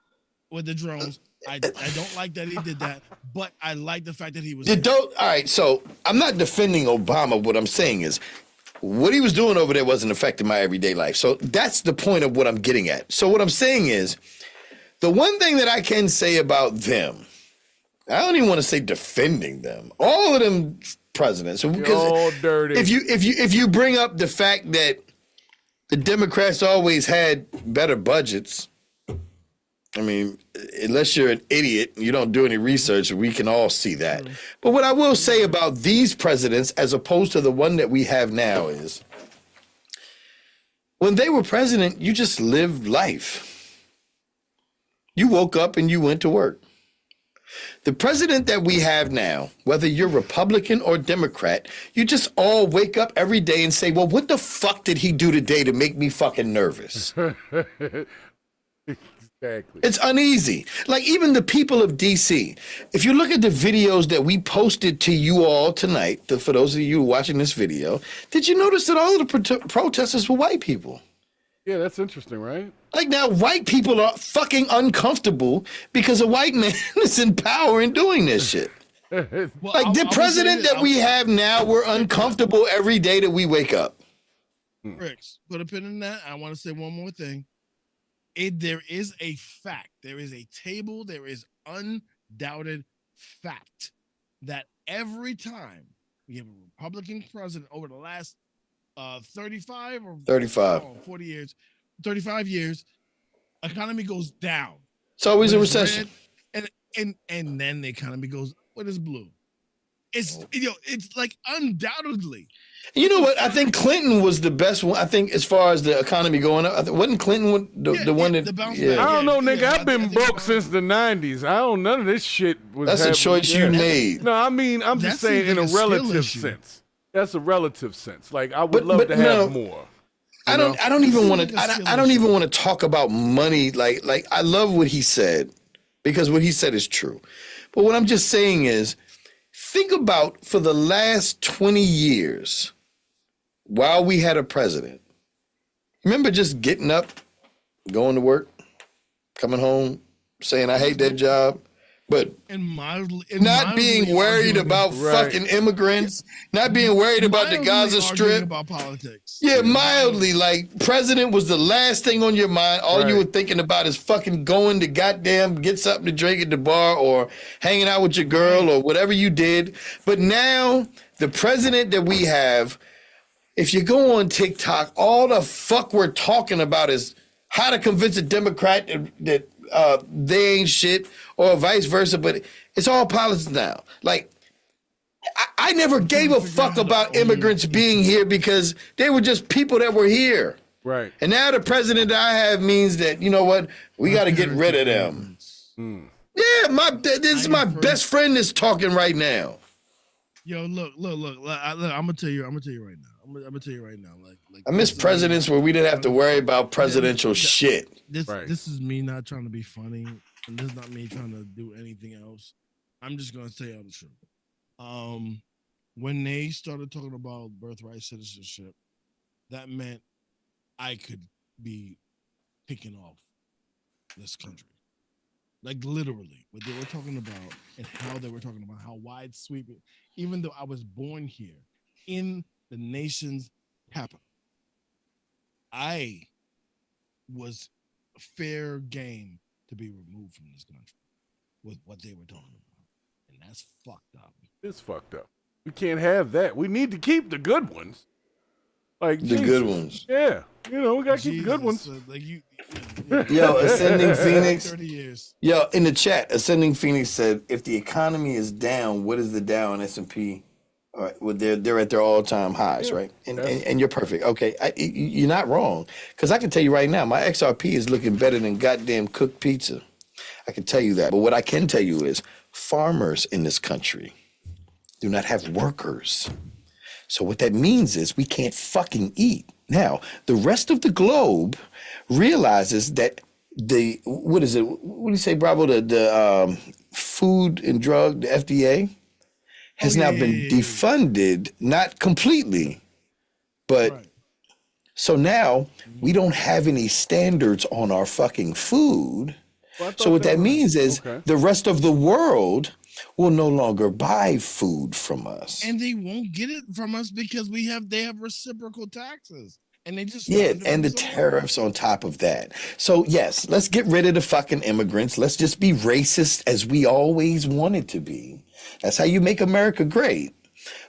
with the drones. I don't like that he did that, but I like the fact that he was. All right, so I'm not defending Obama. What I'm saying is, what he was doing over there wasn't affecting my everyday life. So that's the point of what I'm getting at. So what I'm saying is, the one thing that I can say about them, I don't even want to say defending them. All of them presidents, because all dirty. If you bring up the fact that the Democrats always had better budgets, I mean, unless you're an idiot and you don't do any research, we can all see that. But what I will say about these presidents, as opposed to the one that we have now, is when they were president, you just lived life. You woke up and you went to work. The president that we have now, whether you're Republican or Democrat, you just all wake up every day and say, well, what the fuck did he do today to make me fucking nervous? Exactly. It's uneasy. Like even the people of DC, if you look at the videos that we posted to you all tonight, for those of you watching this video, did you notice that all of the protesters were white people? Yeah, that's interesting, right? Like now white people are fucking uncomfortable because a white man is in power and doing this shit. Like the president that we have now, we're uncomfortable every day that we wake up. Ricks, put a pin in that. I want to say one more thing. There is a fact. There is a table. There is undoubted fact that every time we have a Republican president over the last 35 or 40 years, 35 years, economy goes down. It's always a recession. Red, and then the economy goes, what is blue? It's it's like undoubtedly. You know what? I think Clinton was the best one. I think as far as the economy going up, wasn't Clinton the one that? I don't know, nigga. I've been broke since the '90s. I don't. None of this shit was. That's a choice you made. No, I mean, I'm just saying in a relative sense. That's a relative sense. Like I would love to have more. I don't even want to. I don't even want to talk about money. Like I love what he said because what he said is true. But what I'm just saying is, think about for the last 20 years. While we had a president, remember just getting up, going to work, coming home, saying, I hate that job, but not being worried about fucking immigrants, not being worried about the Gaza Strip. About politics. Yeah, mildly, like president was the last thing on your mind. All you were thinking about is fucking going to goddamn get something to drink at the bar or hanging out with your girl or whatever you did. But now the president that we have, if you go on TikTok, all the fuck we're talking about is how to convince a Democrat that they ain't shit or vice versa. But it's all politics now. Like, I never gave a fuck about immigrants being here because they were just people that were here. Right. And now the president that I have means that, you know what, we got to get rid of them. Yeah, this is my best friend that's talking right now. Yo, look. I'm gonna tell you right now. I'm gonna tell you right now. Like I miss presidents where we didn't have to worry about presidential shit. This is me not trying to be funny, and this is not me trying to do anything else. I'm just gonna say all the truth. When they started talking about birthright citizenship, that meant I could be picking off this country. Like literally, what they were talking about and how they were talking about how wide sweeping, even though I was born here in the nation's capital, I was fair game to be removed from this country with what they were talking about. And that's fucked up. It's fucked up. We can't have that. We need to keep the good ones. Like the good ones. Yeah. You know, we gotta keep the good ones. Like Yo, Ascending Phoenix. 30 years. Yo, in the chat, Ascending Phoenix said, if the economy is down, what is the Dow and S&P? All right, well, they're at their all-time highs, right? And you're perfect. Okay, you're not wrong. Because I can tell you right now, my XRP is looking better than goddamn cooked pizza. I can tell you that. But what I can tell you is farmers in this country do not have workers. So what that means is we can't fucking eat. Now, the rest of the globe realizes that what do you say, Bravo? The Food and Drug, the FDA, has now been defunded, not completely, but so now we don't have any standards on our fucking food. So what that means is the rest of the world will no longer buy food from us. And they won't get it from us because they have reciprocal taxes. And they just and the tariffs on top of that. So yes, let's get rid of the fucking immigrants. Let's just be racist as we always wanted to be. That's how you make America great.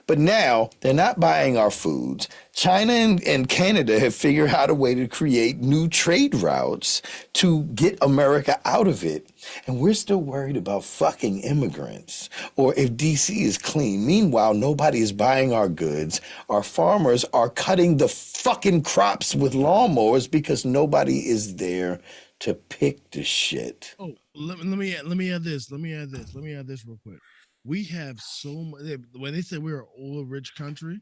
But now they're not buying our foods. China and Canada have figured out a way to create new trade routes to get America out of it. And we're still worried about fucking immigrants or if DC is clean. Meanwhile, nobody is buying our goods. Our farmers are cutting the fucking crops with lawnmowers because nobody is there to pick the shit. Oh, let me add this. Let me add this real quick. We have so much. When they say we're an oil rich country,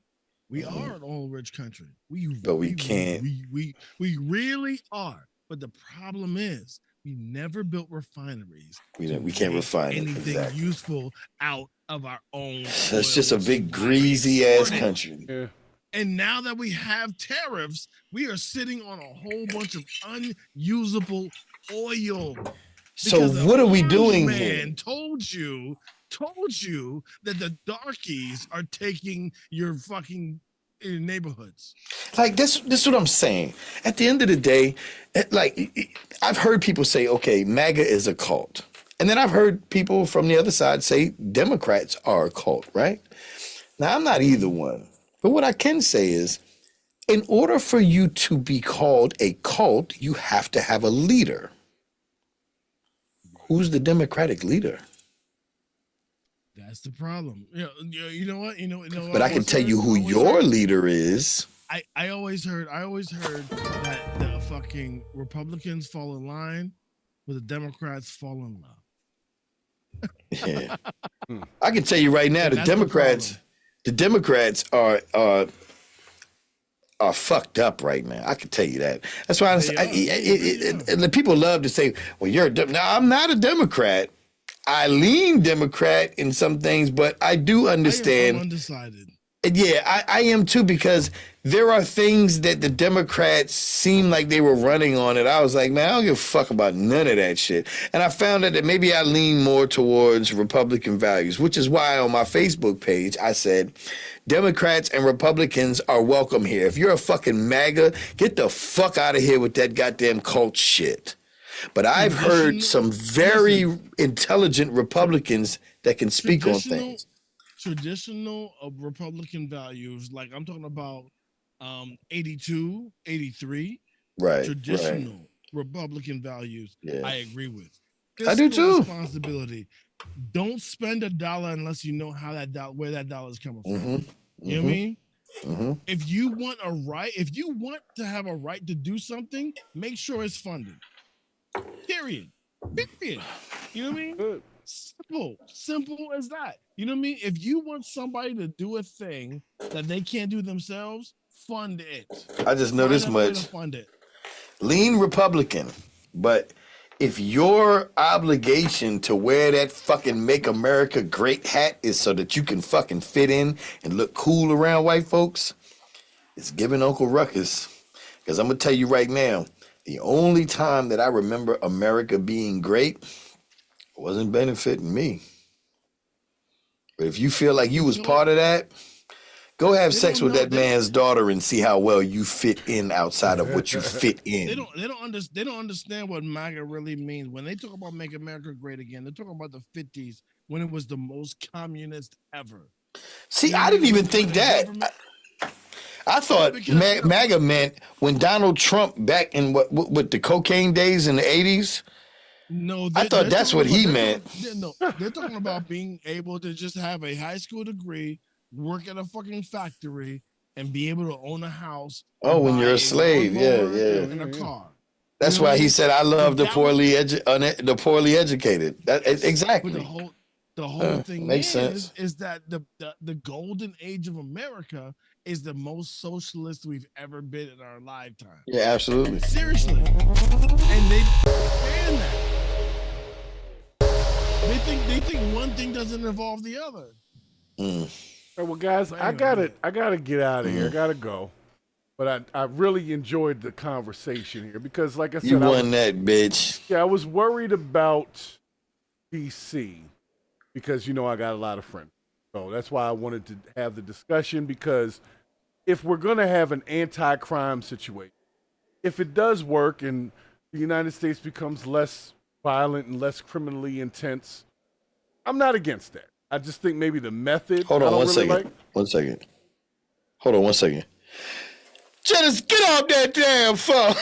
we are an oil rich country. But we can't. We really are. But the problem is, we never built refineries. We can't refine anything useful out of our own. It's just a big greasy ass country. Yeah. And now that we have tariffs, we are sitting on a whole bunch of unusable oil. So what are we doing here? Man told you that the darkies are taking your fucking neighborhoods. Like this is what I'm saying. At the end of the day, like I've heard people say, okay, MAGA is a cult. And then I've heard people from the other side say Democrats are a cult, right? Now I'm not either one. But what I can say is, in order for you to be called a cult, you have to have a leader. Who's the Democratic leader? That's the problem. You know what? But I can tell you who your leader is. I always heard that the fucking Republicans fall in line, but the Democrats fall in love. Yeah. I can tell you right now, the Democrats are fucked up right now. I can tell you that. That's why and the people love to say, well, you're a no, I'm not a Democrat. I lean Democrat in some things, but I do understand. I'm undecided. Yeah, I am too, because there are things that the Democrats seem like they were running on it. I was like, man, I don't give a fuck about none of that shit. And I found out that maybe I lean more towards Republican values, which is why on my Facebook page, I said, Democrats and Republicans are welcome here. If you're a fucking MAGA, get the fuck out of here with that goddamn cult shit. But I've heard some very intelligent Republicans that can speak on things. Traditional Republican values, like I'm talking about 82, 83. Right. Traditional Republican values, I agree with. I do too. Responsibility. Don't spend $1 unless you know how where that dollar is coming from. You know what I mean? If you want to have a right to do something, make sure it's funded. Period. You know what I mean? Simple as that. You know what I mean? If you want somebody to do a thing that they can't do themselves, fund it. I just know this much. Fund it. Lean Republican, but if your obligation to wear that fucking Make America Great hat is so that you can fucking fit in and look cool around white folks, it's giving Uncle Ruckus. Because I'm going to tell you right now, the only time that I remember America being great wasn't benefiting me. But if you feel like you was part of that, go have sex with that man's daughter and see how well you fit in outside of what you fit in. They don't understand what MAGA really means. When they talk about make America great again, they're talking about the 50s when it was the most communist ever. See, I didn't even think that. I thought MAGA meant when Donald Trump back in what the cocaine days in the 80s. No, I thought that's what he meant. They're talking about being able to just have a high school degree, work at a fucking factory, and be able to own a house. Oh, when you're a slave, and a car. That's why he said, "I love the poorly educated." Exactly. But the whole thing makes sense. Is that the golden age of America is the most socialist we've ever been in our lifetime. Yeah, absolutely. Seriously, and they understand that. They think one thing doesn't involve the other. All right, well, guys, I gotta get out of here. I gotta go. But I really enjoyed the conversation here because, like I said, you won that bitch. Yeah, I was worried about DC because I got a lot of friends, so that's why I wanted to have the discussion. Because if we're gonna have an anti-crime situation, if it does work and the United States becomes less violent and less criminally intense, I'm not against that. I just think maybe the method. Hold on 1 second. 1 second. Hold on 1 second. Just get off that damn phone.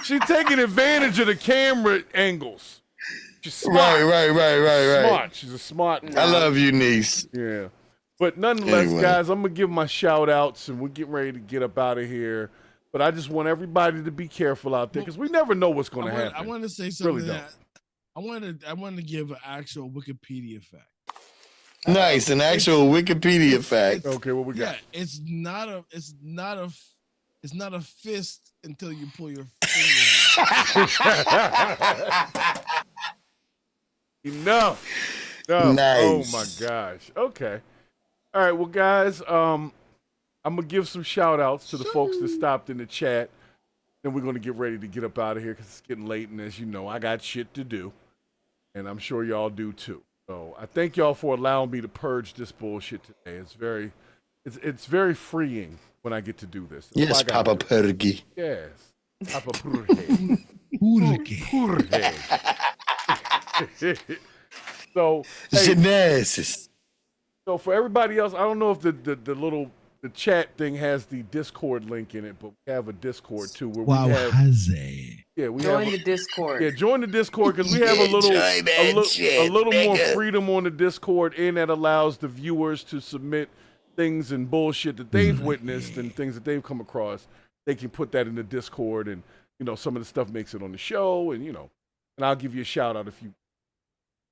She's taking advantage of the camera angles. She's smart. Right. Smart. She's a smart. I love you, niece. Yeah. But nonetheless, guys, I'm going to give my shout outs and we're getting ready to get up out of here. But I just want everybody to be careful out there because we never know what's going to happen. I want to say something I wanted to give an actual Wikipedia fact. Nice, an actual Wikipedia fact. Okay, what we got? Yeah, it's not a fist until you pull your finger. Enough. No. Nice. Oh my gosh. Okay. All right, well, guys, I'm gonna give some shout outs to the folks that stopped in the chat. Then we're gonna get ready to get up out of here because it's getting late, and as you know, I got shit to do, and I'm sure y'all do too. So I thank y'all for allowing me to purge this bullshit today. It's very freeing when I get to do this. That's Yes, Papa Purge. Yes, Papa Purge. Purge. So, Genesis. So for everybody else, I don't know if the chat thing has the Discord link in it, but we have a Discord too where we have. Join the Discord. Yeah, join the Discord because we have a little more freedom on the Discord, and that allows the viewers to submit things and bullshit that they've witnessed and things that they've come across. They can put that in the Discord, and some of the stuff makes it on the show, and and I'll give you a shout out if you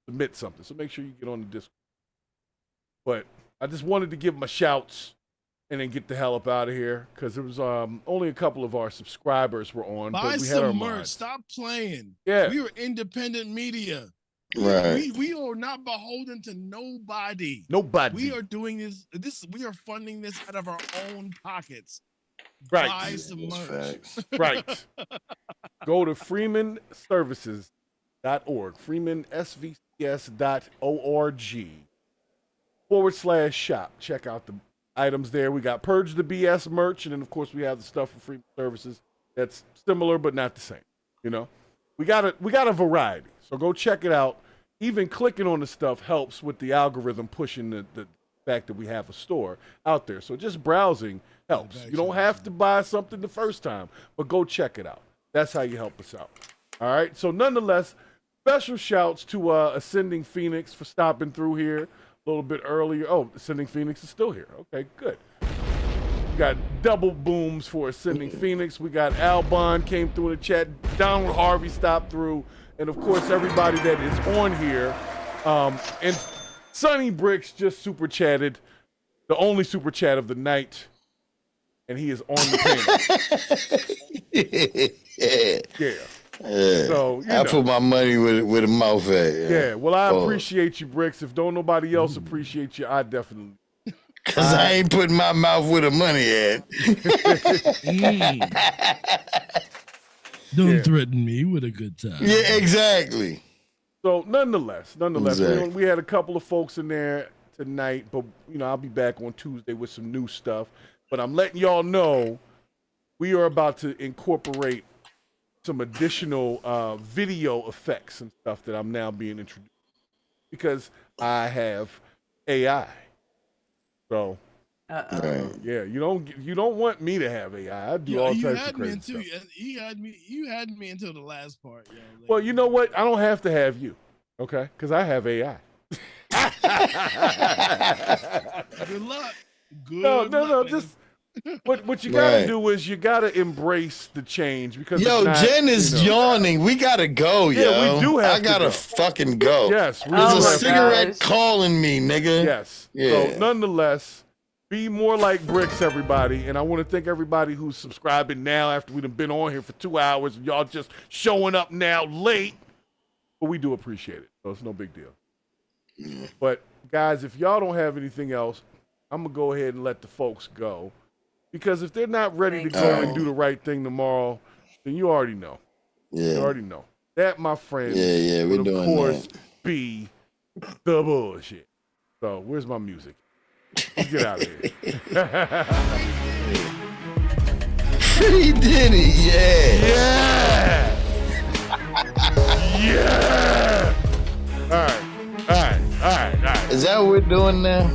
submit something. So make sure you get on the Discord. But I just wanted to give my shouts and then get the hell up out of here because there was only a couple of our subscribers were on. Buy but we had our some merch. minds. Stop playing. Yeah. We are independent media. Right. We are not beholden to nobody. Nobody. We are doing this. We are funding this out of our own pockets. Right. Buy some merch. Right. Go to freemanservices.org, freemansvcs.org/shop. Check out the items there. We got PurgeTheBS merch, and then of course we have the stuff for Freeman Services that's similar but not the same. We got a variety. So go check it out. Even clicking on the stuff helps with the algorithm pushing the fact that we have a store out there. So just browsing helps. You don't have to buy something the first time, but go check it out. That's how you help us out. All right. So nonetheless, special shouts to Ascending Phoenix for stopping through here a little bit earlier. Oh, Ascending Phoenix is still here. Okay, good. We got double booms for Ascending Phoenix. We got Albon came through in the chat. Donald Harvey stopped through. And of course, everybody that is on here. And Sonny Bricks just super chatted. The only super chat of the night. And he is on the panel. Yeah. So, I put my money with a mouth at. Yeah. Well, I appreciate you, Bricks. If don't nobody else appreciate you, I definitely. Because I ain't putting my mouth where the money at. Don't threaten me with a good time. Yeah, exactly. So nonetheless, Exactly. we had a couple of folks in there tonight, but I'll be back on Tuesday with some new stuff. But I'm letting y'all know we are about to incorporate some additional video effects and stuff that I'm now being introduced because I have AI. So yeah, you don't want me to have AI. I do all types of crazy stuff. You had me until the last part. Yo, Well, you know what? I don't have to have you, okay? Because I have AI. Good luck. No. Just what you gotta do is you gotta embrace the change because Jen is yawning. We gotta go, yo. Yeah, we do have. I gotta fucking go. Yes, there's a cigarette calling me, nigga. Yes. Yeah. So nonetheless, be more like Bricks, everybody. And I want to thank everybody who's subscribing now after we've been on here for 2 hours and y'all just showing up now late. But we do appreciate it. So it's no big deal. But guys, if y'all don't have anything else, I'm going to go ahead and let the folks go. Because if they're not ready to go and do the right thing tomorrow, then you already know. Yeah. You already know. That, my friends, we're would, of doing course, that. be the bullshit. So where's my music? Let's get out of here. He did it, yeah. Yeah. All right. Is that what we're doing now?